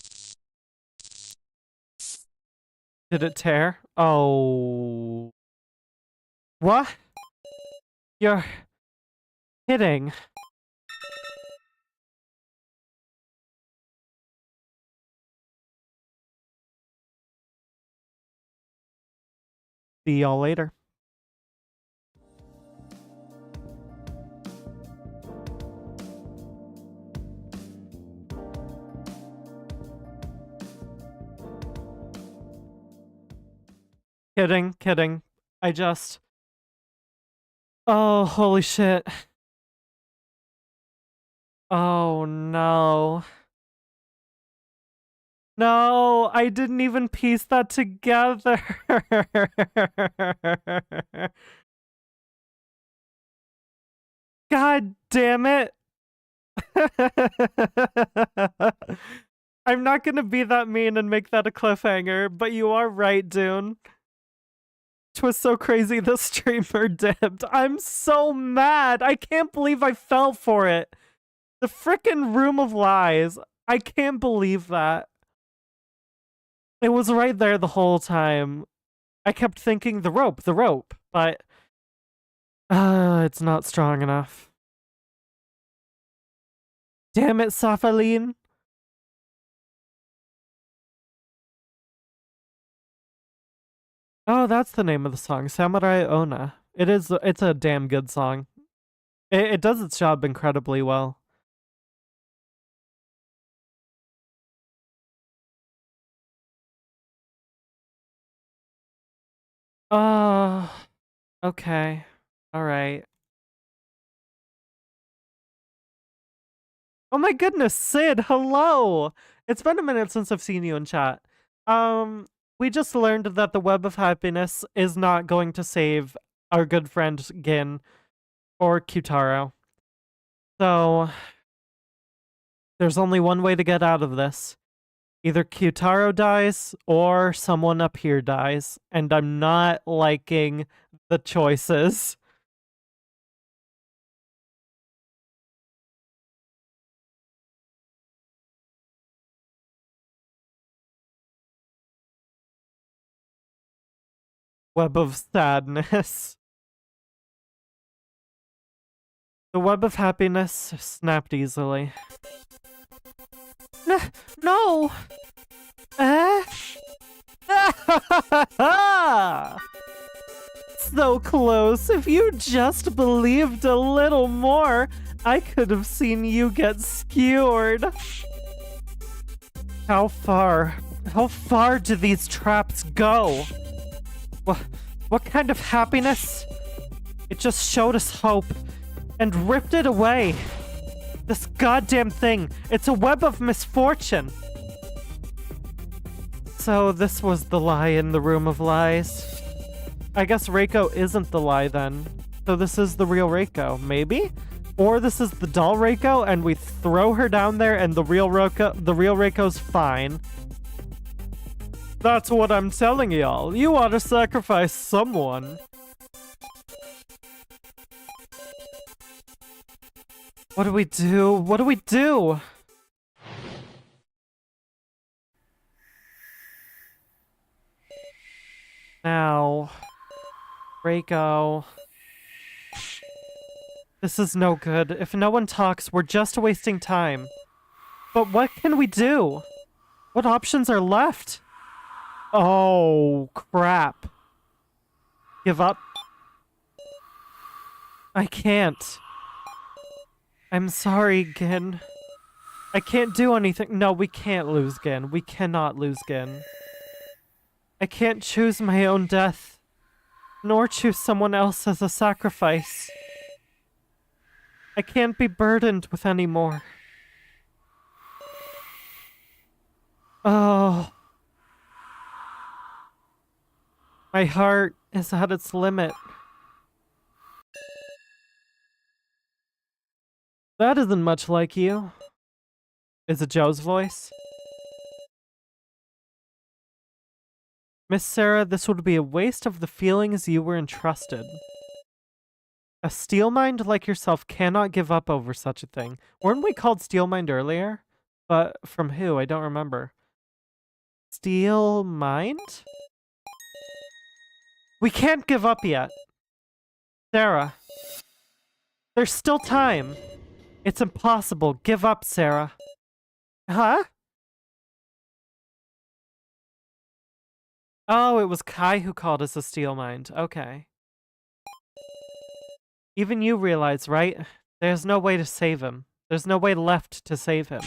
Did it tear? Oh. What? You're kidding. See y'all later. Kidding, kidding. I just... Oh, holy shit. Oh, no. No, I didn't even piece that together. God damn it. I'm not gonna be that mean and make that a cliffhanger, but you are right, Dune. Twas so crazy the streamer dipped. I'm so mad. I can't believe I fell for it. The frickin' Room of Lies. I can't believe that. It was right there the whole time. I kept thinking the rope, but it's not strong enough. Damn it, Safaline. Oh, that's the name of the song, Samurai Ona. It's a damn good song. It does its job incredibly well. Okay. Alright. Oh my goodness, Sid, hello! It's been a minute since I've seen you in chat. We just learned that the Web of Happiness is not going to save our good friend Gin or Kyutaro. So, there's only one way to get out of this. Either Kyutaro dies or someone up here dies, and I'm not liking the choices. Web of Sadness. The Web of Happiness snapped easily. No! So close. If you just believed a little more, I could have seen you get skewered. How far do these traps go? What kind of happiness? It just showed us hope and ripped it away. This goddamn thing, it's a web of misfortune. So this was the lie in the Room of Lies. I guess Reiko isn't the lie then. So this is the real Reiko, maybe? Or this is the doll Reiko and we throw her down there and the real Reiko's fine. That's what I'm telling y'all. You ought to sacrifice someone. What do we do? What do we do? Now, Reiko. This is no good. If no one talks, we're just wasting time. But what can we do? What options are left? Oh, crap. Give up? I can't. I'm sorry, Gin. I can't do anything. No, we can't lose Gin. We cannot lose Gin. I can't choose my own death, nor choose someone else as a sacrifice. I can't be burdened with any more. Oh. My heart is at its limit. That isn't much like you. Is it Joe's voice? Miss Sara, this would be a waste of the feelings you were entrusted. A steel mind like yourself cannot give up over such a thing. Weren't we called steel mind earlier? But from who? I don't remember. Steel mind? We can't give up yet. Sara. There's still time. It's impossible. Give up, Sara. Huh? Oh, it was Kai who called us a steel mind. Okay. Even you realize, right? There's no way to save him. There's no way left to save him.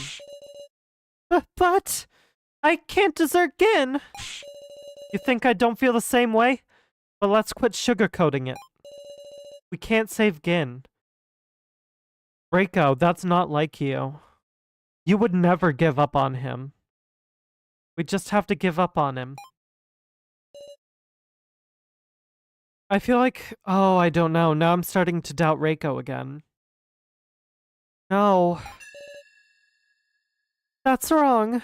But I can't desert Gin. You think I don't feel the same way? But let's quit sugarcoating it. We can't save Gin. Reiko, that's not like you. You would never give up on him. We just have to give up on him. I feel like... Oh, I don't know. Now I'm starting to doubt Reiko again. No. That's wrong.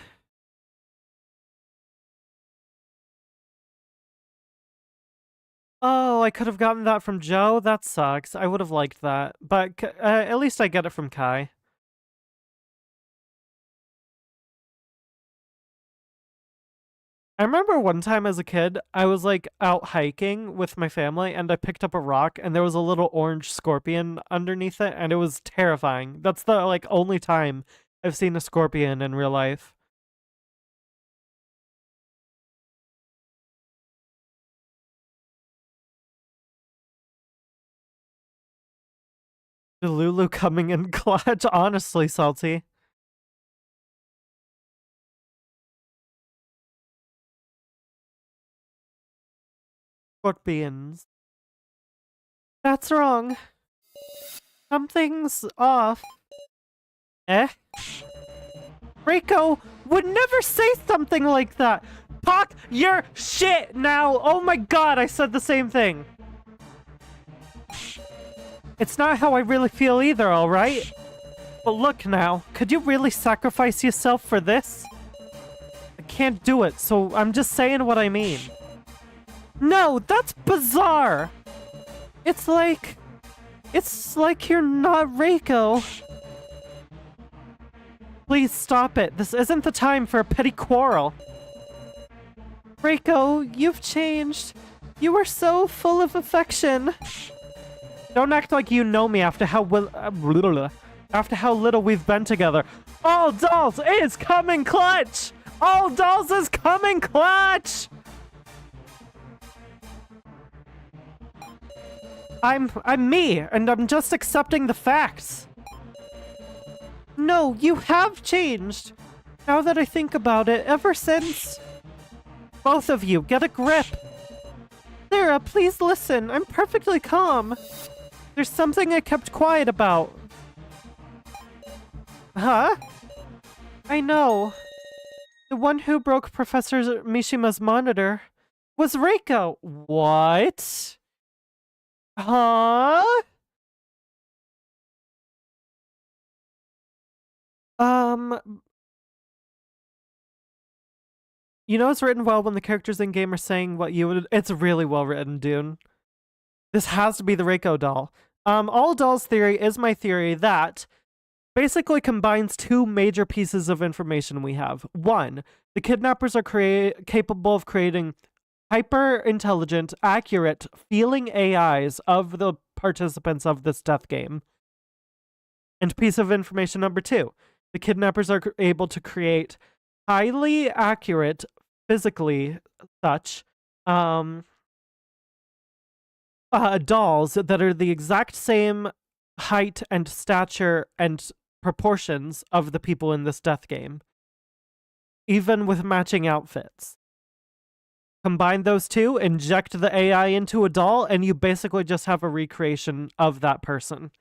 Oh, I could have gotten that from Joe? That sucks. I would have liked that. But at least I get it from Kai. I remember one time as a kid, I was like out hiking with my family and I picked up a rock and there was a little orange scorpion underneath it and it was terrifying. That's the like only time I've seen a scorpion in real life. Lulu coming in clutch, honestly, Salty. Scorpions. That's wrong. Something's off. Eh? Reiko would never say something like that. Talk your shit now. Oh my god, I said the same thing. It's not how I really feel either, alright? But look now, could you really sacrifice yourself for this? I can't do it, so I'm just saying what I mean. No, that's bizarre! It's like you're not Reiko. Please stop it. This isn't the time for a petty quarrel. Reiko, you've changed. You were so full of affection. Don't act like you know me after how little we've been together. All Dolls is coming clutch! All Dolls is coming clutch! I'm me, and I'm just accepting the facts. No, you have changed. Now that I think about it, ever since... Both of you, get a grip. Sara, please listen. I'm perfectly calm. There's something I kept quiet about. Huh? I know. The one who broke Professor Mishima's monitor was Reiko. What? Huh? You know it's written well when the characters in game are saying what you would... It's really well written, Dune. This has to be the Reiko doll. All Dolls theory is my theory that basically combines two major pieces of information we have. One, the kidnappers are capable of creating hyper-intelligent, accurate, feeling AIs of the participants of this death game. And piece of information number two, the kidnappers are able to create highly accurate, physically such, dolls that are the exact same height and stature and proportions of the people in this death game, even with matching outfits. Combine those two, inject the AI into a doll, and you basically just have a recreation of that person.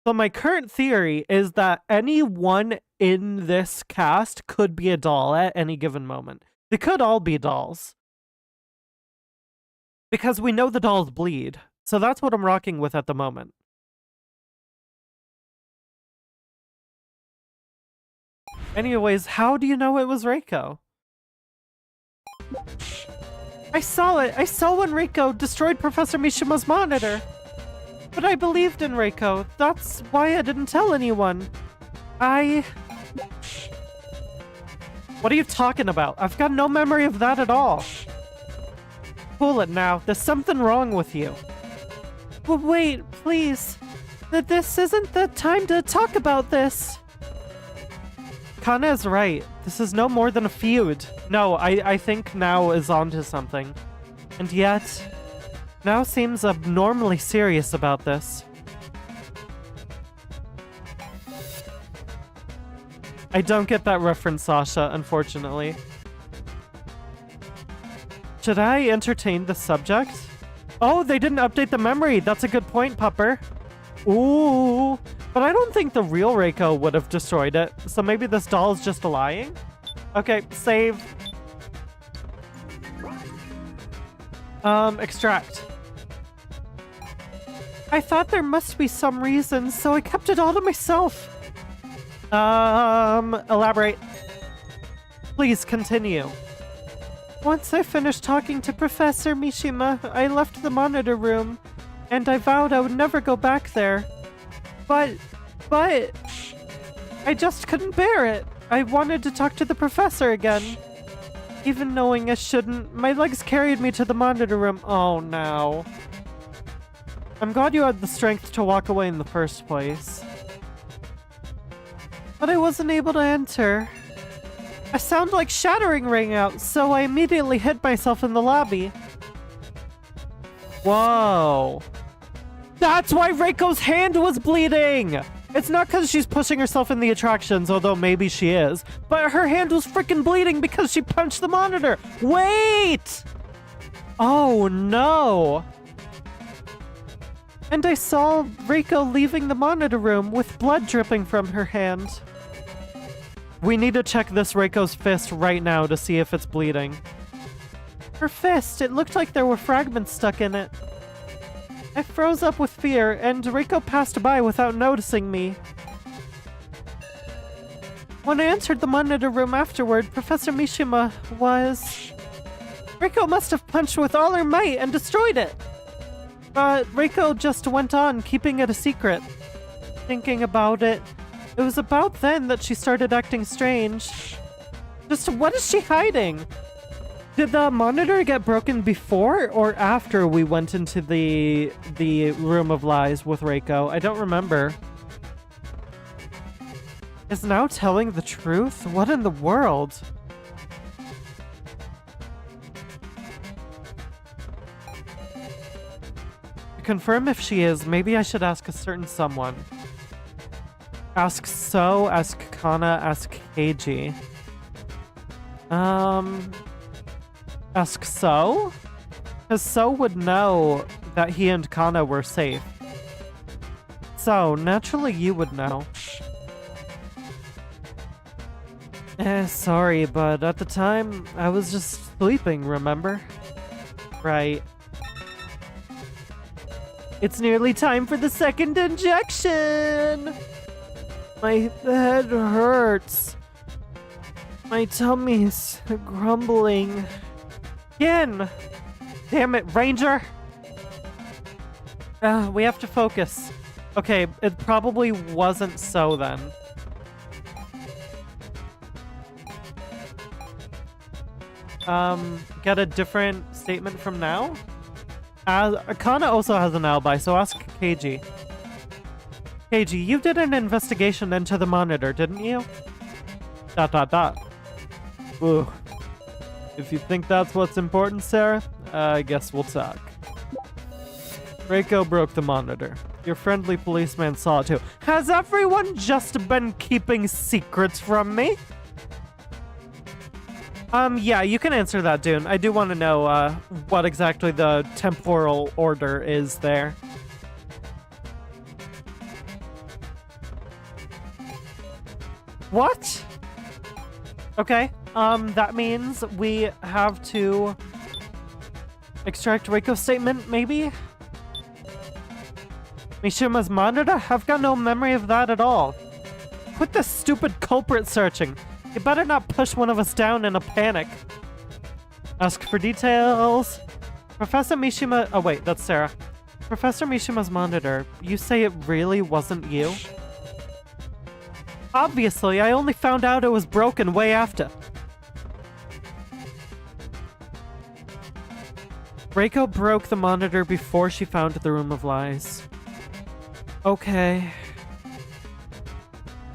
So my current theory is that anyone in this cast could be a doll at any given moment. They could all be dolls. Because we know the dolls bleed. So that's what I'm rocking with at the moment. Anyways, how do you know it was Reiko? I saw it! I saw when Reiko destroyed Professor Mishima's monitor! But I believed in Reiko. That's why I didn't tell anyone. What are you talking about? I've got no memory of that at all. Cool it now. There's something wrong with you. Well, wait, please. This isn't the time to talk about this. Kana is right. This is no more than a feud. No, I think Now is onto something. And yet, Now seems abnormally serious about this. I don't get that reference, Sasha, unfortunately. Should I entertain the subject? Oh, they didn't update the memory. That's a good point, Pupper. Ooh. But I don't think the real Reiko would have destroyed it. So maybe this doll is just lying? Okay, save. Extract. I thought there must be some reason, so I kept it all to myself. Elaborate. Please continue. Once I finished talking to Professor Mishima, I left the monitor room, and I vowed I would never go back there. But, I just couldn't bear it. I wanted to talk to the professor again. Even knowing I shouldn't, my legs carried me to the monitor room. Oh no. I'm glad you had the strength to walk away in the first place. But I wasn't able to enter. A sound like shattering rang out, so I immediately hid myself in the lobby. Whoa. That's why Reiko's hand was bleeding! It's not because she's pushing herself in the attractions, although maybe she is, but her hand was freaking bleeding because she punched the monitor! Wait! Oh no! And I saw Reiko leaving the monitor room with blood dripping from her hand. We need to check this Reiko's fist right now to see if it's bleeding. Her fist, it looked like there were fragments stuck in it. I froze up with fear, and Reiko passed by without noticing me. When I entered the monitor room afterward, Professor Mishima was... Reiko must have punched with all her might and destroyed it. But Reiko just went on, keeping it a secret. Thinking about it, it was about then that she started acting strange. Just what is she hiding? Did the monitor get broken before or after we went into the room of lies with Reiko? I don't remember. Is now telling the truth? What in the world? To confirm if she is, maybe I should ask a certain someone. Ask So, ask Kana, ask Keiji. Ask So? Because So would know that he and Kana were safe. So, naturally you would know. Sorry, but at the time, I was just sleeping, remember? Right. It's nearly time for the second injection! My head hurts. My tummy's grumbling. Again! Damn it, Ranger! We have to focus. Okay, it probably wasn't So then. Get a different statement from now? Kana also has an alibi, so ask Keiji. Keiji, you did an investigation into the monitor, didn't you? ... Ooh. If you think that's what's important, Sara, I guess we'll talk. Reiko broke the monitor. Your friendly policeman saw it too. Has everyone just been keeping secrets from me? Yeah, you can answer that, Dune. I do want to know, what exactly the temporal order is there. What? Okay, that means we have to extract Reiko's statement, maybe? Mishima's monitor? I've got no memory of that at all. Quit this stupid culprit searching. You better not push one of us down in a panic. Ask for details. Professor Mishima... Oh wait, that's Sara. Professor Mishima's monitor. You say it really wasn't you? Obviously, I only found out it was broken way after. Reiko broke the monitor before she found the Room of Lies. Okay.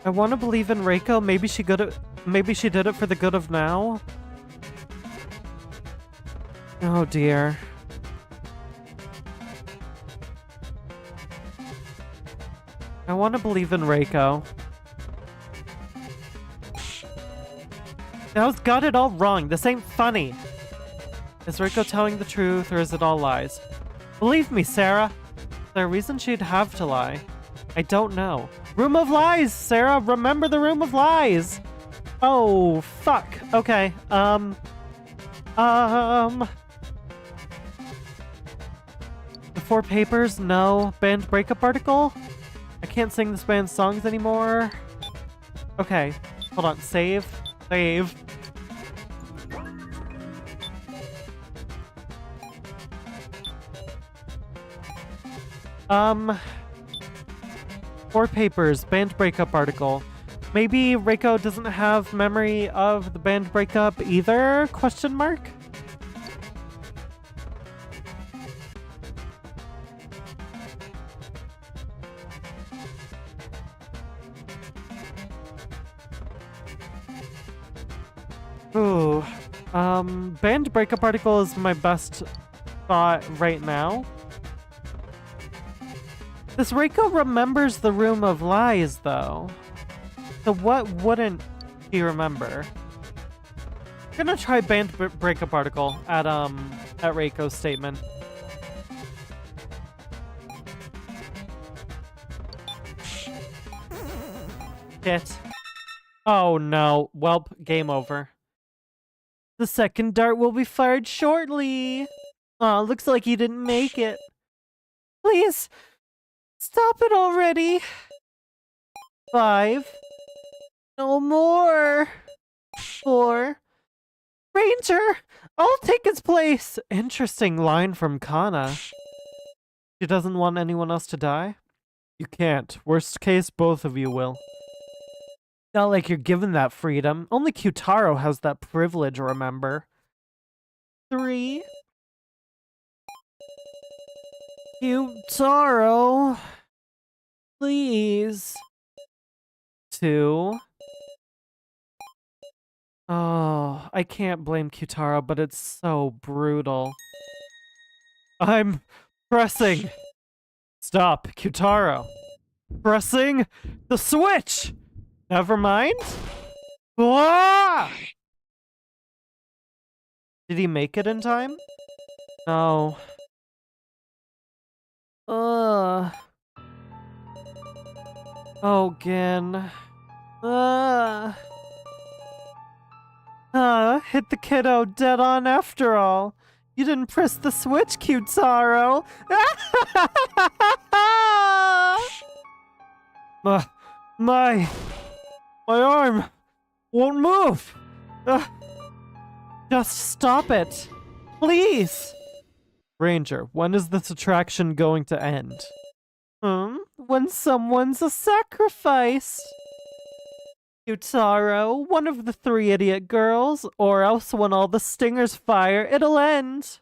I want to believe in Reiko. Maybe she did it for the good of now? Oh dear. I want to believe in Reiko. Now's got it all wrong. This ain't funny. Is Reiko telling the truth, or is it all lies? Believe me, Sara. Is there a reason she'd have to lie? I don't know. Room of lies, Sara! Remember the room of lies! Oh, fuck. Okay, The four papers? No. Band breakup article? I can't sing this band's songs anymore. Okay, hold on. Save. Save. Four papers, band breakup article. Maybe Reiko doesn't have memory of the band breakup either? Question mark? Ooh. Band breakup article is my best thought right now. This Reiko remembers the room of lies, though. So what wouldn't he remember? I'm gonna try band breakup article at Reiko's statement. Shit. Oh no. Welp, game over. The second dart will be fired shortly. Aw, looks like you didn't make it. Please, stop it already. 5. No more. 4. Ranger, I'll take its place. Interesting line from Kana. She doesn't want anyone else to die? You can't. Worst case, both of you will. Not like you're given that freedom. Only Kyutaro has that privilege, remember? 3. Kyutaro. Please. 2. Oh, I can't blame Kyutaro, but it's so brutal. I'm pressing. Stop, Kyutaro. Pressing the switch! Never mind. Ah! Did he make it in time? No. Oh, Gin. Hit the kiddo dead on after all. You didn't press the switch, Kyutaro. My arm won't move. Just stop it, please. Ranger, when is this attraction going to end? When someone's a sacrifice. Kyutaro, one of the 3 idiot girls, or else when all the stingers fire, it'll end.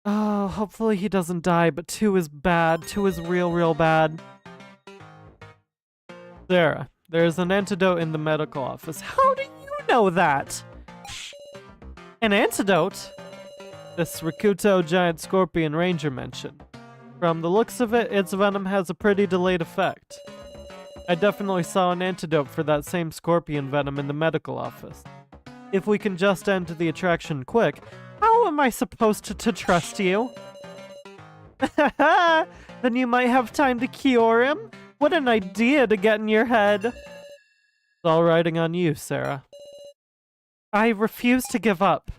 Oh, hopefully he doesn't die, but 2 is bad. 2 is real bad. Sara, there's an antidote in the medical office. How do you know that? An antidote? This Rikuto giant scorpion ranger mentioned. From the looks of it, its venom has a pretty delayed effect. I definitely saw an antidote for that same scorpion venom in the medical office. If we can just end the attraction quick, how am I supposed to trust you? Then you might have time to cure him? What an idea to get in your head. It's all riding on you, Sara. I refuse to give up.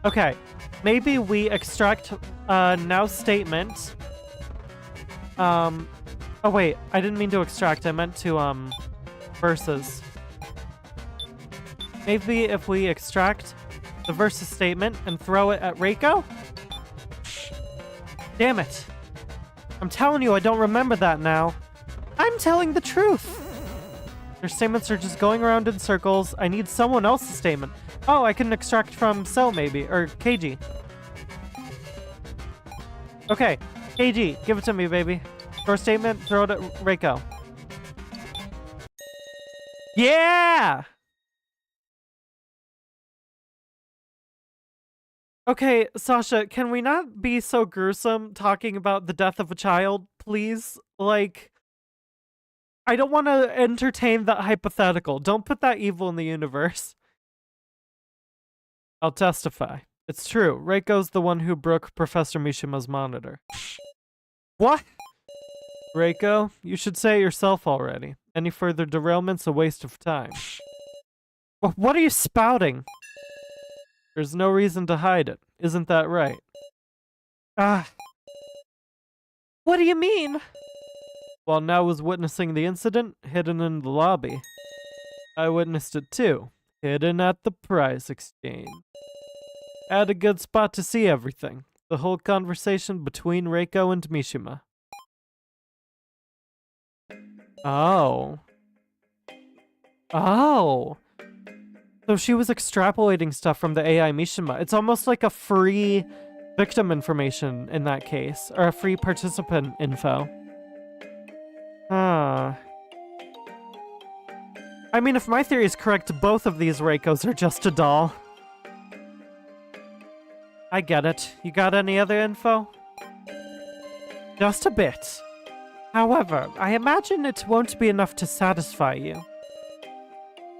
Okay, maybe we extract now statement. Oh wait, I didn't mean to extract, I meant to versus. Maybe if we extract the versus statement and throw it at Reiko? Damn it. I'm telling you, I don't remember that now. I'm telling the truth. Your statements are just going around in circles. I need someone else's statement. Oh, I can extract from Cell maybe, or Keiji. Okay, Keiji, give it to me, baby. First statement, throw it at Reiko. Yeah! Okay, Sasha, can we not be so gruesome talking about the death of a child, please? Like, I don't want to entertain that hypothetical. Don't put that evil in the universe. I'll testify. It's true. Reiko's the one who broke Professor Mishima's monitor. What? Reiko, you should say it yourself already. Any further derailment's a waste of time. What are you spouting? There's no reason to hide it. Isn't that right? What do you mean? While Now was witnessing the incident, hidden in the lobby, I witnessed it too, hidden at the prize exchange. I had a good spot to see everything. The whole conversation between Reiko and Mishima. Oh. Oh. So she was extrapolating stuff from the AI Mishima. It's almost like a free victim information in that case, or a free participant info. I mean, if my theory is correct, both of these Reikos are just a doll. I get it. You got any other info? Just a bit. However, I imagine it won't be enough to satisfy you.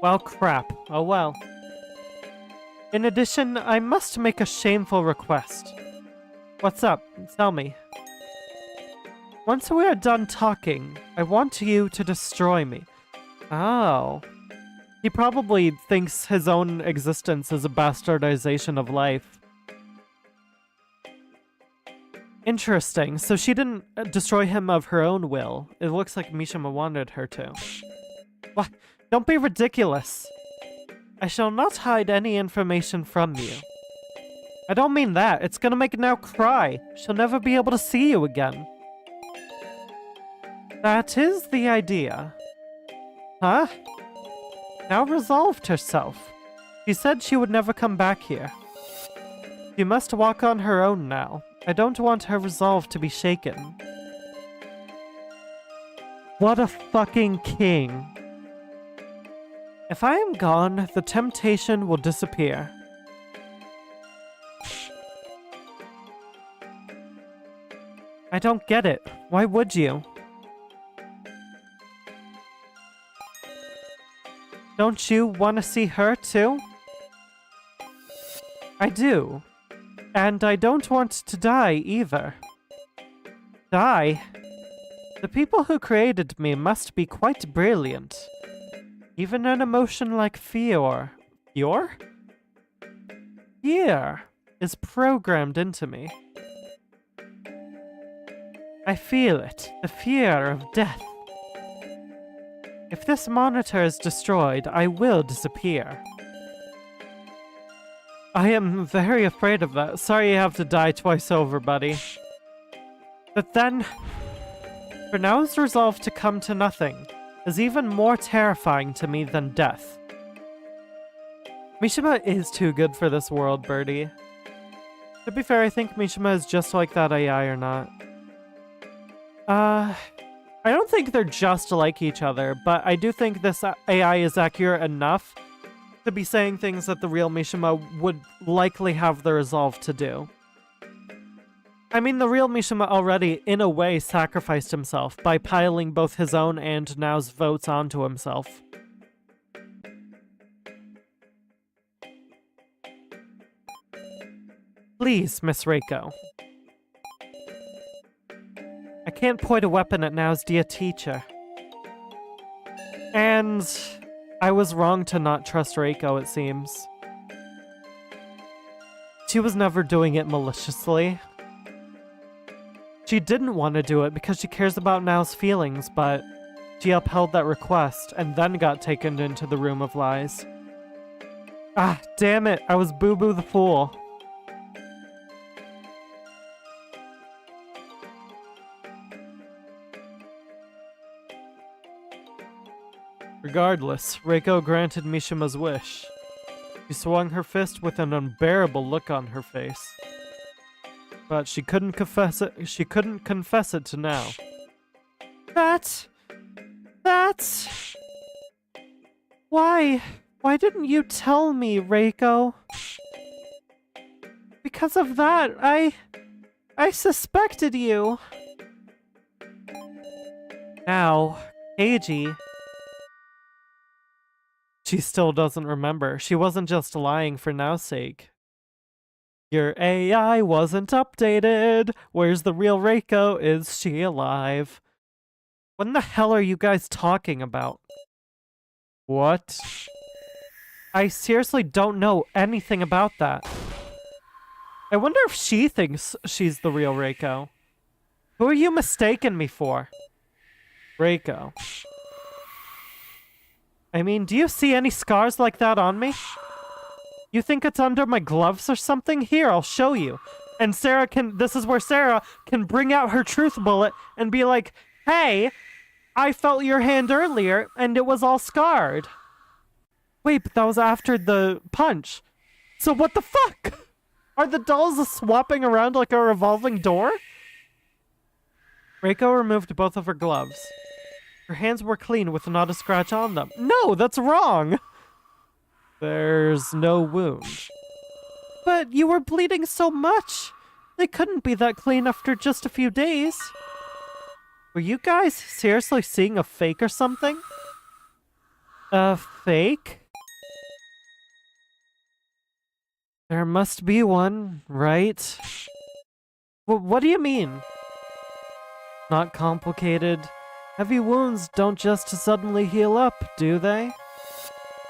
Well, crap. Oh well. In addition, I must make a shameful request. What's up? Tell me. Once we are done talking, I want you to destroy me. Oh. He probably thinks his own existence is a bastardization of life. Interesting. So she didn't destroy him of her own will. It looks like Mishima wanted her to. What? Don't be ridiculous. I shall not hide any information from you. I don't mean that. It's gonna make Now cry. She'll never be able to see you again. That is the idea. Huh? Now resolved herself. She said she would never come back here. She must walk on her own now. I don't want her resolve to be shaken. What a fucking king. If I am gone, the temptation will disappear. I don't get it. Why would you? Don't you want to see her too? I do. And I don't want to die either. Die? The people who created me must be quite brilliant. Even an emotion like fear. Fear? Fear is programmed into me. I feel it, the fear of death. If this monitor is destroyed, I will disappear. I am very afraid of that. Sorry you have to die twice over, buddy. But then, for Now's resolve to come to nothing is even more terrifying to me than death. Mishima is too good for this world, Birdie. To be fair, I think Mishima is just like that AI or not. I don't think they're just like each other, but I do think this AI is accurate enough to be saying things that the real Mishima would likely have the resolve to do. I mean, the real Mishima already, in a way, sacrificed himself by piling both his own and Now's votes onto himself. Please, Miss Reiko. I can't point a weapon at Now's dear teacher. And I was wrong to not trust Reiko, it seems. She was never doing it maliciously. She didn't want to do it because she cares about Now's feelings, but she upheld that request and then got taken into the Room of Lies. Ah, damn it, I was Boo Boo the Fool. Regardless, Reiko granted Mishima's wish. She swung her fist with an unbearable look on her face. But she couldn't confess it to Now. That's... Why didn't you tell me, Reiko? Because of that, I suspected you. Now, Keiji. She still doesn't remember. She wasn't just lying for now's sake. Your AI wasn't updated. Where's the real Reiko? Is she alive? What in the hell are you guys talking about? What? I seriously don't know anything about that. I wonder if she thinks she's the real Reiko. Who are you mistaking me for? Reiko. I mean, do you see any scars like that on me? You think it's under my gloves or something? Here, I'll show you. And Sara can, this is where Sara can bring out her truth bullet and be like, hey, I felt your hand earlier and it was all scarred. Wait, but that was after the punch. So what the fuck? Are the dolls swapping around like a revolving door? Reiko removed both of her gloves. Her hands were clean with not a scratch on them. No, that's wrong! There's no wound. But you were bleeding so much. They couldn't be that clean after just a few days. Were you guys seriously seeing a fake or something? A fake? There must be one, right? What do you mean? Not complicated. Heavy wounds don't just suddenly heal up, do they?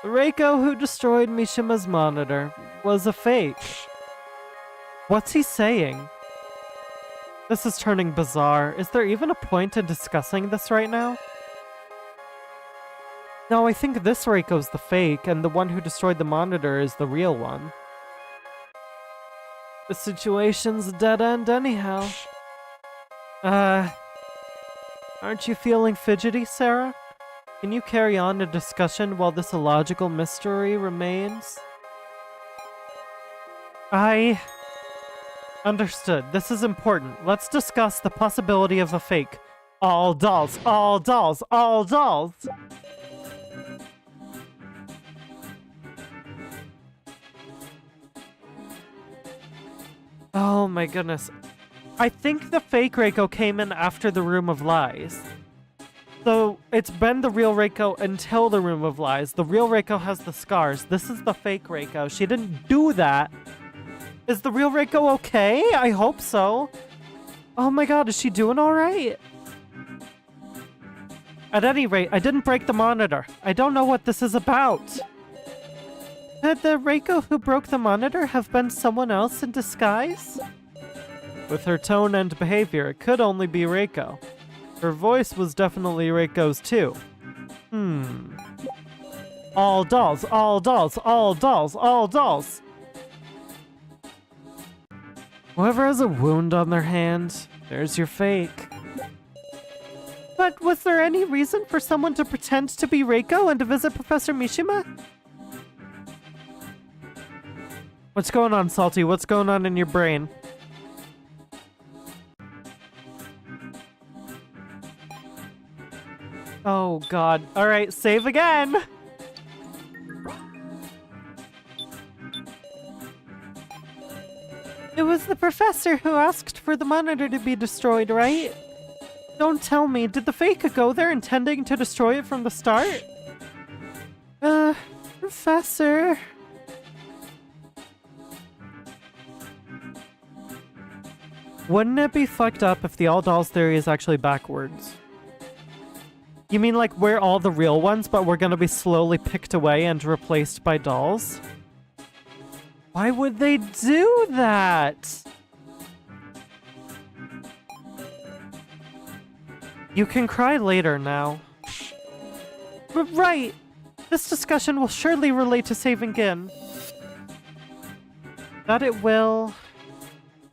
The Reiko who destroyed Mishima's monitor was a fake. What's he saying? This is turning bizarre. Is there even a point in discussing this right now? No, I think this Reiko's the fake, and the one who destroyed the monitor is the real one. The situation's a dead end anyhow. Aren't you feeling fidgety, Sara? Can you carry on a discussion while this illogical mystery remains? I... Understood. This is important. Let's discuss the possibility of a fake. All dolls, all dolls, all dolls! Oh my goodness. I think the fake Reiko came in after the Room of Lies. So, it's been the real Reiko until the Room of Lies. The real Reiko has the scars. This is the fake Reiko. She didn't do that. Is the real Reiko okay? I hope so. Oh my god, is she doing alright? At any rate, I didn't break the monitor. I don't know what this is about. Could the Reiko who broke the monitor have been someone else in disguise? With her tone and behavior, it could only be Reiko. Her voice was definitely Reiko's too. All dolls, all dolls, all dolls, all dolls! Whoever has a wound on their hand, there's your fake. But was there any reason for someone to pretend to be Reiko and to visit Professor Mishima? What's going on, Salty? What's going on in your brain? Oh god. Alright, save again! It was the professor who asked for the monitor to be destroyed, right? Don't tell me, did the fake go there intending to destroy it from the start? Professor... Wouldn't it be fucked up if the all dolls theory is actually backwards? You mean like we're all the real ones, but we're gonna be slowly picked away and replaced by dolls? Why would they do that? You can cry later now. Right! This discussion will surely relate to saving Gin. That it will...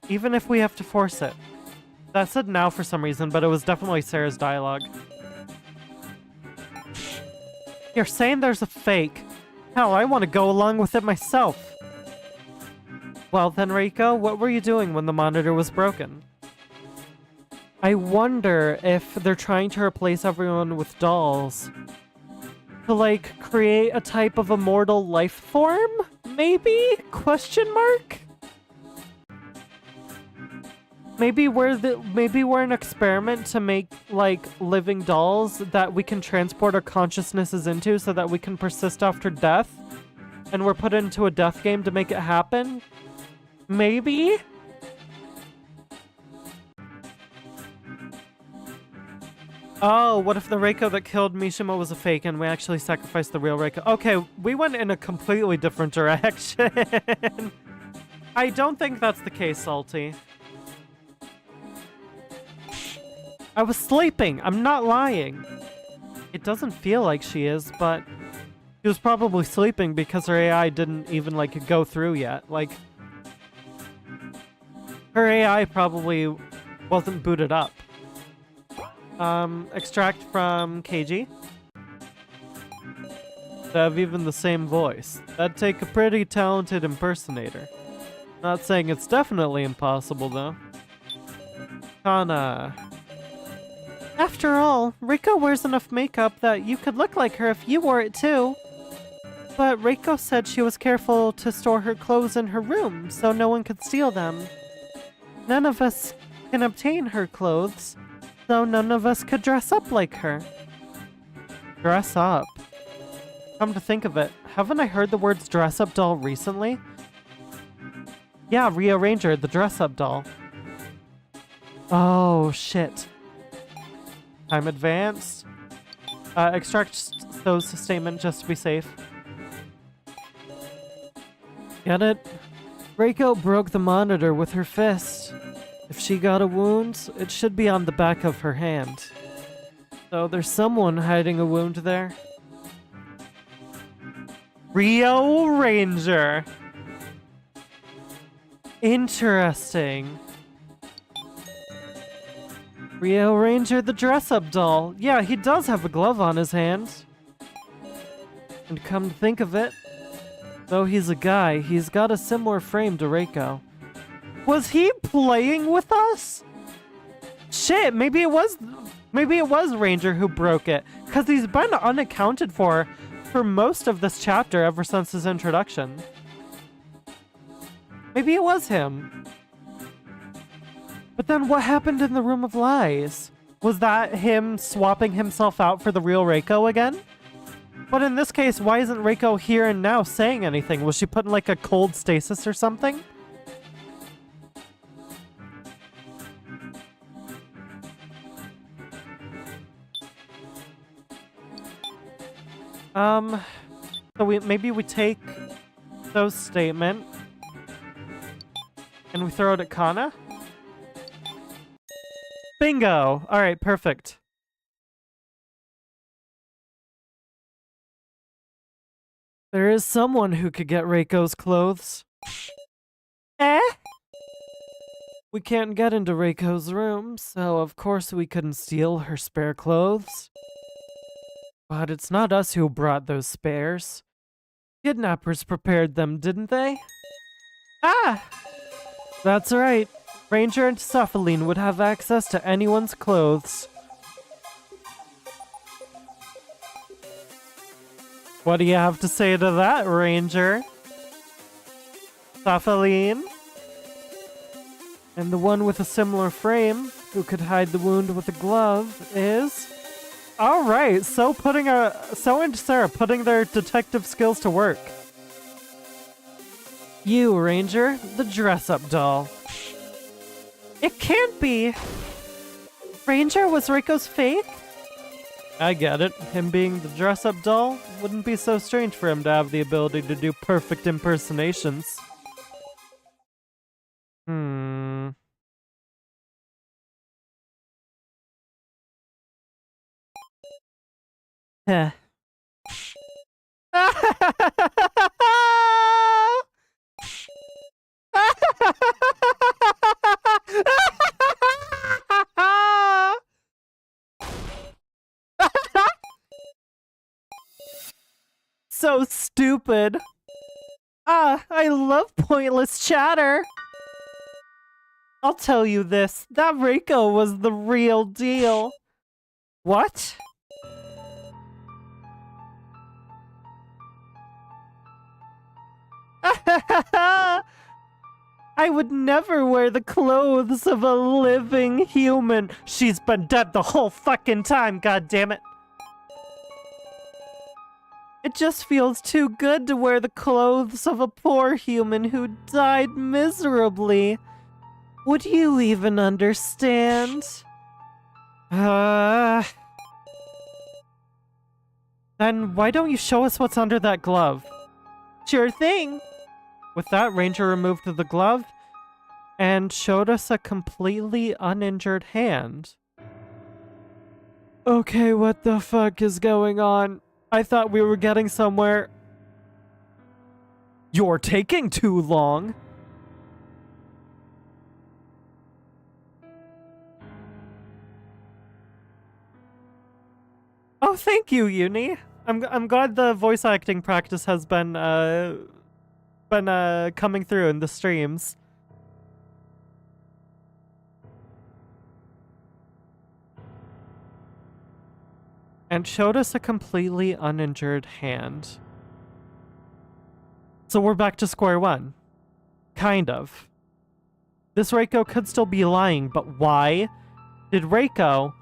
Even if we have to force it. That said now for some reason, but it was definitely Sara's dialogue. You're saying there's a fake. Hell, I want to go along with it myself. Well then, Reiko, what were you doing when the monitor was broken? I wonder if they're trying to replace everyone with dolls. To, like, create a type of immortal life form? Maybe? Question mark? Maybe we're an experiment to make like living dolls that we can transport our consciousnesses into so that we can persist after death. And we're put into a death game to make it happen? Maybe? Oh, what if the Reiko that killed Mishima was a fake and we actually sacrificed the real Reiko? Okay, we went in a completely different direction. I don't think that's the case, Salty. I was sleeping. I'm not lying. It doesn't feel like she is, but she was probably sleeping because her AI didn't even, like, go through yet. Like, her AI probably wasn't booted up. Extract from Keiji. To have even the same voice. That'd take a pretty talented impersonator. Not saying it's definitely impossible, though. Kana. After all, Reiko wears enough makeup that you could look like her if you wore it too. But Reiko said she was careful to store her clothes in her room so no one could steal them. None of us can obtain her clothes, so none of us could dress up like her. Dress up? Come to think of it, haven't I heard the words dress up doll recently? Yeah, Rio Ranger, the dress up doll. Oh, shit. Time advanced. Extract those statement just to be safe. Get it? Reiko broke the monitor with her fist. If she got a wound, it should be on the back of her hand. So there's someone hiding a wound there. Rio Ranger. Interesting. Rio Ranger the dress-up doll. Yeah, he does have a glove on his hand. And come to think of it, though he's a guy, he's got a similar frame to Reiko. Was he playing with us? Shit, maybe it was Ranger who broke it, because he's been unaccounted for most of this chapter ever since his introduction. Maybe it was him. But then what happened in the Room of Lies? Was that him swapping himself out for the real Reiko again? But in this case, why isn't Reiko here and now saying anything? Was she put in like a cold stasis or something? So maybe we take those statement and we throw it at Kana? Bingo! Alright, perfect. There is someone who could get Reiko's clothes. Eh? We can't get into Reiko's room, so of course we couldn't steal her spare clothes. But it's not us who brought those spares. Kidnappers prepared them, didn't they? Ah! That's right. Ranger and Cephaline would have access to anyone's clothes. What do you have to say to that, Ranger? Cephaline? And the one with a similar frame, who could hide the wound with a glove, is... Alright, So and Sara putting their detective skills to work. You, Ranger, the dress-up doll. It can't be! Ranger was Reiko's fake? I get it. Him being the dress-up doll wouldn't be so strange for him to have the ability to do perfect impersonations. Heh. So stupid. I love pointless chatter. I'll tell you this, that Reiko was the real deal. What? I I would never wear the clothes of a living human. She's been dead the whole fucking time, god damn it. It just feels too good to wear the clothes of a poor human who died miserably. Would you even understand? Then why don't you show us what's under that glove? Sure thing. With that, Ranger removed the glove and showed us a completely uninjured hand. Okay, what the fuck is going on? I thought we were getting somewhere. You're taking too long. Oh, thank you, Uni. I'm glad the voice acting practice has been coming through in the streams. And showed us a completely uninjured hand. So we're back to square one. Kind of. This Reiko could still be lying, but why did Reiko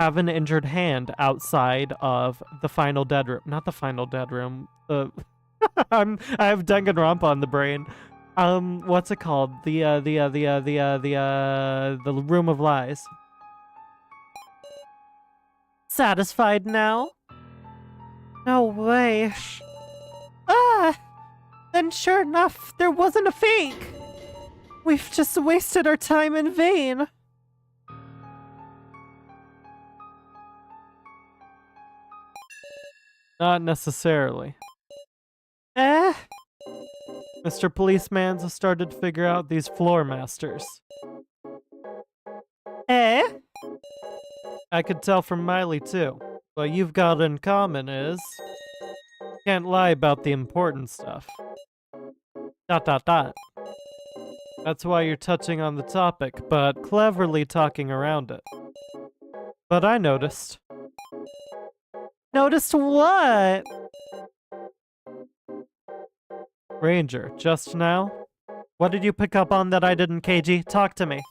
have an injured hand outside of the final dead room? Not the final dead room. I have Danganronpa on the brain. What's it called? The room of lies. Satisfied now? No way. Then sure enough, there wasn't a fake. We've just wasted our time in vain. Not necessarily. Mr. Policeman's started to figure out these floor masters. I could tell from Miley too. What you've got in common is can't lie about the important stuff. ... That's why you're touching on the topic, but cleverly talking around it. But I noticed. Noticed what? Ranger, just now? What did you pick up on that I didn't, Keiji? Talk to me.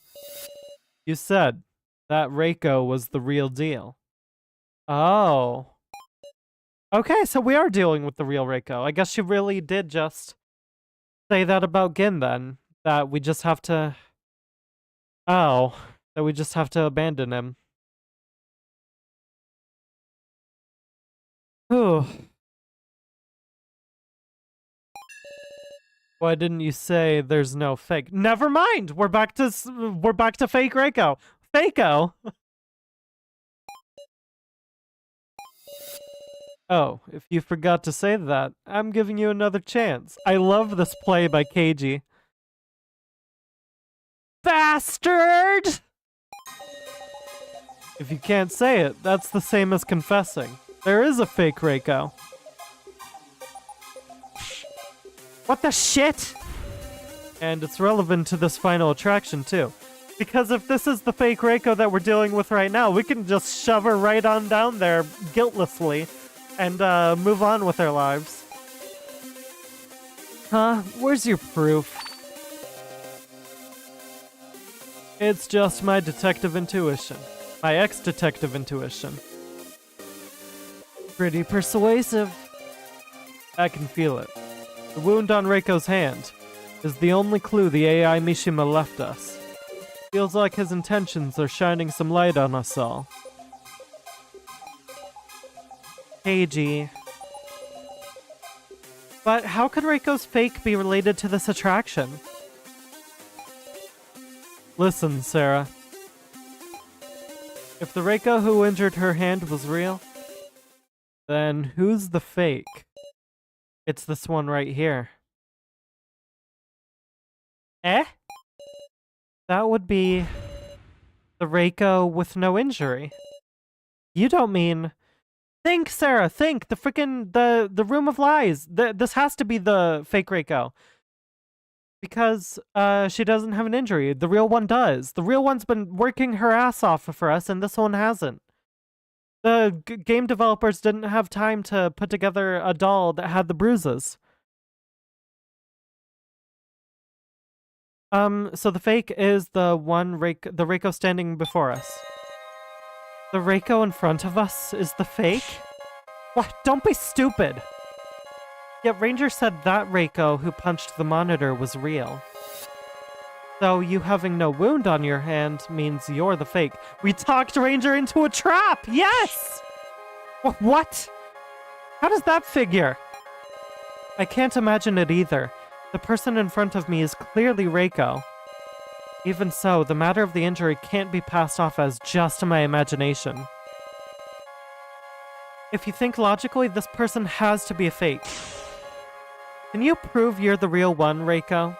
You said that Reiko was the real deal. Oh. Okay, so we are dealing with the real Reiko. I guess she really did just say that about Gin then. That we just have to... Oh. That we just have to abandon him. Whew. Why didn't you say there's no fake? Never mind! We're back to fake Reiko. Fako! Oh, if you forgot to say that, I'm giving you another chance. I love this play by Keiji. Bastard! If you can't say it, that's the same as confessing. There is a fake Reiko. What the shit? And it's relevant to this final attraction, too. Because if this is the fake Reiko that we're dealing with right now, we can just shove her right on down there guiltlessly and move on with our lives. Huh? Where's your proof? It's just my detective intuition. My ex-detective intuition. Pretty persuasive. I can feel it. The wound on Reiko's hand is the only clue the AI Mishima left us. Feels like his intentions are shining some light on us all. Keiji. But how could Reiko's fake be related to this attraction? Listen, Sara. If the Reiko who injured her hand was real, then who's the fake? It's this one right here. That would be the Reiko with no injury. You don't mean... Think, Sara, think! The frickin' the room of lies! This has to be the fake Reiko. Because she doesn't have an injury. The real one does. The real one's been working her ass off for us, and this one hasn't. The game developers didn't have time to put together a doll that had the bruises. So the fake is the the Reiko standing before us. The Reiko in front of us is the fake? What? Don't be stupid! Yet Ranger said that Reiko who punched the monitor was real. So you having no wound on your hand means you're the fake. We talked Ranger into a trap! Yes! What? How does that figure? I can't imagine it either. The person in front of me is clearly Reiko. Even so, the matter of the injury can't be passed off as just my imagination. If you think logically, this person has to be a fake. Can you prove you're the real one, Reiko?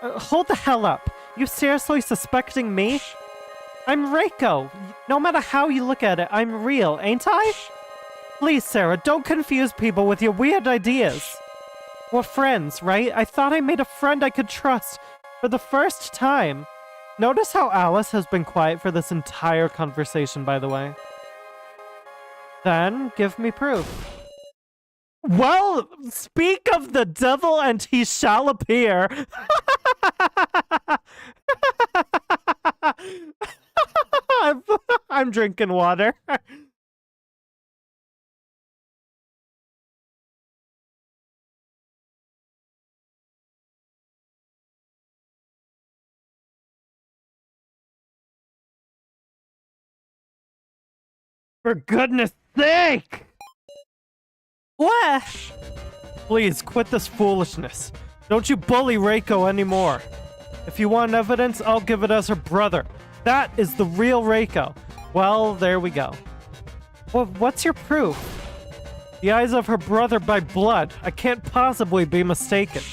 Hold the hell up. You seriously suspecting me? I'm Reiko. No matter how you look at it, I'm real, ain't I? Please, Sara, don't confuse people with your weird ideas. We're friends, right? I thought I made a friend I could trust for the first time. Notice how Alice has been quiet for this entire conversation, by the way. Then, give me proof. Well, speak of the devil and he shall appear. I'm drinking water. For goodness sake! What? Please, quit this foolishness. Don't you bully Reiko anymore. If you want evidence, I'll give it as her brother. That is the real Reiko. Well, there we go. Well, what's your proof? The eyes of her brother by blood. I can't possibly be mistaken.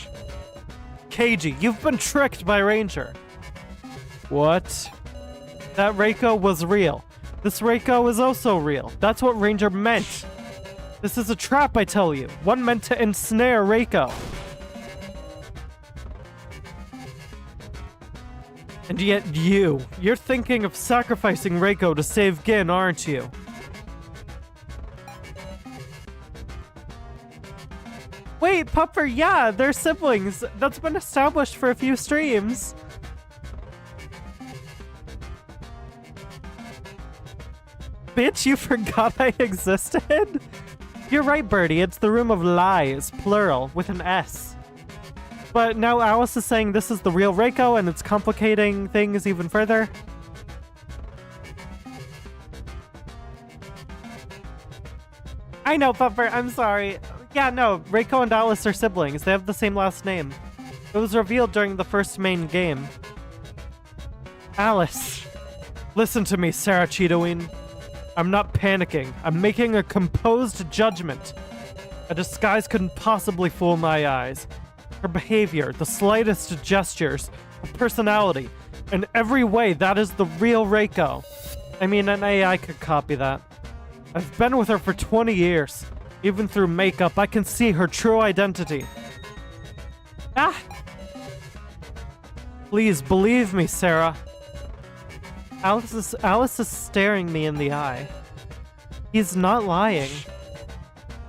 Keiji, you've been tricked by Ranger. What? That Reiko was real. This Reiko is also real. That's what Ranger meant. This is a trap, I tell you. One meant to ensnare Reiko. And yet you're thinking of sacrificing Reiko to save Gin, aren't you? Wait, Pupper, yeah, they're siblings. That's been established for a few streams. Bitch, you forgot I existed? You're right, Birdie, it's the Room of Lies, plural, with an S. But now Alice is saying this is the real Reiko and it's complicating things even further. I know, Pupper, I'm sorry. Yeah, no, Reiko and Alice are siblings. They have the same last name. It was revealed during the first main game. Alice. Listen to me, Sara Cheetoween. I'm not panicking. I'm making a composed judgment. A disguise couldn't possibly fool my eyes. Her behavior, the slightest gestures, her personality, in every way, that is the real Reiko. I mean, an AI could copy that. I've been with her for 20 years. Even through makeup, I can see her true identity. Ah! Please believe me, Sara. Alice is staring me in the eye. He's not lying.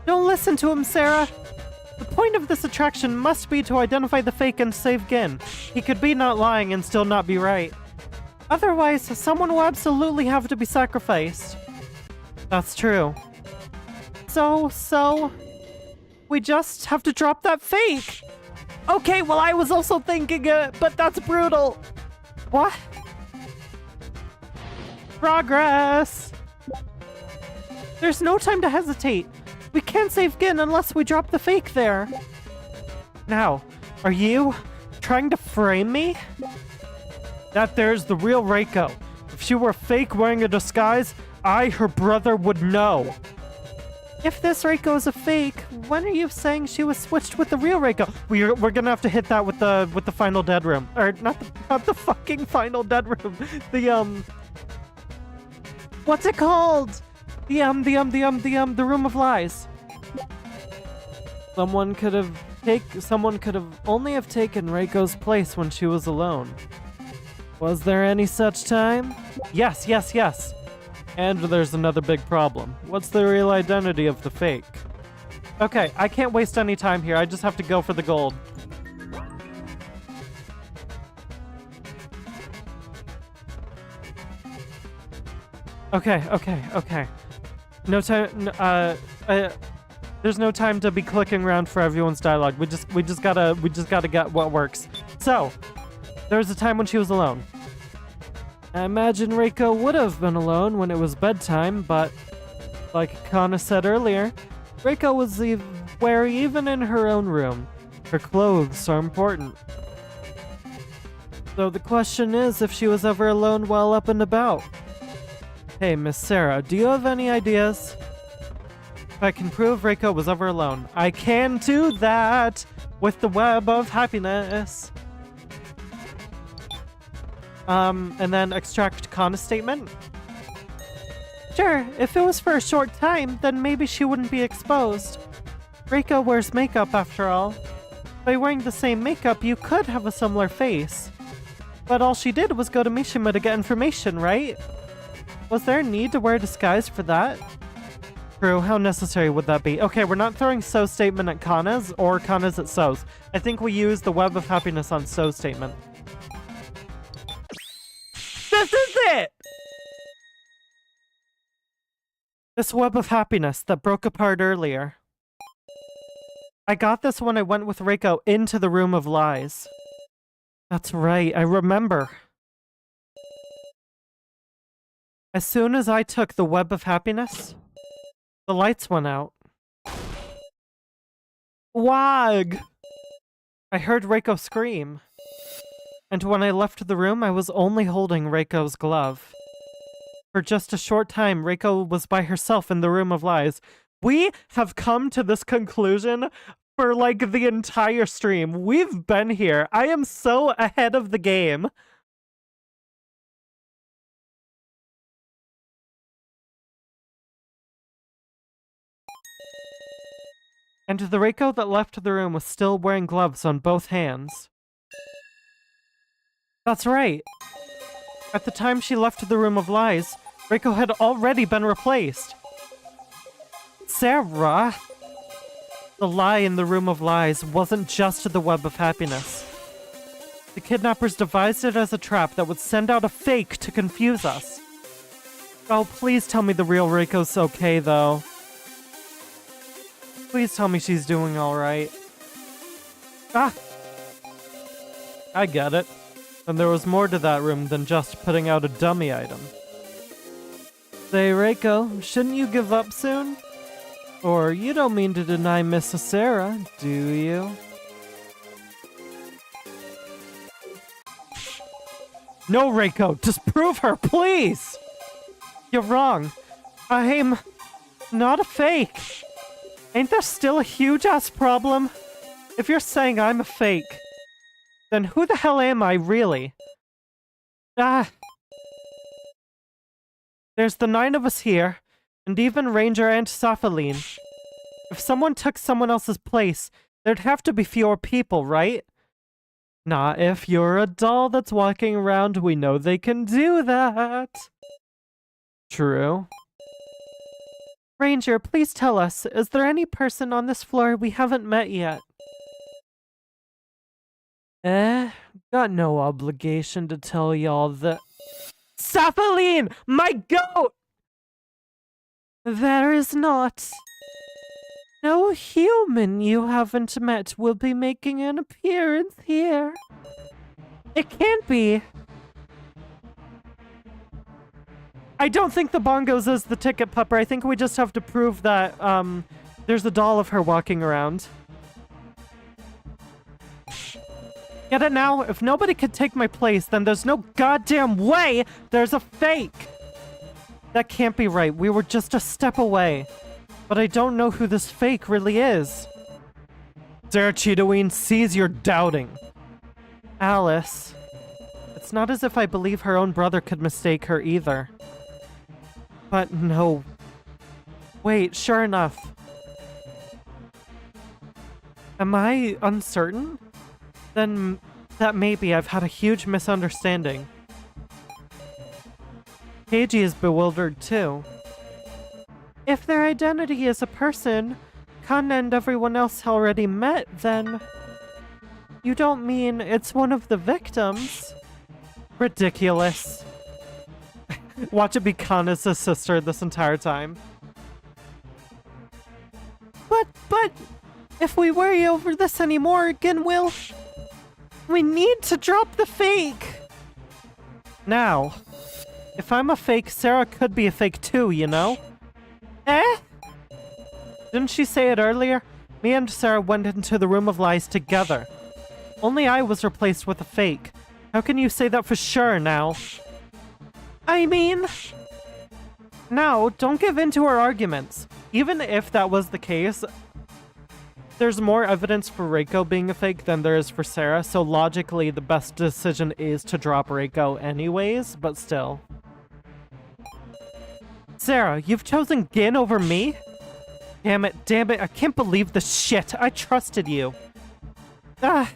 Don't listen to him, Sara. The point of this attraction must be to identify the fake and save Gin. He could be not lying and still not be right. Otherwise, someone will absolutely have to be sacrificed. That's true. So, we just have to drop that fake. Okay, well, I was also thinking it, but that's brutal. What? Progress! There's no time to hesitate. We can't save Gin unless we drop the fake there. Now, are you trying to frame me? That there's the real Reiko. If she were fake wearing a disguise, I, her brother, would know. If this Reiko is a fake, when are you saying she was switched with the real Reiko? We're gonna have to hit that with the final dead room. Or not the fucking final dead room. The what's it called? The Room of Lies. Someone could have only have taken Reiko's place when she was alone. Was there any such time? Yes. And there's another big problem. What's the real identity of the fake? Okay, I can't waste any time here. I just have to go for the gold. Okay. No time. There's no time to be clicking around for everyone's dialogue. We just gotta get what works. So, there was a time when she was alone. I imagine Reiko would have been alone when it was bedtime, but like Kana said earlier, Reiko was where even in her own room, her clothes are important. So the question is if she was ever alone while up and about. Hey, Miss Sara, do you have any ideas? If I can prove Reiko was ever alone, I can do that with the web of happiness. And then extract Kana's statement. Sure, if it was for a short time, then maybe she wouldn't be exposed. Reiko wears makeup after all. By wearing the same makeup, you could have a similar face. But all she did was go to Mishima to get information, right? Was there a need to wear a disguise for that? True, how necessary would that be? Okay, we're not throwing So's statement at Kana's or Kana's at So's. I think we use the web of happiness on So's statement. This is it! This web of happiness that broke apart earlier. I got this when I went with Reiko into the room of lies. That's right, I remember. As soon as I took the web of happiness, the lights went out. Wag! I heard Reiko scream. And when I left the room, I was only holding Reiko's glove. For just a short time, Reiko was by herself in the room of lies. We have come to this conclusion for like the entire stream. We've been here. I am so ahead of the game. And the Reiko that left the room was still wearing gloves on both hands. That's right. At the time she left the room of lies, Reiko had already been replaced. Sara! The lie in the room of lies wasn't just the web of happiness. The kidnappers devised it as a trap that would send out a fake to confuse us. Oh, please tell me the real Reiko's okay, though. Please tell me she's doing alright. Ah! I get it. And there was more to that room than just putting out a dummy item. Say, Reiko, shouldn't you give up soon? Or you don't mean to deny Miss Sara, do you? No, Reiko, disprove her, please! You're wrong. I'm not a fake. Ain't that still a huge-ass problem? If you're saying I'm a fake, then who the hell am I, really? Ah. There's the 9 of us here, and even Ranger and Sophaline. If someone took someone else's place, there'd have to be fewer people, right? Not if you're a doll that's walking around. We know they can do that. True. Ranger, please tell us, is there any person on this floor we haven't met yet? Got no obligation to tell y'all that— Sophaline! My goat! There is not. No human you haven't met will be making an appearance here. It can't be. I don't think the bongos is the ticket pupper. I think we just have to prove that, there's a doll of her walking around. Get it now? If nobody could take my place, then there's no goddamn way there's a fake! That can't be right. We were just a step away. But I don't know who this fake really is. Sara Cheetaween sees you're doubting. Alice. It's not as if I believe her own brother could mistake her either. But no. Wait, sure enough. Am I uncertain? Then that maybe I've had a huge misunderstanding. Keiji is bewildered too. If their identity is a person Kana and everyone else already met, then... You don't mean it's one of the victims? Ridiculous. Watch it be Kana's sister this entire time. But, if we worry over this anymore, again, we need to drop the fake. Now, if I'm a fake, Sara could be a fake too, you know? Eh? Didn't she say it earlier? Me and Sara went into the room of lies together. Only I was replaced with a fake. How can you say that for sure now? I mean... Now, don't give in to our arguments. Even if that was the case, there's more evidence for Reiko being a fake than there is for Sara, so logically the best decision is to drop Reiko anyways, but still. Sara, you've chosen Gin over me? Damn it, I can't believe this shit. I trusted you. Ah.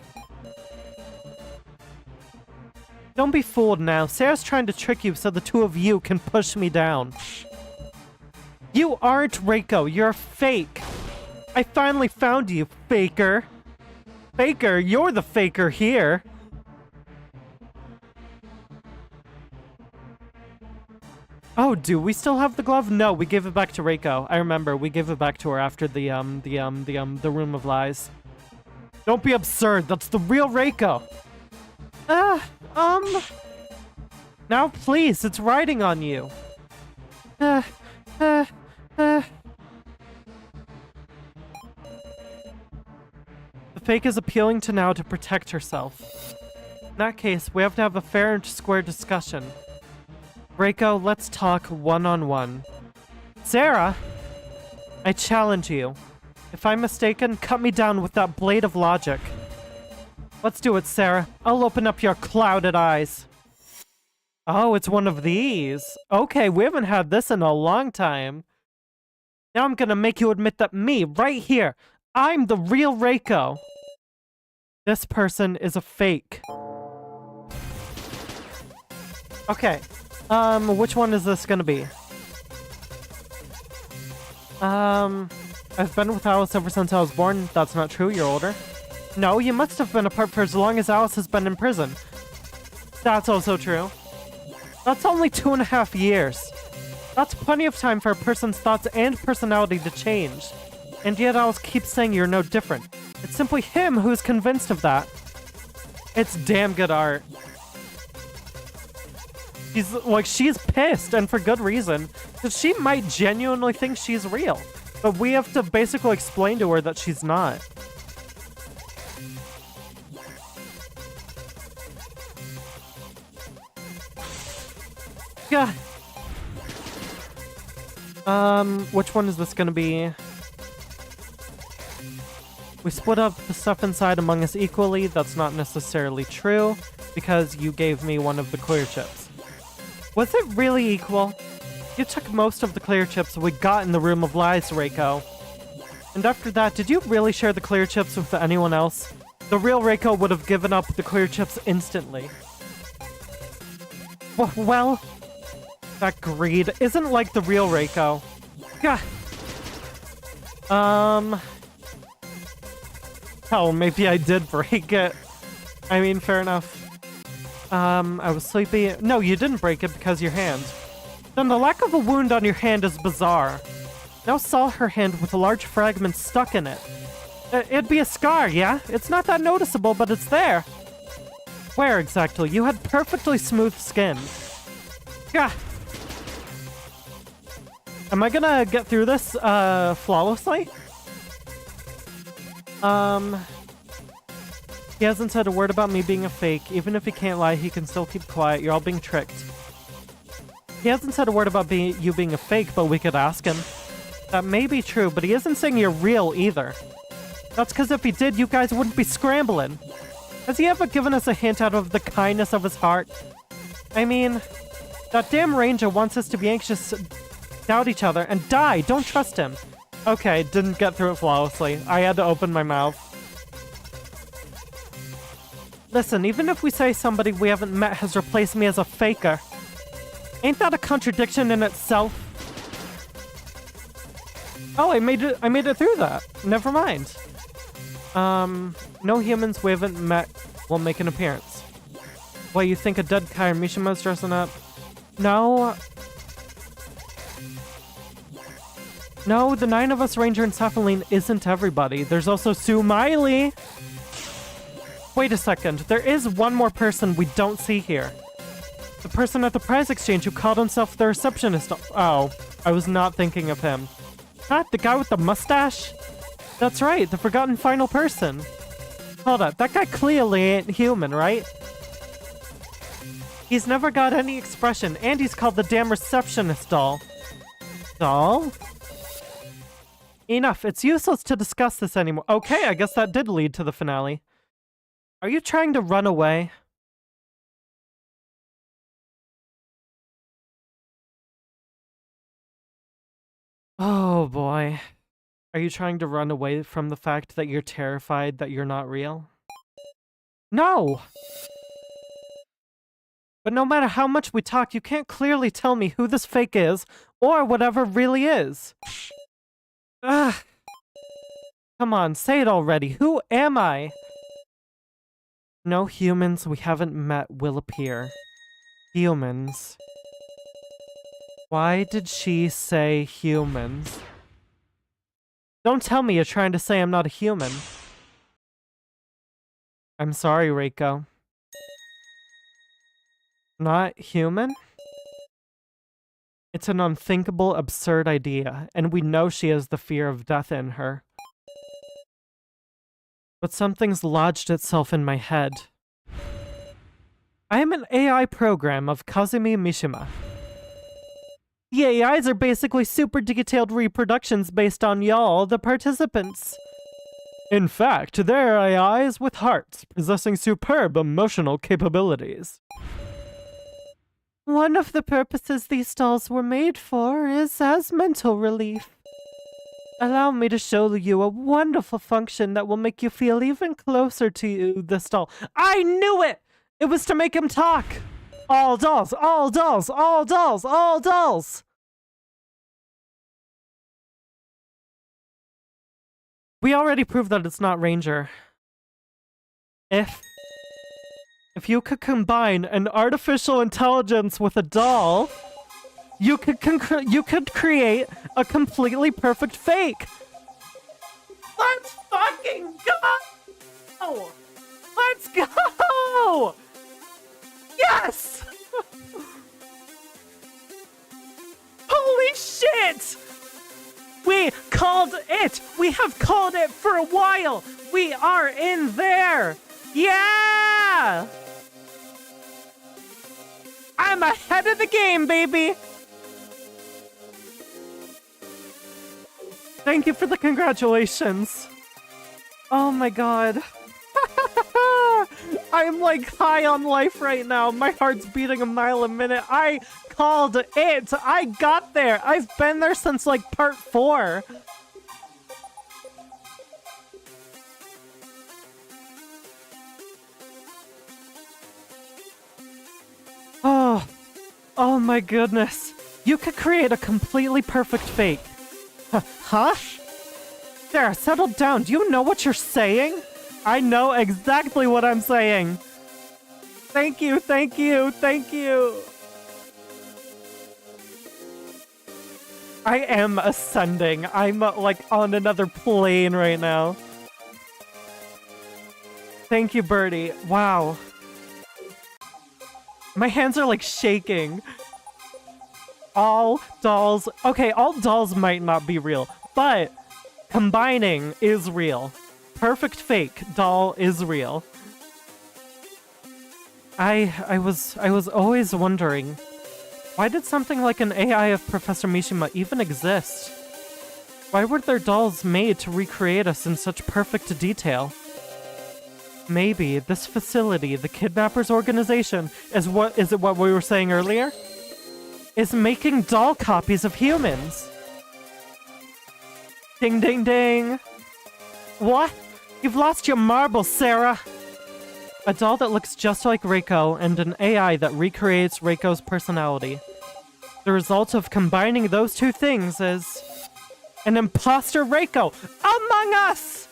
Don't be fooled now. Sara's trying to trick you so the two of you can push me down. You aren't Reiko, you're fake. I finally found you, faker. Faker, you're the faker here. Oh, do we still have the glove? No, we gave it back to Reiko. I remember, we gave it back to her after the room of lies. Don't be absurd, that's the real Reiko. Now please, it's riding on you. The fake is appealing to now to protect herself. In that case, we have to have a fair and square discussion. Reiko, let's talk one-on-one. Sara! I challenge you. If I'm mistaken, cut me down with that blade of logic. Let's do it, Sara. I'll open up your clouded eyes. Oh, it's one of these. Okay, we haven't had this in a long time. Now I'm gonna make you admit that me, right here, I'm the real Reiko. This person is a fake. Okay. Which one is this gonna be? I've been with Alice ever since I was born. That's not true, you're older. No, you must have been apart for as long as Alice has been in prison. That's also true. That's only 2.5 years. That's plenty of time for a person's thoughts and personality to change. And yet Alice keeps saying you're no different. It's simply him who's convinced of that. It's damn good art. She's pissed, and for good reason. Because she might genuinely think she's real. But we have to basically explain to her that she's not. Yeah. Which one is this gonna be? We split up the stuff inside among us equally. That's not necessarily true, because you gave me one of the clear chips. Was it really equal? You took most of the clear chips we got in the room of lies, Reiko. And after that, did you really share the clear chips with anyone else? The real Reiko would have given up the clear chips instantly. Well, that greed isn't like the real Reiko. Gah. Hell, maybe I did break it. I mean, fair enough. I was sleepy. No, you didn't break it because your hand. Then the lack of a wound on your hand is bizarre. Now saw her hand with a large fragment stuck in it. It'd be a scar, yeah? It's not that noticeable, but it's there. Where exactly? You had perfectly smooth skin. Gah. Am I gonna get through this, flawlessly? He hasn't said a word about me being a fake. Even if he can't lie, he can still keep quiet. You're all being tricked. He hasn't said a word about you being a fake, but we could ask him. That may be true, but he isn't saying you're real either. That's because if he did, you guys wouldn't be scrambling. Has he ever given us a hint out of the kindness of his heart? I mean, that damn ranger wants us to be anxious, doubt each other, and die. Don't trust him. Okay, didn't get through it flawlessly. I had to open my mouth. Listen, even if we say somebody we haven't met has replaced me as a faker, ain't that a contradiction in itself? Oh, I made it through that. Never mind. No humans we haven't met will make an appearance. What, you think a dead Kai or Mishima's dressing up? No. No, the 9 of us, Ranger and Cephaline, isn't everybody. There's also Sue Miley. Wait a second. There is one more person we don't see here. The person at the prize exchange who called himself the receptionist. Oh, I was not thinking of him. Not the guy with the mustache? That's right, the forgotten final person. Hold up, that guy clearly ain't human, right? He's never got any expression, and he's called the damn receptionist doll. Doll? Enough, it's useless to discuss this anymore. Okay, I guess that did lead to the finale. Are you trying to run away? Oh boy. Are you trying to run away from the fact that you're terrified that you're not real? No! But no matter how much we talk, you can't clearly tell me who this fake is, or whatever really is. Ugh. Come on, say it already. Who am I? No humans we haven't met will appear. Humans. Why did she say humans? Don't tell me you're trying to say I'm not a human. I'm sorry, Reiko. Not human? It's an unthinkable, absurd idea, and we know she has the fear of death in her. But something's lodged itself in my head. I am an AI program of Kazumi Mishima. The AIs are basically super detailed reproductions based on y'all, the participants. In fact, they're AIs with hearts, possessing superb emotional capabilities. One of the purposes these dolls were made for is as mental relief. Allow me to show you a wonderful function that will make you feel even closer to you, this doll. I knew it! It was to make him talk! All dolls, all dolls, all dolls, all dolls! We already proved that it's not Ranger. If you could combine an artificial intelligence with a doll, you could create a completely perfect fake. Let's fucking go! Let's go! Yes! Holy shit! We called it! We have called it for a while! We are in there! Yeah! I'm ahead of the game, baby! Thank you for the congratulations. Oh my god. I'm like high on life right now. My heart's beating a mile a minute. I called it. I got there. I've been there since like part 4. Oh my goodness. You could create a completely perfect fake. Huh? Sarah, settle down. Do you know what you're saying? I know exactly what I'm saying. Thank you, thank you, thank you. I am ascending. I'm like on another plane right now. Thank you, Birdie. Wow. My hands are like shaking. All dolls. Okay, all dolls might not be real, but combining is real. Perfect fake doll is real. I was always wondering, why did something like an AI of Professor Mishima even exist? Why were there dolls made to recreate us in such perfect detail? Maybe this facility, the kidnappers organization, is it what we were saying earlier? Is making doll copies of humans. Ding ding ding. What? You've lost your marbles, Sara! A doll that looks just like Reiko and an AI that recreates Reiko's personality. The result of combining those two things is an imposter Reiko among us!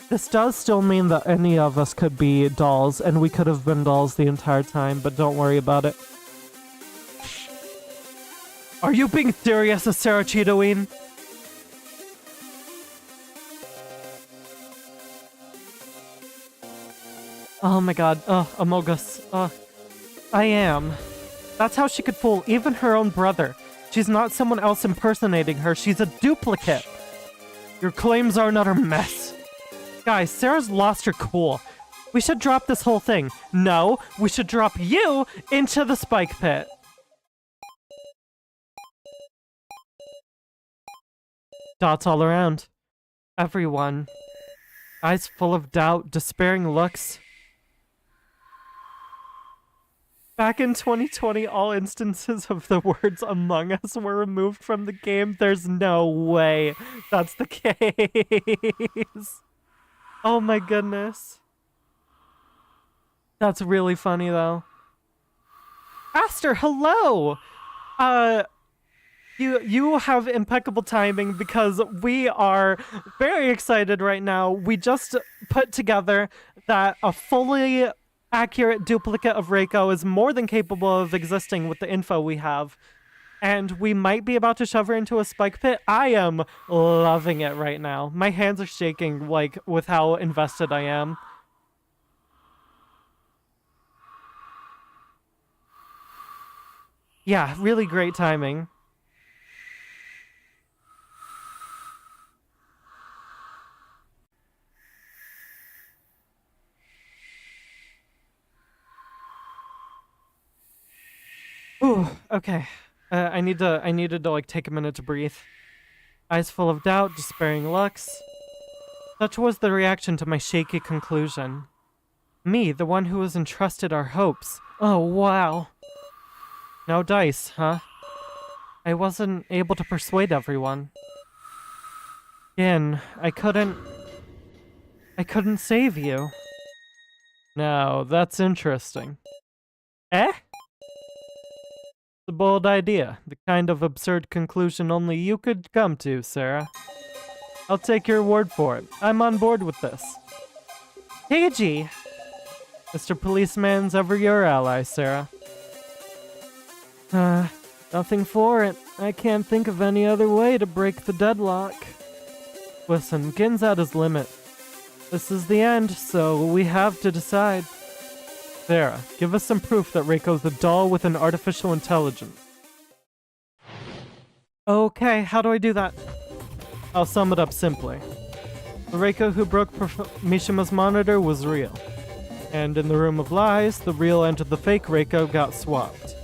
This does still mean that any of us could be dolls, and we could have been dolls the entire time, but don't worry about it. Are you being serious, Sara Cheetoween? Oh my god. Amogus. I am. That's how she could fool even her own brother. She's not someone else impersonating her. She's a duplicate. Your claims are an utter mess. Guys, Sarah's lost her cool. We should drop this whole thing. No, we should drop you into the spike pit. Dots all around. Everyone. Eyes full of doubt, despairing looks. Back in 2020, all instances of the words Among Us were removed from the game. There's no way that's the case. Oh my goodness. That's really funny, though. Aster, hello! You have impeccable timing because we are very excited right now. We just put together that a fully accurate duplicate of Reiko is more than capable of existing with the info we have. And we might be about to shove her into a spike pit. I am loving it right now. My hands are shaking, like, with how invested I am. Yeah, really great timing. Ooh, okay. I needed to, like, take a minute to breathe. Eyes full of doubt, despairing looks. Such was the reaction to my shaky conclusion. Me, the one who was entrusted our hopes. Oh, wow. No dice, huh? I wasn't able to persuade everyone. Again, I couldn't save you. Now, that's interesting. Eh? A bold idea. The kind of absurd conclusion only you could come to, Sara. I'll take your word for it. I'm on board with this. Keiji! Mr. Policeman's ever your ally, Sara. Nothing for it. I can't think of any other way to break the deadlock. Listen, Gin's at his limit. This is the end, so we have to decide. Sara, give us some proof that Reiko's a doll with an artificial intelligence. Okay, how do I do that? I'll sum it up simply. The Reiko who broke Mishima's monitor was real. And in the room of lies, the real and the fake Reiko got swapped.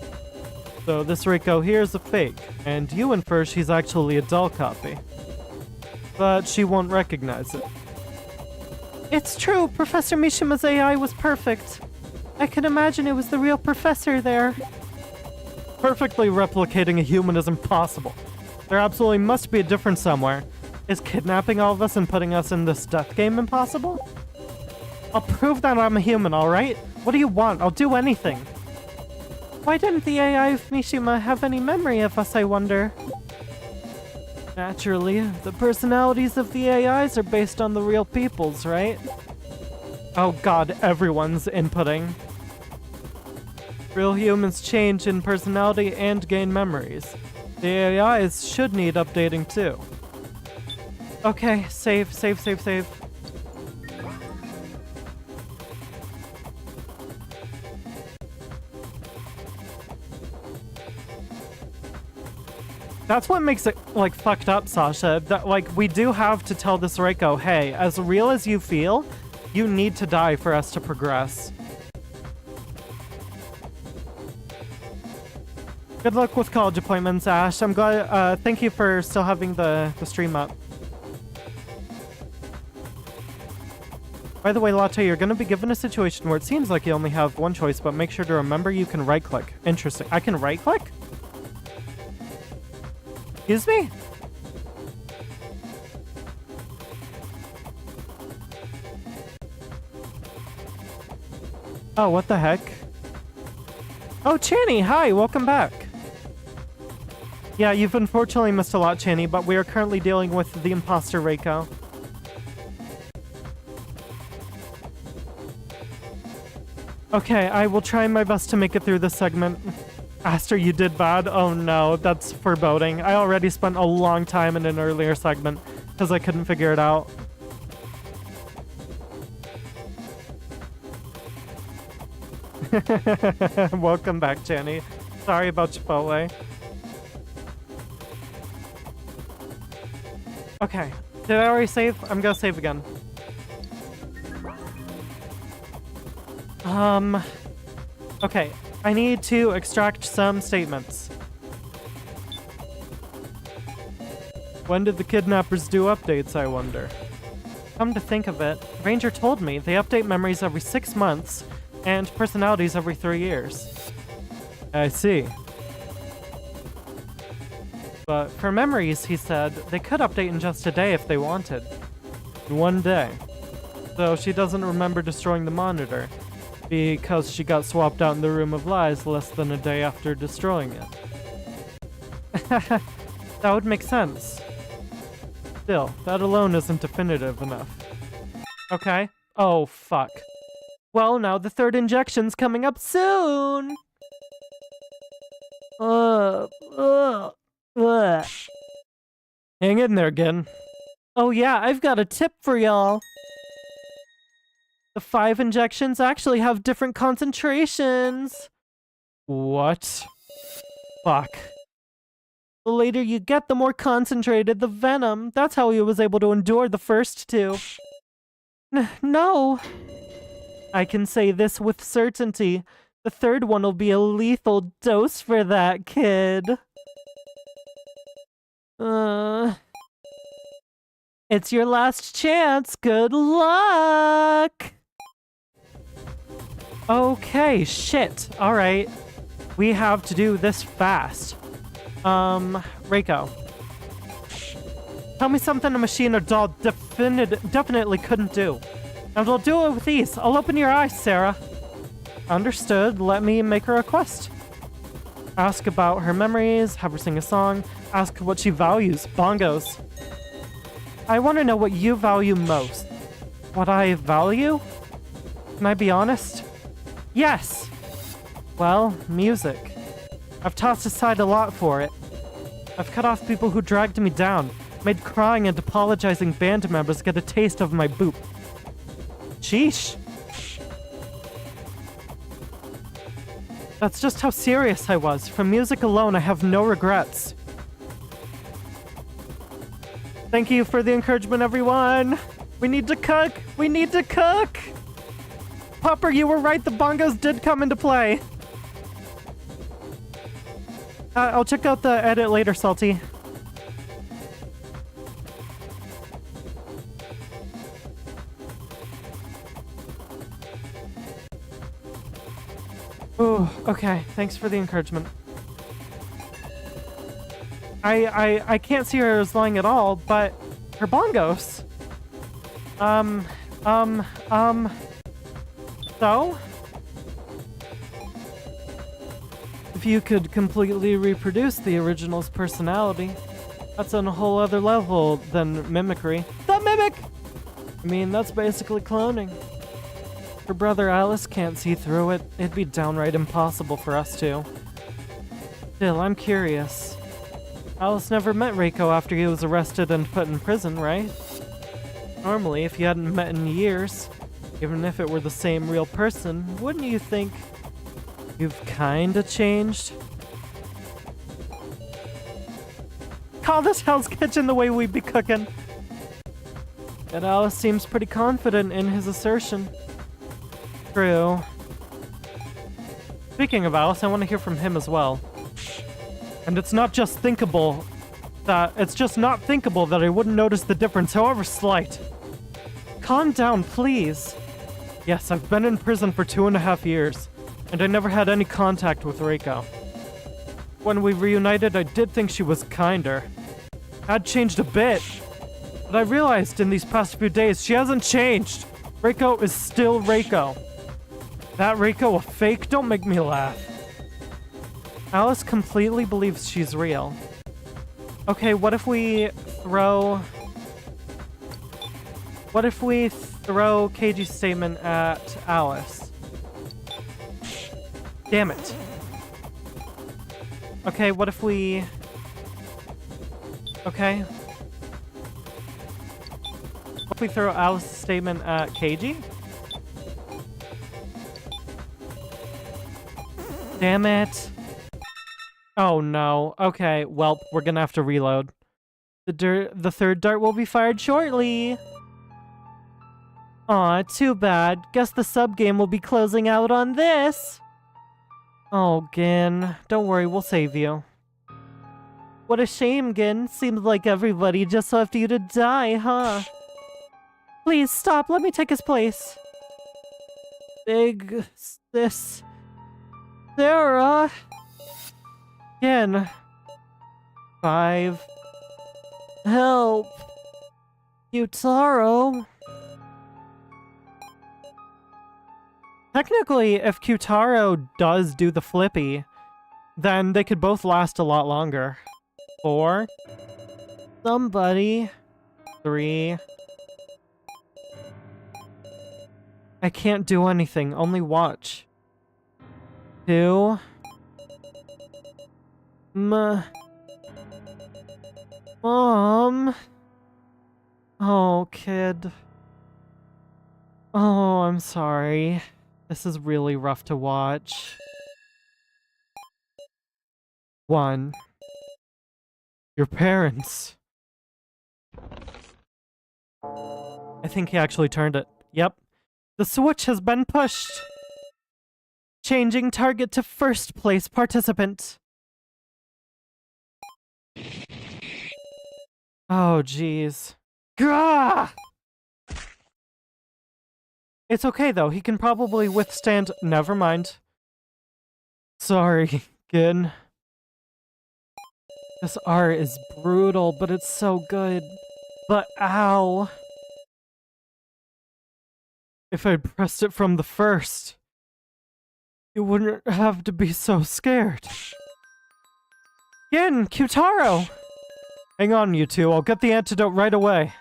So this Reiko here is a fake, and you infer she's actually a doll copy. But she won't recognize it. It's true, Professor Mishima's AI was perfect. I can imagine it was the real professor there. Perfectly replicating a human is impossible. There absolutely must be a difference somewhere. Is kidnapping all of us and putting us in this death game impossible? I'll prove that I'm a human, alright? What do you want? I'll do anything. Why didn't the AI of Mishima have any memory of us, I wonder? Naturally, the personalities of the AIs are based on the real people's, right? Oh god, everyone's inputting. Real humans change in personality and gain memories. The AIs should need updating too. Okay, save. That's what makes it, like, fucked up, Sasha. That, like, we do have to tell this Reiko, hey, as real as you feel, you need to die for us to progress. Good luck with college appointments, Ash. I'm glad, thank you for still having the stream up. By the way, Latte, you're gonna be given a situation where it seems like you only have one choice, but make sure to remember you can right-click. Interesting. I can right-click? Excuse me? Oh, what the heck? Oh, Channy, hi, welcome back. Yeah, you've unfortunately missed a lot, Channy, but we are currently dealing with the imposter Reiko. Okay, I will try my best to make it through this segment. Aster, you did bad? Oh no, that's foreboding. I already spent a long time in an earlier segment because I couldn't figure it out. Welcome back, Jenny. Sorry about Chipotle. Okay, did I already save? I'm gonna save again. Okay, I need to extract some statements. When did the kidnappers do updates, I wonder? Come to think of it, Ranger told me they update memories every 6 months and personalities every 3 years. I see. But for memories, he said, they could update in just a day if they wanted. In 1 day. So she doesn't remember destroying the monitor, because she got swapped out in the Room of Lies less than a day after destroying it. That would make sense. Still, that alone isn't definitive enough. Okay. Oh, fuck. Well, now the 3rd injection's coming up soon! Hang in there, Gin. Oh yeah, I've got a tip for y'all. The 5 injections actually have different concentrations. What? Fuck. The later you get, the more concentrated the venom. That's how he was able to endure the first 2. No. I can say this with certainty. The 3rd one will be a lethal dose for that kid. It's your last chance. Good luck. Okay, shit. Alright. We have to do this fast. Reiko. Tell me something a machine or doll definitely couldn't do. And I'll do it with ease. I'll open your eyes, Sara. Understood. Let me make her a request. Ask about her memories, have her sing a song, ask what she values. Bongos. I want to know what you value most. What I value? Can I be honest? Yes! Well, music. I've tossed aside a lot for it. I've cut off people who dragged me down, made crying and apologizing band members get a taste of my boop. Sheesh. That's just how serious I was. For music alone, I have no regrets. Thank you for the encouragement, everyone! We need to cook! We need to cook! Popper, you were right, the bongos did come into play. I'll check out the edit later, Salty. Ooh, okay. Thanks for the encouragement. I can't see her as lying at all, but her bongos. So? If you could completely reproduce the original's personality, that's on a whole other level than mimicry. The mimic! I mean, that's basically cloning. Her brother Alice can't see through it. It'd be downright impossible for us to. Still, I'm curious. Alice never met Reiko after he was arrested and put in prison, right? Normally, if you hadn't met in years, even if it were the same real person, wouldn't you think you've kinda changed? Call this Hell's Kitchen the way we be cooking. And Alice seems pretty confident in his assertion. True. Speaking of Alice, I want to hear from him as well. And it's not just thinkable that I wouldn't notice the difference, however slight. Calm down, please. Yes, I've been in prison for 2.5 years, and I never had any contact with Reiko. When we reunited, I did think she was kinder. Had changed a bit, but I realized in these past few days she hasn't changed. Reiko is still Reiko. That Reiko a fake? Don't make me laugh. Alice completely believes she's real. Okay, what if we throw Keiji's statement at Alice? Damn it. Okay, what if we... Okay. What if we throw Alice's statement at Keiji? Damn it. Oh no. Okay, well, we're gonna have to reload. The third dart will be fired shortly. Aw, too bad. Guess the sub-game will be closing out on this. Oh, Gin. Don't worry, we'll save you. What a shame, Gin. Seems like everybody just left you to die, huh? Please, stop. Let me take his place. Big sis... Sara... Gin. 5... Help! Kyutaro... Technically, if Kyutaro does do the flippy, then they could both last a lot longer. 4. Somebody. 3. I can't do anything, only watch. 2. Mom. Oh, kid. Oh, I'm sorry. This is really rough to watch. 1. Your parents. I think he actually turned it. Yep. The switch has been pushed. Changing target to first place participant. Oh, jeez. Gah! It's okay, though. He can probably withstand... Never mind. Sorry, Gin. This art is brutal, but it's so good. But ow. If I'd pressed it from the first, you wouldn't have to be so scared. Gin, Kyutaro! Hang on, you two. I'll get the antidote right away.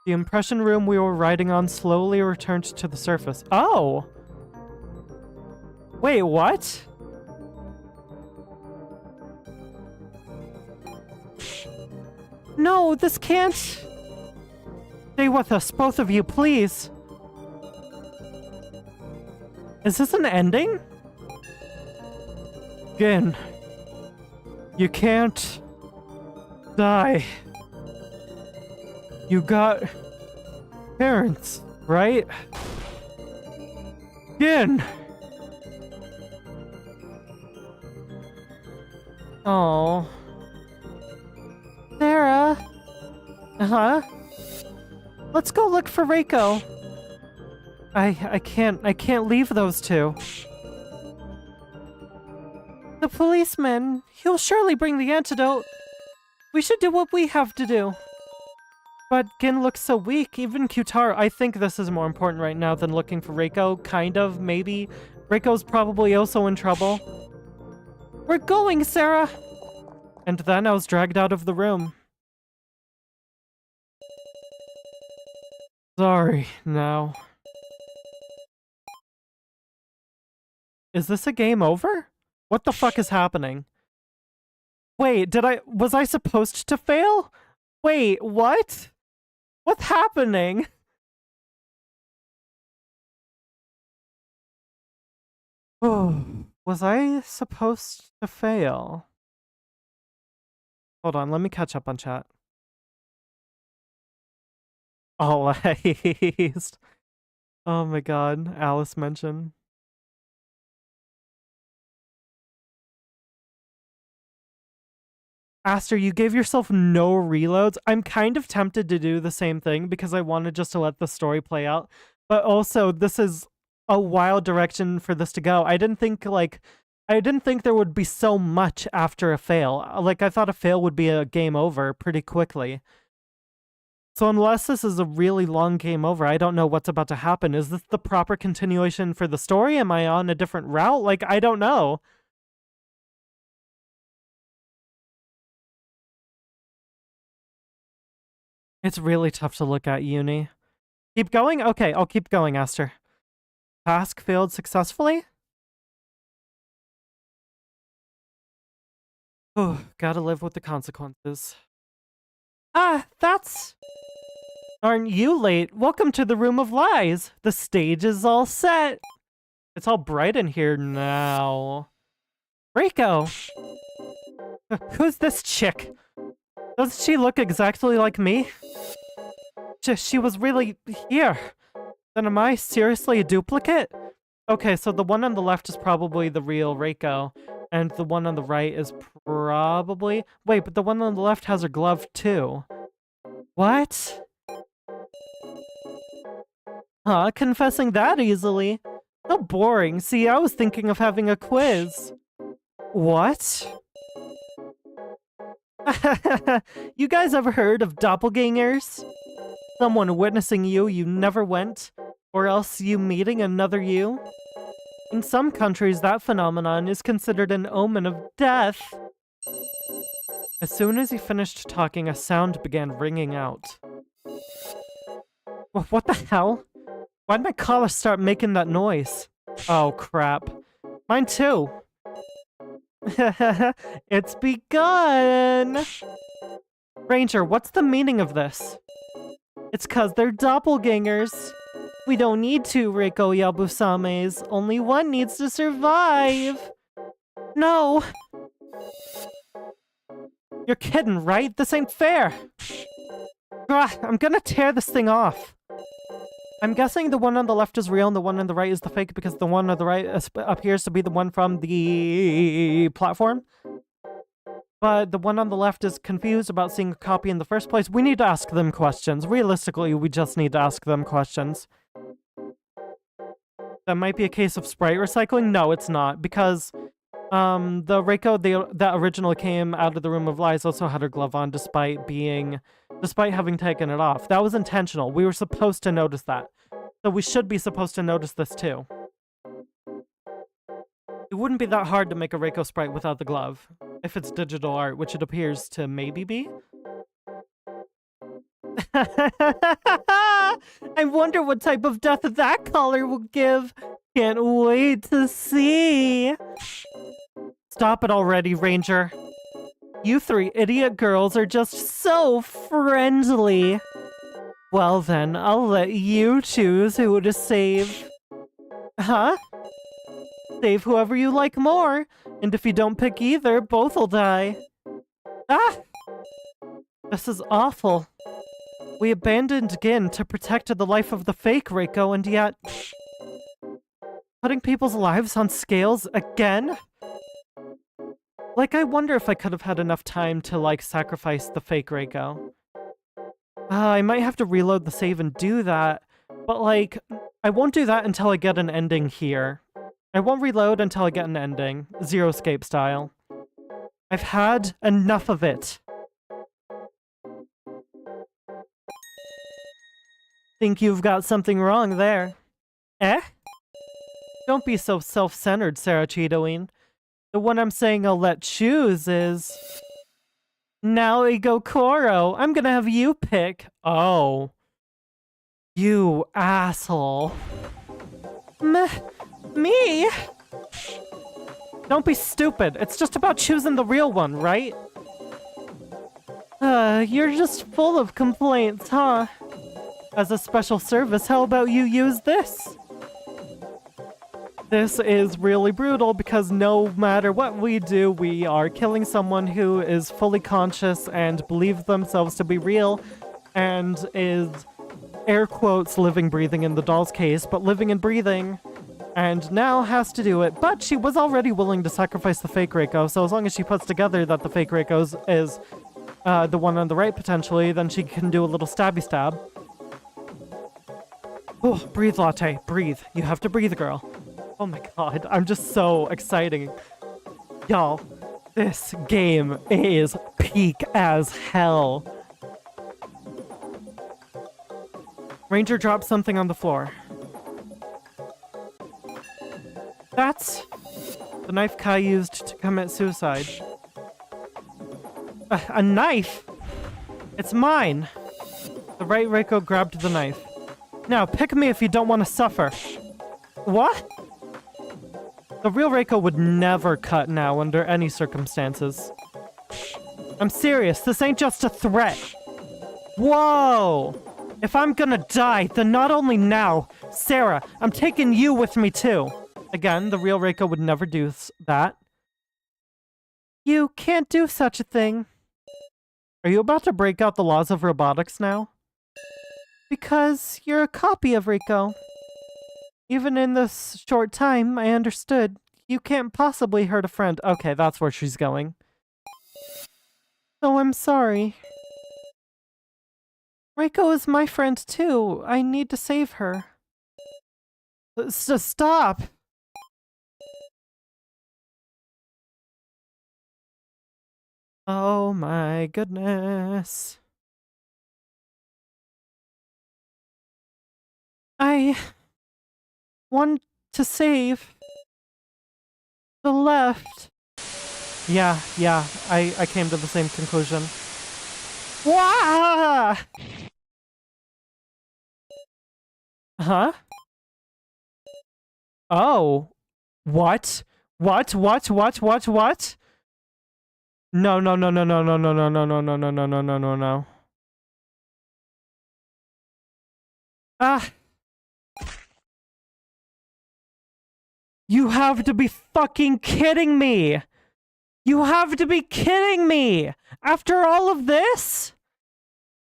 The impression room we were riding on slowly returned to the surface. Oh! Wait, what? No, this can't... Stay with us, both of you, please. Is this an ending? Gin. You can't... die. You got... parents, right? Gin! Oh. Sara? Uh-huh? Let's go look for Reiko. I can't leave those two. The policeman, he'll surely bring the antidote. We should do what we have to do. But Gin looks so weak, even Kyutaro. I think this is more important right now than looking for Reiko, kind of, maybe. Reiko's probably also in trouble. We're going, Sara! And then I was dragged out of the room. Sorry, now. Is this a game over? What the fuck is happening? Wait, was I supposed to fail? Wait, what? What's happening? Oh, was I supposed to fail? Hold on, let me catch up on chat. Always. Oh my god, Alice mentioned. Aster, you gave yourself no reloads. I'm kind of tempted to do the same thing because I wanted just to let the story play out. But also, this is a wild direction for this to go. I didn't think there would be so much after a fail. Like, I thought a fail would be a game over pretty quickly. So unless this is a really long game over, I don't know what's about to happen. Is this the proper continuation for the story? Am I on a different route? Like, I don't know. It's really tough to look at, Uni. Keep going? Okay, I'll keep going, Aster. Task failed successfully? Oh, gotta live with the consequences. Ah, that's... Aren't you late? Welcome to the Room of Lies. The stage is all set. It's all bright in here now. Rico! Who's this chick? Doesn't she look exactly like me? She was really here. Then am I seriously a duplicate? Okay, so the one on the left is probably the real Reiko, and the one on the right is probably... Wait, but the one on the left has her glove too. What? Huh, confessing that easily? So boring. See, I was thinking of having a quiz. What? You guys ever heard of doppelgangers? Someone witnessing you never went, or else you meeting another you? In some countries, that phenomenon is considered an omen of death. As soon as he finished talking, a sound began ringing out. What the hell? Why'd my collar start making that noise? Oh, crap. Mine too. It's begun! Ranger, what's the meaning of this? It's 'cause they're doppelgangers. We don't need two Reiko Yabusames. Only one needs to survive. No! You're kidding, right? This ain't fair! I'm gonna tear this thing off. I'm guessing the one on the left is real and the one on the right is the fake because the one on the right appears to be the one from the platform. But the one on the left is confused about seeing a copy in the first place. We need to ask them questions. Realistically, we just need to ask them questions. That might be a case of sprite recycling? No, it's not, because the Reiko that originally came out of the Room of Lies also had her glove on despite having taken it off. That was intentional. We were supposed to notice that. So we should be supposed to notice this too. It wouldn't be that hard to make a Reiko sprite without the glove. If it's digital art, which it appears to maybe be. I wonder what type of death that collar will give. Can't wait to see. Stop it already, Ranger. You three idiot girls are just so friendly. Well then, I'll let you choose who to save. Huh? Save whoever you like more. And if you don't pick either, both will die. Ah! This is awful. We abandoned Gin to protect the life of the fake Reiko, and yet... Putting people's lives on scales again? Like, I wonder if I could have had enough time to, like, sacrifice the fake Reiko. I might have to reload the save and do that, but, like, I won't do that until I get an ending here. I won't reload until I get an ending, Zero Escape style. I've had enough of it. Think you've got something wrong there. Eh? Don't be so self-centered, Sara Cheetoine. The one I'm saying I'll let choose is... Now Igokoro, I'm gonna have you pick. Oh. You asshole. Me? Don't be stupid. It's just about choosing the real one, right? You're just full of complaints, huh? As a special service, how about you use this? This is really brutal because no matter what we do, we are killing someone who is fully conscious and believes themselves to be real and is, air quotes, living, breathing in the doll's case, but living and breathing, and now has to do it. But she was already willing to sacrifice the fake Reiko, so as long as she puts together that the fake Reiko is the one on the right potentially, then she can do a little stabby stab. Oh, breathe, Latte. Breathe. You have to breathe, girl. Oh my god, I'm just so exciting. Y'all, this game is peak as hell. Ranger dropped something on the floor. That's the knife Kai used to commit suicide. A knife? It's mine. The right Reiko grabbed the knife. Now, pick me if you don't want to suffer. What? The real Reiko would never cut now under any circumstances. I'm serious. This ain't just a threat. Whoa! If I'm gonna die, then not only now, Sara, I'm taking you with me too. Again, the real Reiko would never do that. You can't do such a thing. Are you about to break out the laws of robotics now? Because you're a copy of Reiko. Even in this short time, I understood. You can't possibly hurt a friend. Okay, that's where she's going. Oh, I'm sorry. Reiko is my friend too. I need to save her. Stop! Oh my goodness. I want to save the left. Yeah, I came to the same conclusion. Wah! Huh? Oh. What? What? No. Ah. You have to be fucking kidding me! You have to be kidding me! After all of this?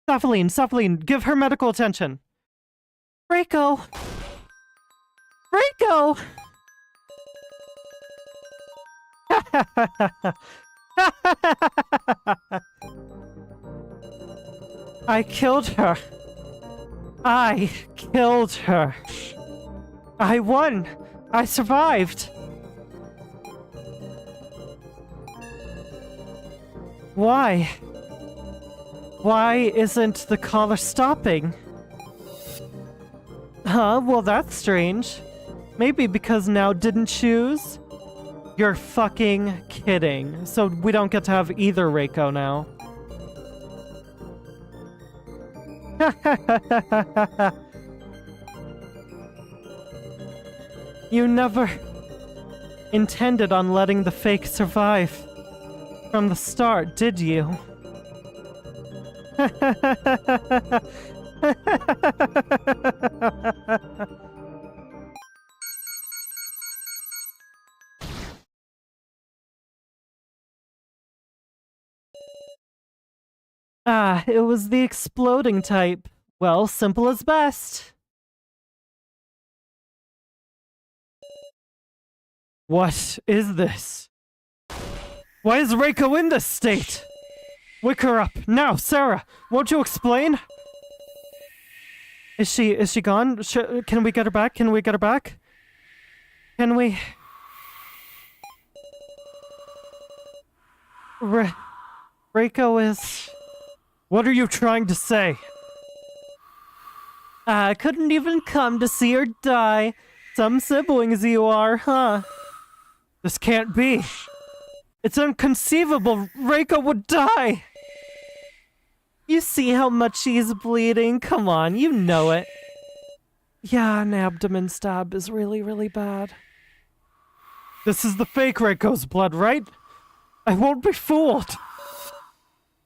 Cephaline, give her medical attention. Reiko! Reiko! I killed her. I killed her. I won. I survived. Why? Why isn't the caller stopping? Huh? Well, that's strange. Maybe because now didn't choose? You're fucking kidding. So we don't get to have either Reiko now. You never intended on letting the fake survive from the start, did you? Ah, it was the exploding type. Well, simple as best. What is this? Why is Reiko in this state? Wake her up. Now, Sara, won't you explain? Is she gone? Can we get her back? Can we get her back? Can we... Reiko is... What are you trying to say? I couldn't even come to see her die. Some siblings you are, huh? This can't be. It's inconceivable. Reiko would die. You see how much she's bleeding? Come on, you know it. Yeah, an abdomen stab is really, really bad. This is the fake Reiko's blood, right? I won't be fooled.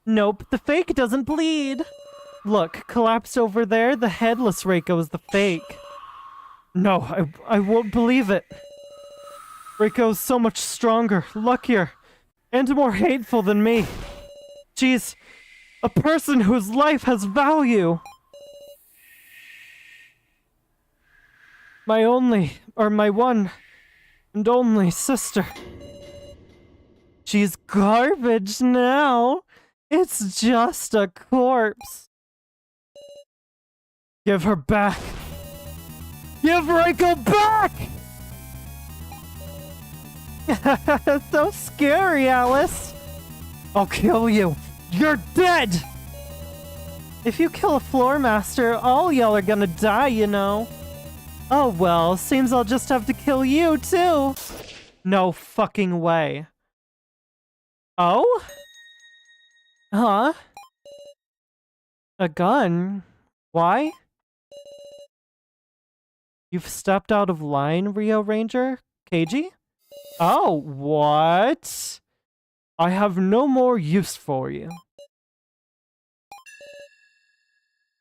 Nope, the fake doesn't bleed. Look, collapsed over there, the headless Reiko is the fake. No, I won't believe it. Reiko's so much stronger, luckier, and more hateful than me. She's a person whose life has value. My one and only sister. She's garbage now. It's just a corpse. Give her back. Give Reiko back! So scary, Alice. I'll kill you. You're dead! If you kill a floor master, all y'all are gonna die, you know. Oh well, seems I'll just have to kill you too. No fucking way. Oh? Huh? A gun? Why? You've stepped out of line, Rio Ranger? Keiji? Oh, what? I have no more use for you.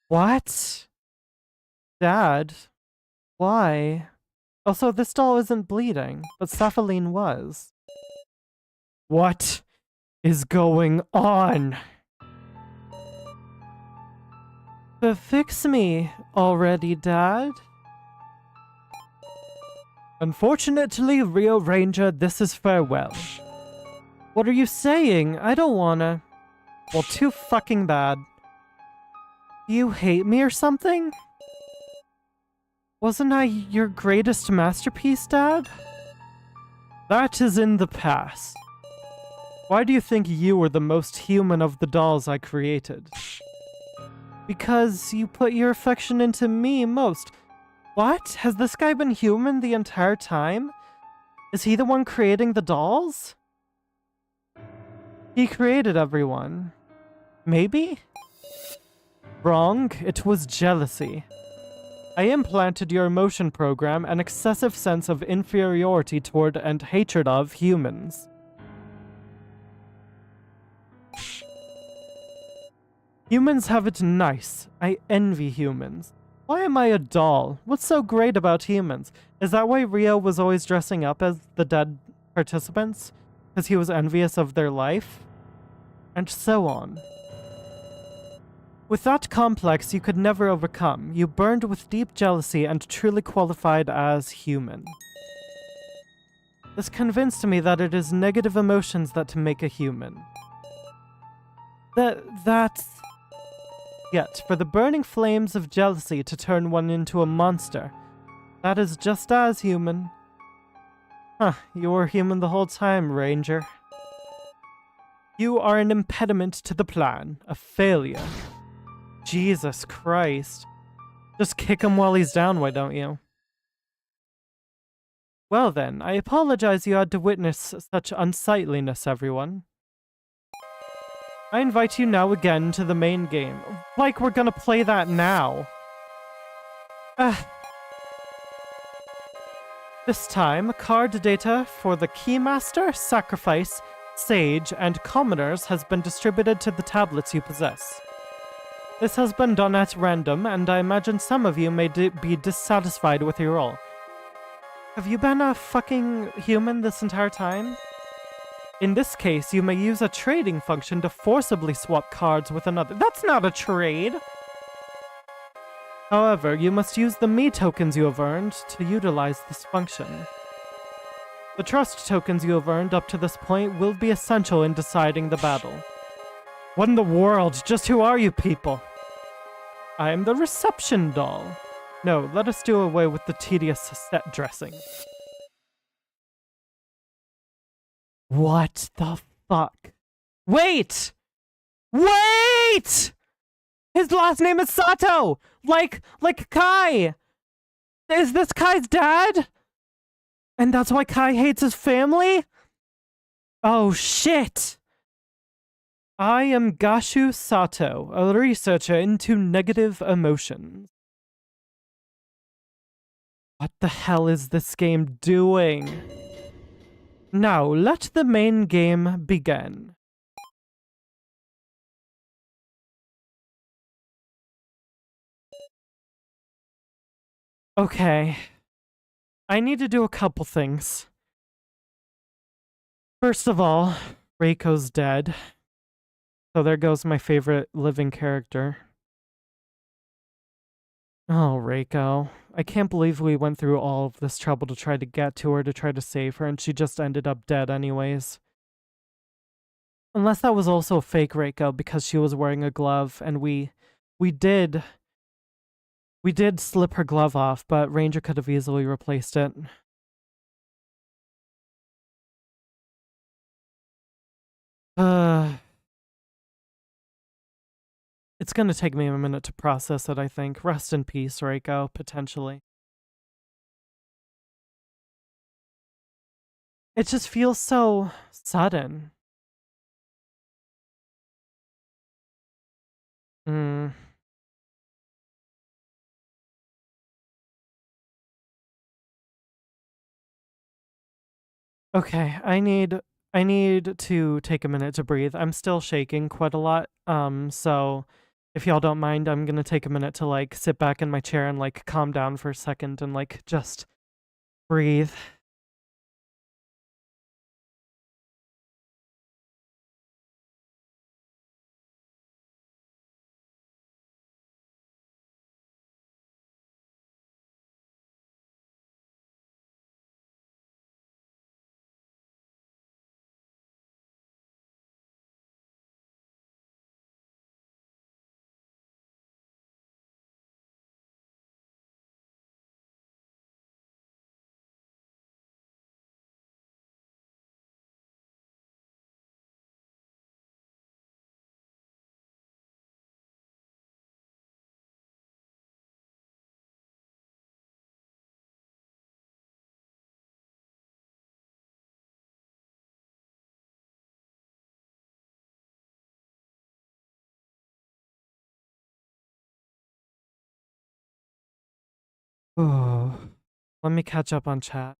What? Dad? Why? Also, this doll isn't bleeding, but Cephaline was. What is going on? Fix me already, Dad. Unfortunately, Rio Ranger, this is farewell. What are you saying? I don't wanna. Well, too fucking bad. Do you hate me or something? Wasn't I your greatest masterpiece, Dad? That is in the past. Why do you think you were the most human of the dolls I created? Because you put your affection into me most. What? Has this guy been human the entire time? Is he the one creating the dolls? He created everyone. Maybe? Wrong. It was jealousy. I implanted your emotion program an excessive sense of inferiority toward and hatred of humans. Humans have it nice. I envy humans. Why am I a doll? What's so great about humans? Is that why Rio was always dressing up as the dead participants? Because he was envious of their life? And so on. With that complex you could never overcome, you burned with deep jealousy and truly qualified as human. This convinced me that it is negative emotions that make a human. That's... Yet, for the burning flames of jealousy to turn one into a monster, that is just as human. Huh, you were human the whole time, Ranger. You are an impediment to the plan, a failure. Jesus Christ. Just kick him while he's down, why don't you? Well then, I apologize you had to witness such unsightliness, everyone. I invite you now again to the main game. Like we're gonna play that now. This time, card data for the Keymaster, Sacrifice, Sage, and Commoners has been distributed to the tablets you possess. This has been done at random, and I imagine some of you may be dissatisfied with your role. Have you been a fucking human this entire time? In this case, you may use a trading function to forcibly swap cards with another. That's not a trade! However, you must use the me tokens you have earned to utilize this function. The trust tokens you have earned up to this point will be essential in deciding the battle. What in the world? Just who are you people? I am the reception doll. No, let us do away with the tedious set dressing. What the fuck? Wait! Wait! His last name is Sato! Like Kai! Is this Kai's dad? And that's why Kai hates his family? Oh shit! I am Gashu Sato, a researcher into negative emotions. What the hell is this game doing? Now, let the main game begin. Okay. I need to do a couple things. First of all, Reiko's dead. So there goes my favorite living character. Oh, Reiko. I can't believe we went through all of this trouble to try to get to her, to try to save her, and she just ended up dead anyways. Unless that was also a fake Reiko because she was wearing a glove, and we did slip her glove off, but Ranger could have easily replaced it. It's gonna take me a minute to process it, I think. Rest in peace, Reiko, potentially. It just feels so sudden. Okay, I need I need to take a minute to breathe. I'm still shaking quite a lot. So if y'all don't mind, I'm gonna take a minute to like sit back in my chair and like calm down for a second and like just breathe. Oh, let me catch up on chat.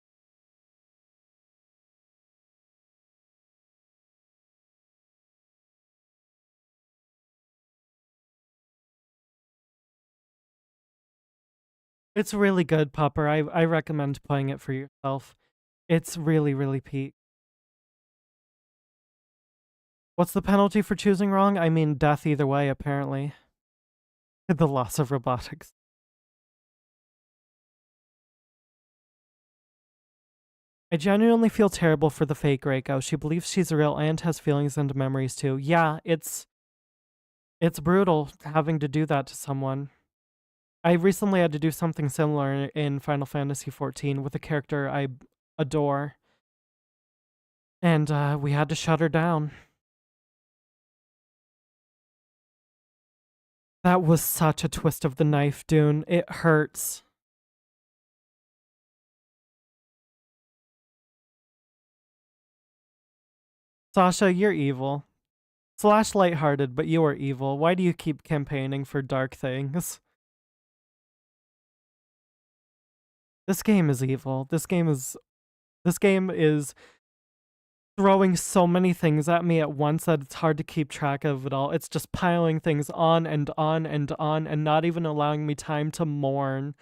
It's really good, Pupper. I recommend playing it for yourself. It's really, really peak. What's the penalty for choosing wrong? I mean, death either way, apparently. The loss of robotics. I genuinely feel terrible for the fake Reiko. She believes she's real and has feelings and memories too. Yeah, it's brutal having to do that to someone. I recently had to do something similar in Final Fantasy XIV with a character I adore. And we had to shut her down. That was such a twist of the knife, Dune. It hurts. Sasha, you're evil. Slash lighthearted, but you are evil. Why do you keep campaigning for dark things? This game is evil. This game is throwing so many things at me at once that it's hard to keep track of it all. It's just piling things on and on and on and not even allowing me time to mourn.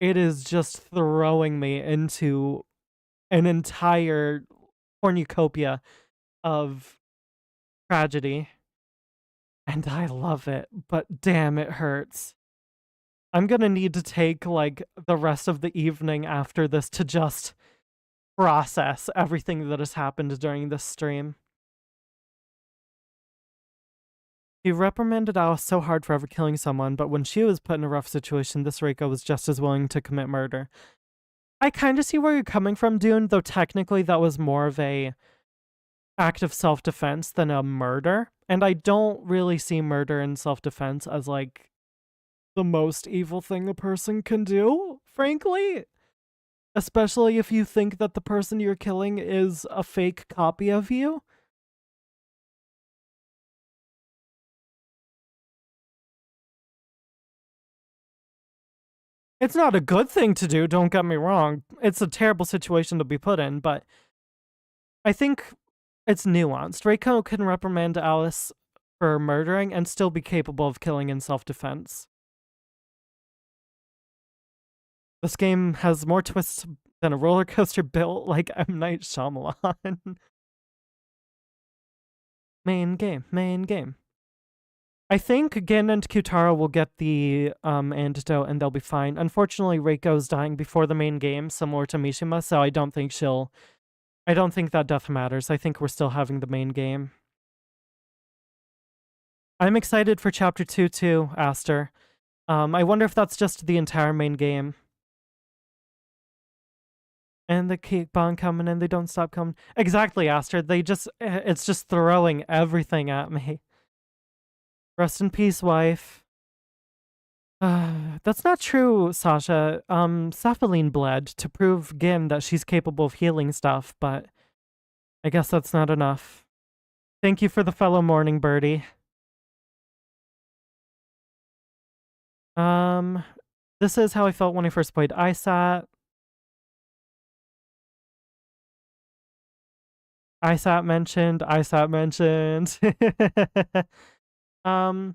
It is just throwing me into an entire cornucopia of tragedy. And I love it, but damn, it hurts. I'm gonna need to take, like, the rest of the evening after this to just process everything that has happened during this stream. He reprimanded Alice so hard for ever killing someone, but when she was put in a rough situation, this Reiko was just as willing to commit murder. I kind of see where you're coming from, Dune, though technically that was more of a act of self-defense than a murder. And I don't really see murder and self-defense as, like, the most evil thing a person can do, frankly. Especially if you think that the person you're killing is a fake copy of you. It's not a good thing to do, don't get me wrong. It's a terrible situation to be put in, but I think it's nuanced. Reiko can reprimand Alice for murdering and still be capable of killing in self-defense. This game has more twists than a roller coaster built like M. Night Shyamalan. Main game. I think Gin and Kutaro will get the antidote and they'll be fine. Unfortunately, Reiko's dying before the main game, similar to Mishima, so I don't think that death matters. I think we're still having the main game. I'm excited for Chapter 2 too, Aster. I wonder if that's just the entire main game. And they keep on coming and they don't stop coming. Exactly, Aster. It's just throwing everything at me. Rest in peace, wife. That's not true, Sasha. Cephaline bled to prove Gin that she's capable of healing stuff, but I guess that's not enough. Thank you for the fellow morning birdie. This is how I felt when I first played ISAT. ISAT mentioned. ISAT mentioned. um,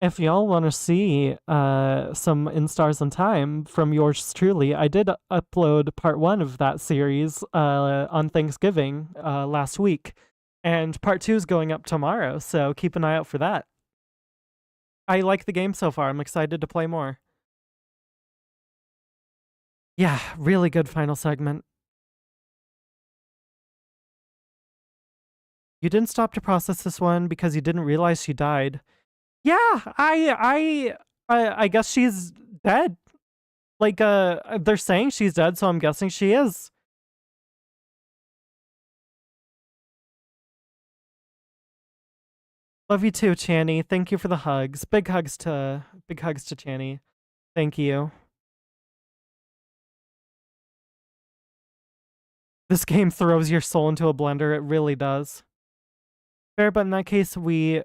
if y'all want to see some Instars in Time from yours truly, I did upload part 1 of that series on Thanksgiving last week, and part 2 is going up tomorrow, so keep an eye out for that. I like the game so far. I'm excited to play more. Yeah, really good final segment. You didn't stop to process this one because you didn't realize she died. Yeah, I guess she's dead. Like, they're saying she's dead, so I'm guessing she is. Love you too, Channy. Thank you for the hugs. Big hugs to Channy. Thank you. This game throws your soul into a blender. It really does. Fair, but in that case, we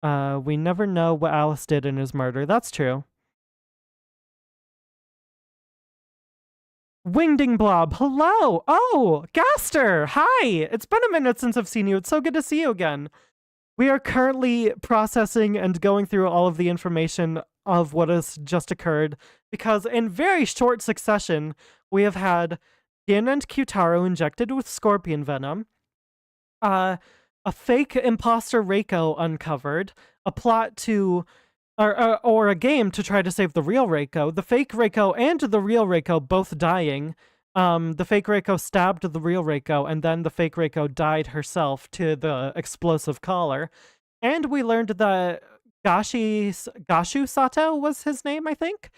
never know what Alice did in his murder. That's true. Wingding Blob, hello! Oh, Gaster, hi! It's been a minute since I've seen you. It's so good to see you again. We are currently processing and going through all of the information of what has just occurred, because in very short succession, we have had Gin and Kyutaro injected with scorpion venom, a fake imposter Reiko uncovered, a plot to... Or a game to try to save the real Reiko. The fake Reiko and the real Reiko both dying. The fake Reiko stabbed the real Reiko, and then the fake Reiko died herself to the explosive collar. And we learned that Gashu Sato was his name, I think,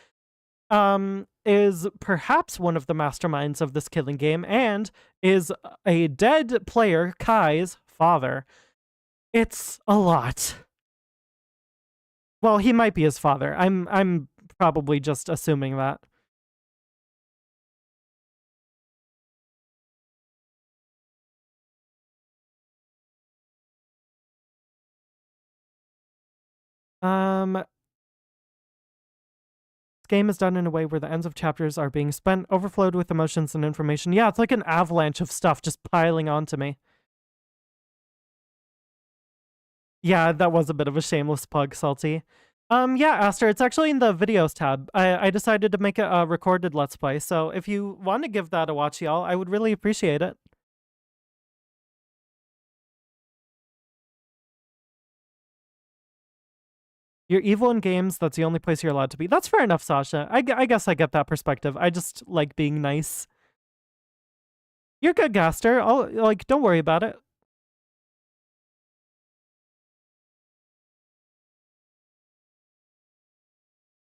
is perhaps one of the masterminds of this killing game, and is a dead player, Kai's father. It's a lot. Well, he might be his father. I'm probably just assuming that. This game is done in a way where the ends of chapters are being spent, overflowed with emotions and information. Yeah, it's like an avalanche of stuff just piling onto me. Yeah, that was a bit of a shameless plug, Salty. Yeah, Aster, it's actually in the videos tab. I decided to make it a recorded Let's Play, so if you want to give that a watch, y'all, I would really appreciate it. You're evil in games, that's the only place you're allowed to be. That's fair enough, Sasha. I guess I get that perspective. I just like being nice. You're good, Gaster. Don't worry about it.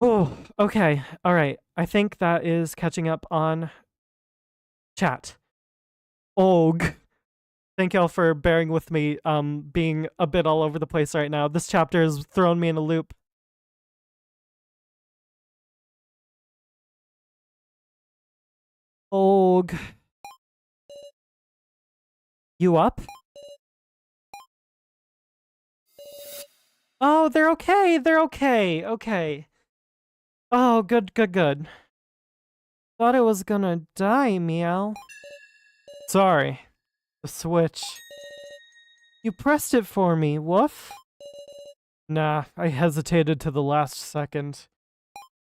Oh, okay. All right. I think that is catching up on chat. Og. Thank y'all for bearing with me being a bit all over the place right now. This chapter has thrown me in a loop. Og. You up? Oh, they're okay. They're okay. Okay. Oh, good, good, good. Thought I was gonna die, Meow. Sorry. The switch. You pressed it for me, woof. Nah, I hesitated to the last second.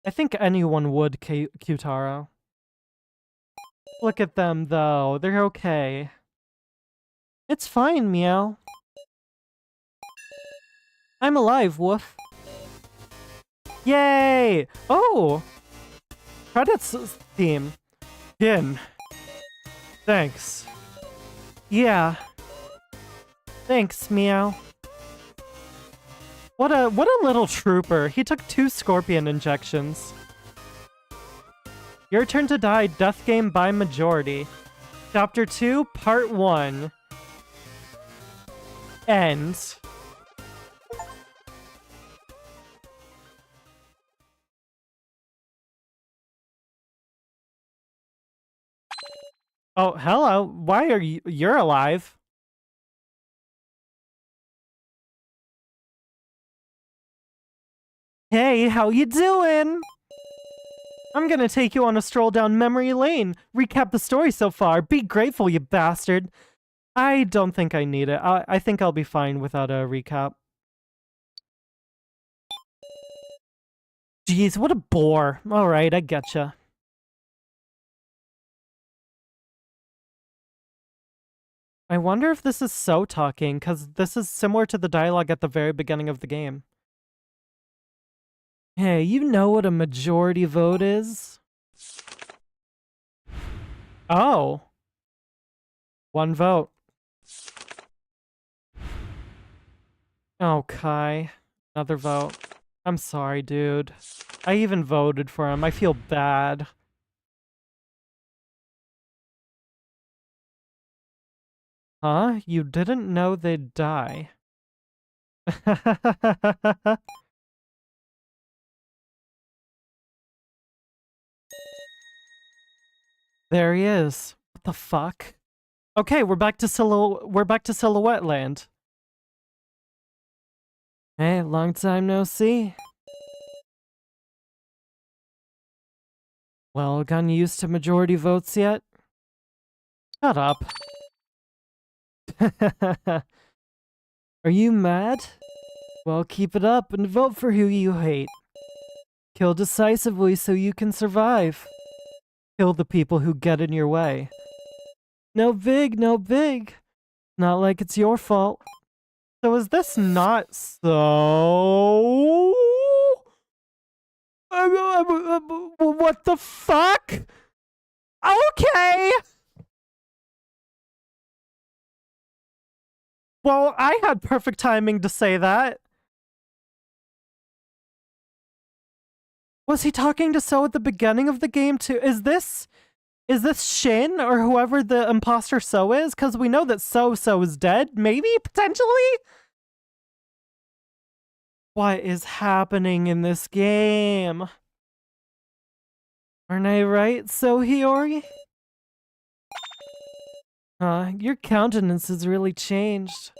I think anyone would, Kyutaro. Look at them, though. They're okay. It's fine, Meow. I'm alive, woof. Yay! Oh! Credits theme. Gin. Thanks. Yeah. Thanks, Meow. What a little trooper. He took 2 scorpion injections. Your turn to die, death game by majority. Chapter 2, Part 1. Ends. Oh, hello. Why are you're alive? Hey, how you doing? I'm gonna take you on a stroll down memory lane. Recap the story so far. Be grateful, you bastard. I don't think I need it. I think I'll be fine without a recap. Jeez, what a bore. Alright, I getcha. I wonder if this is so talking, because this is similar to the dialogue at the very beginning of the game. Hey, you know what a majority vote is? Oh. One vote. Oh, Kai. Another vote. I'm sorry, dude. I even voted for him. I feel bad. Huh? You didn't know they'd die. There he is. What the fuck? Okay, we're back to Silhouette Land. Hey, long time no see. Well, gotten used to majority votes yet? Shut up. Are you mad? Well, keep it up and vote for who you hate. Kill decisively so you can survive. Kill the people who get in your way. No big, no big. Not like it's your fault. So is this not so? What the fuck? Okay. Well, I had perfect timing to say that. Was he talking to So at the beginning of the game too? Is this Shin or whoever the imposter So is? Because we know that So is dead. Maybe, potentially? What is happening in this game? Aren't I right, So Hiyori? Your countenance has really changed.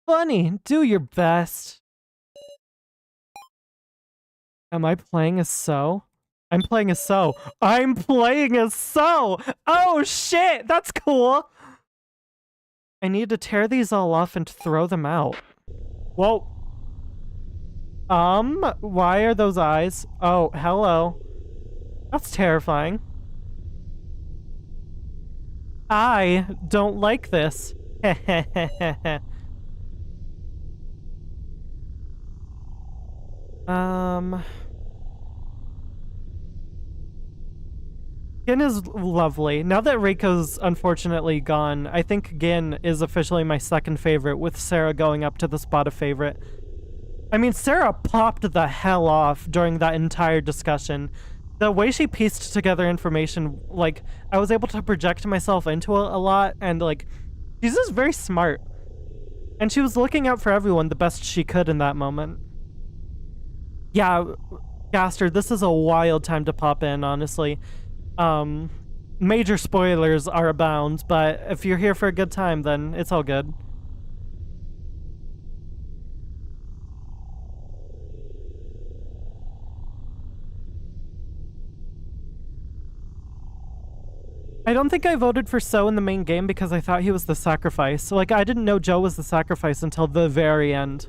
Funny, do your best. Am I playing as So? I'm playing as So. I'm playing as So! Oh shit, that's cool! I need to tear these all off and throw them out. Whoa. Why are those eyes? Oh, hello. That's terrifying. I don't like this. Gin is lovely. Now that Reiko's unfortunately gone, I think Gin is officially my second favorite, with Sara going up to the spot of favorite. I mean, Sara popped the hell off during that entire discussion. The way she pieced together information, like, I was able to project myself into it a lot, and, like, she's just very smart. And she was looking out for everyone the best she could in that moment. Yeah, Gaster, this is a wild time to pop in, honestly. Major spoilers are abound, but if you're here for a good time, then it's all good. I don't think I voted for So in the main game because I thought he was the sacrifice. So, like, I didn't know Joe was the sacrifice until the very end.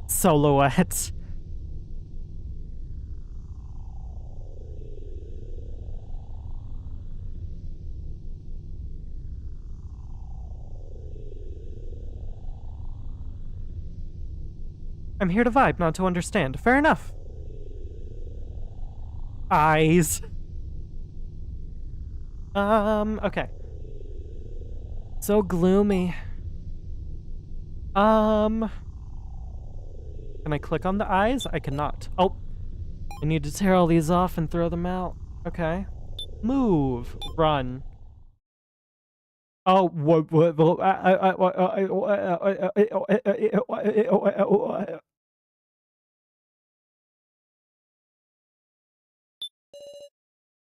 Silhouette. I'm here to vibe, not to understand. Fair enough. Eyes. Okay. So gloomy. Can I click on the eyes? I cannot. Oh. I need to tear all these off and throw them out. Okay. Move. Run. Oh, what?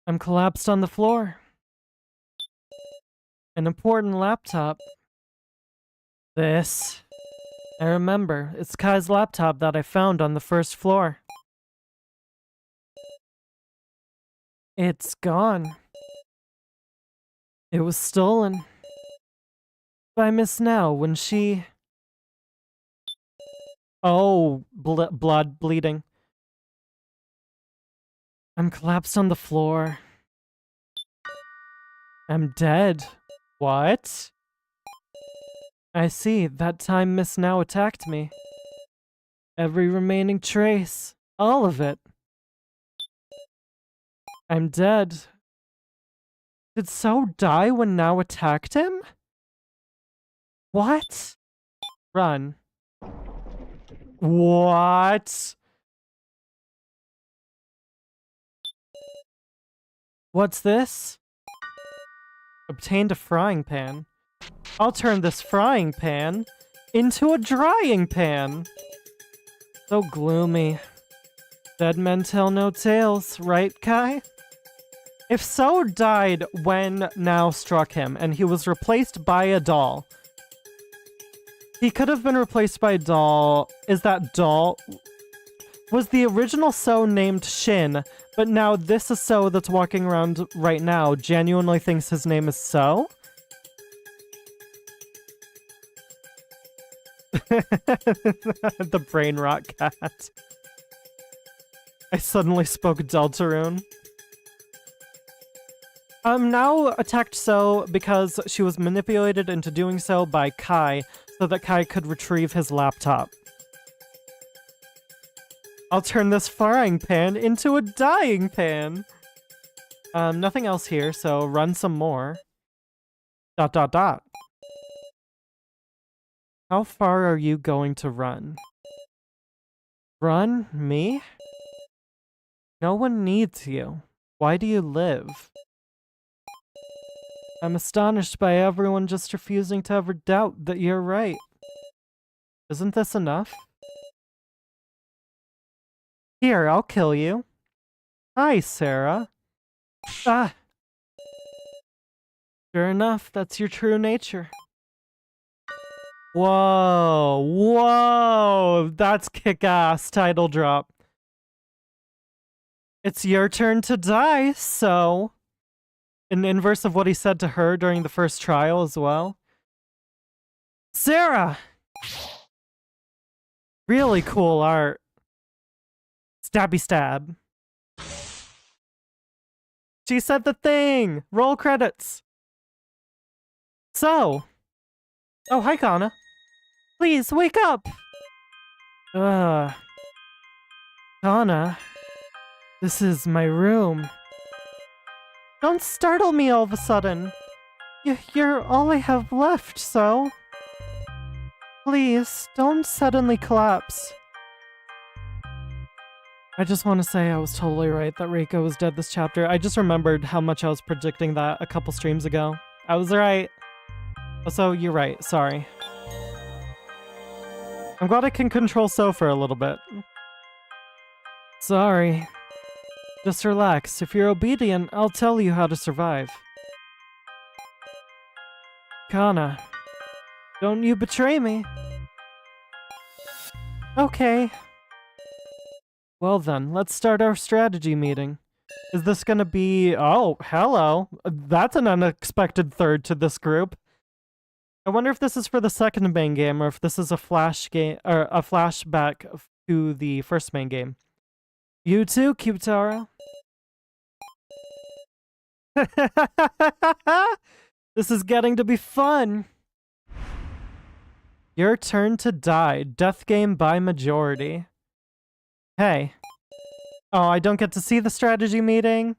I'm collapsed on the floor. An important laptop. This. I remember. It's Kai's laptop that I found on the first floor. It's gone. It was stolen by Miss Now when she... Oh, blood bleeding. I'm collapsed on the floor. I'm dead. What? I see. That time Miss Now attacked me. Every remaining trace. All of it. I'm dead. Did So die when Now attacked him? What? Run. What? What's this? Obtained a frying pan. I'll turn this frying pan into a drying pan. So gloomy. Dead men tell no tales, right, Kai? If So died when Now struck him and he was replaced by a doll, he could have been replaced by a doll. Is that doll? Was the original So named Shin, but now this is So that's walking around right now genuinely thinks his name is So? The brain rot cat. I suddenly spoke Deltarune. Now attacked So because she was manipulated into doing so by Kai so that Kai could retrieve his laptop. I'll turn this frying pan into a dyeing pan. Nothing else here, so run some more. ... How far are you going to run? Run? Me? No one needs you. Why do you live? I'm astonished by everyone just refusing to ever doubt that you're right. Isn't this enough? Here, I'll kill you. Hi, Sara. Ah! Sure enough, that's your true nature. Whoa! Whoa! That's kick-ass title drop. It's your turn to die, So. An inverse of what he said to her during the first trial as well. Sara! Really cool art. Stabby stab. She said the thing! Roll credits! So. Oh, hi, Kana. Please, wake up! Kana. This is my room. Don't startle me all of a sudden. You're all I have left, So. Please, don't suddenly collapse. I just want to say I was totally right that Reiko was dead this chapter. I just remembered how much I was predicting that a couple streams ago. I was right. Also, you're right. Sorry. I'm glad I can control So for a little bit. Sorry. Just relax. If you're obedient, I'll tell you how to survive. Kana, don't you betray me. Okay. Well then, let's start our strategy meeting. Is this gonna be... Oh, hello. That's an unexpected third to this group. I wonder if this is for the second main game or if this is a flash game or a flashback to the first main game. You too, Cutara. This is getting to be fun. Your turn to die. Death game by majority. Hey. Oh, I don't get to see the strategy meeting?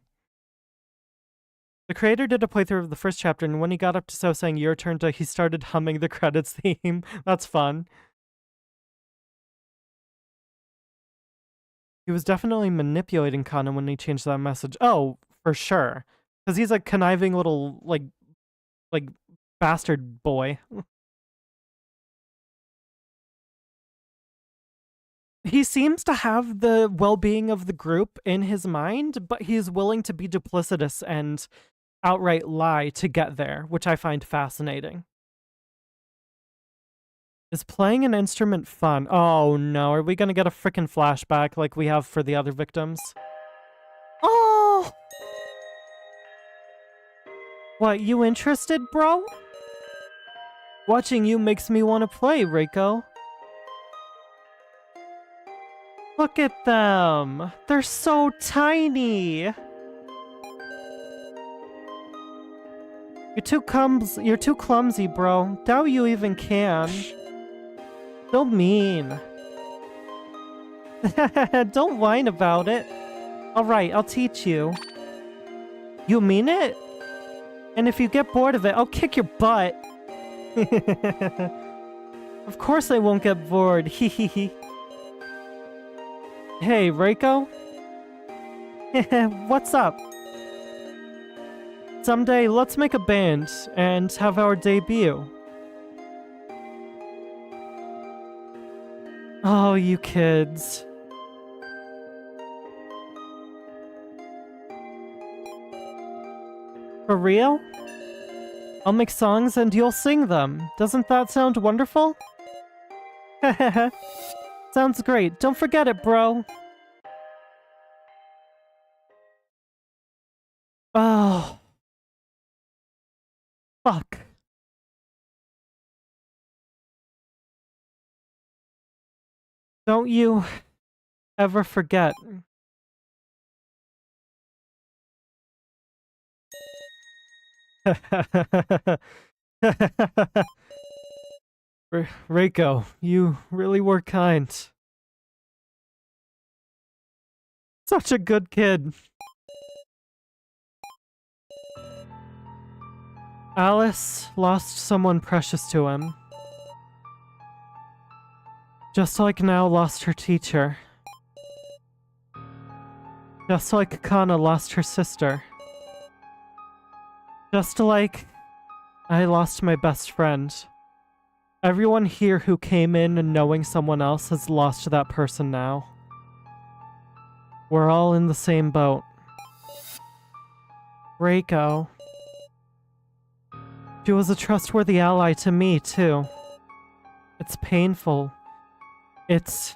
The creator did a playthrough of the first chapter, and when he got up to So saying your turn to, he started humming the credits theme. That's fun. He was definitely manipulating Kana when he changed that message. Oh, for sure. Because he's a conniving little, like bastard boy. He seems to have the well-being of the group in his mind, but he's willing to be duplicitous and outright lie to get there, which I find fascinating. Is playing an instrument fun? Oh no, are we gonna get a frickin' flashback like we have for the other victims? Oh! What, you interested, bro? Watching you makes me want to play, Reiko. Look at them! They're so tiny! You're too clumsy, bro. Doubt you even can. So mean. Don't whine about it. Alright, I'll teach you. You mean it? And if you get bored of it, I'll kick your butt. Of course I won't get bored. Hehehe. Hey, Reiko? What's up? Someday, let's make a band and have our debut. Oh, you kids. For real? I'll make songs and you'll sing them. Doesn't that sound wonderful? Hehehe. Sounds great. Don't forget it, bro. Oh. Fuck. Don't you ever forget. Reiko, you really were kind. Such a good kid. Alice lost someone precious to him. Just like Now lost her teacher. Just like Kana lost her sister. Just like I lost my best friend. Everyone here who came in and knowing someone else has lost that person now. We're all in the same boat. Reiko. She was a trustworthy ally to me, too. It's painful. It's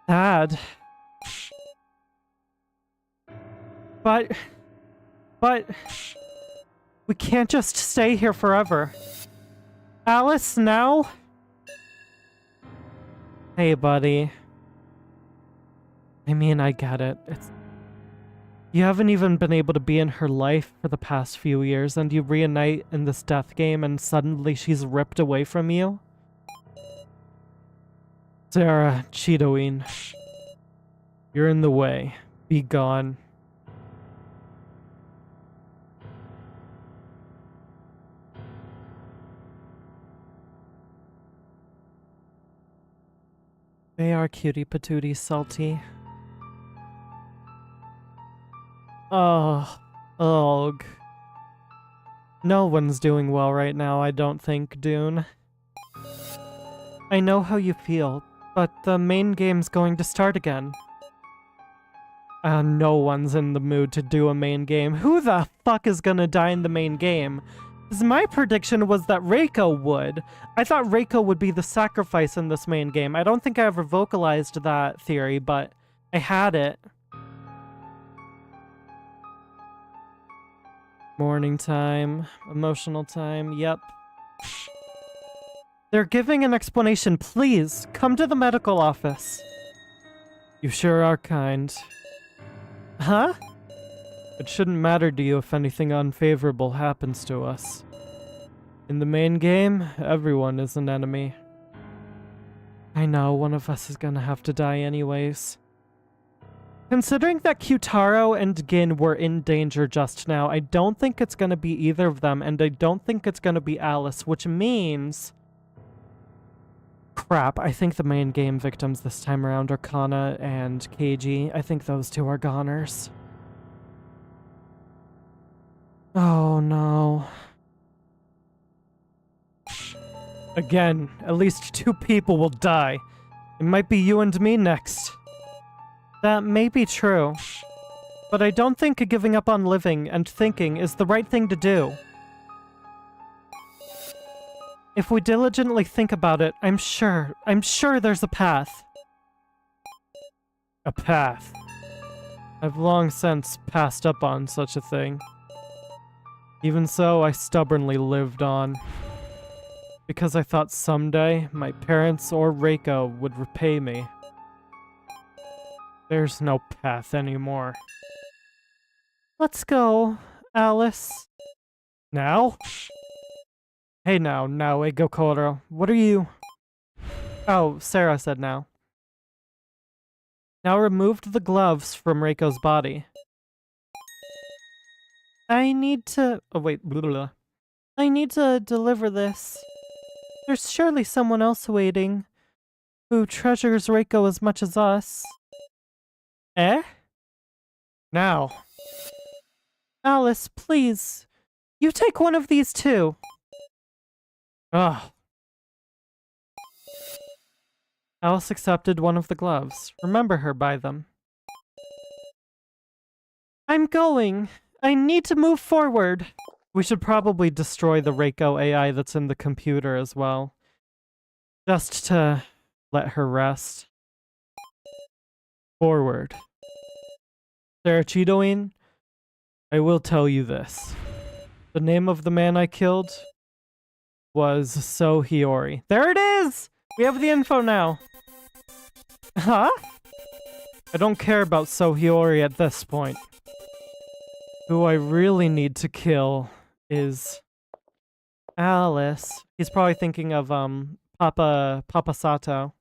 sad. But we can't just stay here forever. Alice, now? Hey, buddy. I mean, I get it. You haven't even been able to be in her life for the past few years, and you reunite in this death game, and suddenly she's ripped away from you? Sara, Cheetoine. You're in the way. Be gone. They are cutie patootie salty. Oh, ugh. No one's doing well right now, I don't think, Dune. I know how you feel, but the main game's going to start again. No one's in the mood to do a main game. Who the fuck is gonna die in the main game? Because my prediction was that Reiko would. I thought Reiko would be the sacrifice in this main game. I don't think I ever vocalized that theory, but I had it. Morning time, emotional time, yep. They're giving an explanation. Please, come to the medical office. You sure are kind. Huh? It shouldn't matter to you if anything unfavorable happens to us. In the main game, everyone is an enemy. I know, one of us is gonna have to die anyways. Considering that Kyutaro and Gin were in danger just now, I don't think it's gonna be either of them, and I don't think it's gonna be Alice, which means... Crap, I think the main game victims this time around are Kana and Keiji. I think those two are goners. Oh no. Again, at least 2 people will die. It might be you and me next. That may be true, but I don't think giving up on living and thinking is the right thing to do. If we diligently think about it, I'm sure there's a path. A path. I've long since passed up on such a thing. Even so, I stubbornly lived on. Because I thought someday my parents or Reiko would repay me. There's no path anymore. Let's go, Alice. Now? Hey now, Egokoro. What are you? Oh, Sara said now. Now removed the gloves from Reiko's body. I need to... Oh, wait. Blah, blah. I need to deliver this. There's surely someone else waiting who treasures Reiko as much as us. Eh? Now. Alice, please. You take one of these too. Ugh. Alice accepted one of the gloves. Remember her by them. I'm going. I need to move forward. We should probably destroy the Reiko AI that's in the computer as well. Just to let her rest. Forward. Sara Chidoin, I will tell you this. The name of the man I killed was So Hiyori. There it is! We have the info now. Huh? I don't care about So Hiyori at this point. Who I really need to kill is Alice. He's probably thinking of Papa Sato.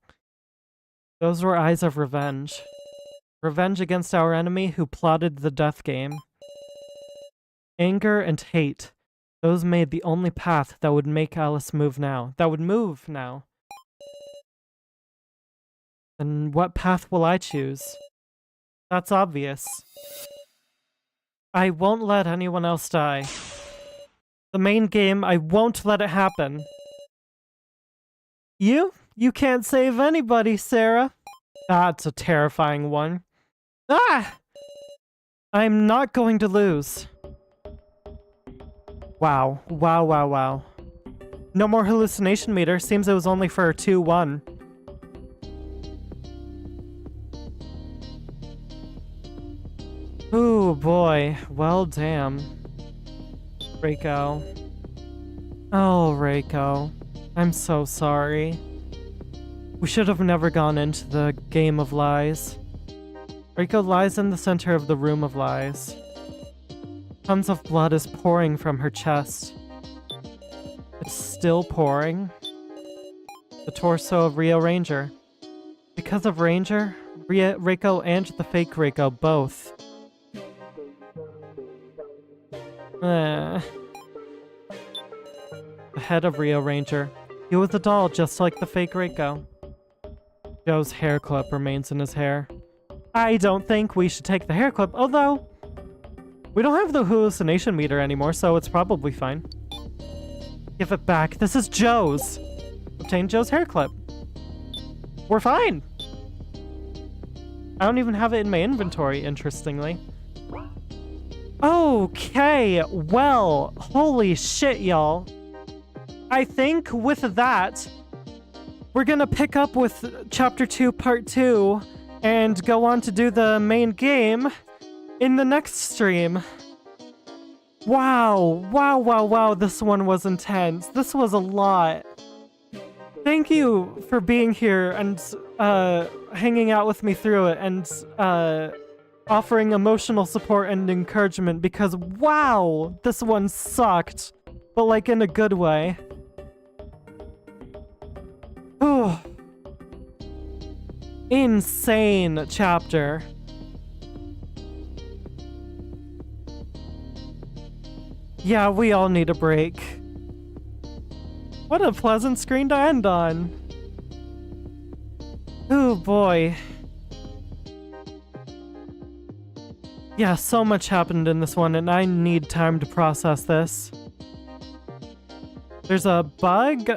Those were eyes of revenge. Revenge against our enemy who plotted the death game. Anger and hate. Those made the only path that would make Alice move now. That would move now. And what path will I choose? That's obvious. I won't let anyone else die. The main game, I won't let it happen. You can't save anybody, Sara. That's a terrifying one. Ah! I'm not going to lose. Wow. Wow. No more hallucination meter. Seems it was only for 2-1. Ooh, boy. Well, damn. Reiko. Oh, Reiko. I'm so sorry. We should have never gone into the game of lies. Reiko lies in the center of the room of lies. Tons of blood is pouring from her chest. It's still pouring. The torso of Rio Ranger. Because of Ranger, Reiko and the fake Reiko both. The head of Rio Ranger. He was a doll just like the fake Reiko. Joe's hair clip remains in his hair. I don't think we should take the hair clip, although we don't have the hallucination meter anymore, so it's probably fine. Give it back. This is Joe's. Obtain Joe's hair clip. We're fine. I don't even have it in my inventory, interestingly. Okay, well, holy shit, y'all. I think with that, we're gonna pick up with Chapter 2, Part 2, and go on to do the main game in the next stream. Wow, this one was intense. This was a lot. Thank you for being here and hanging out with me through it and offering emotional support and encouragement because wow, this one sucked, but like in a good way. Whew. Insane chapter. Yeah, we all need a break. What a pleasant screen to end on. Oh boy. Yeah, so much happened in this one, and I need time to process this. There's a bug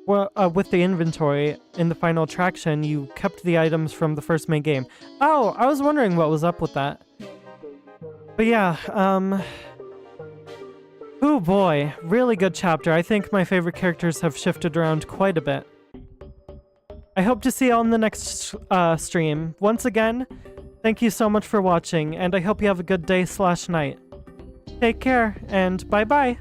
with the inventory. In the final attraction, you kept the items from the first main game. Oh, I was wondering what was up with that. But yeah, oh boy, really good chapter. I think my favorite characters have shifted around quite a bit. I hope to see you all in the next stream. Once again, thank you so much for watching, and I hope you have a good day/night. Take care, and bye-bye.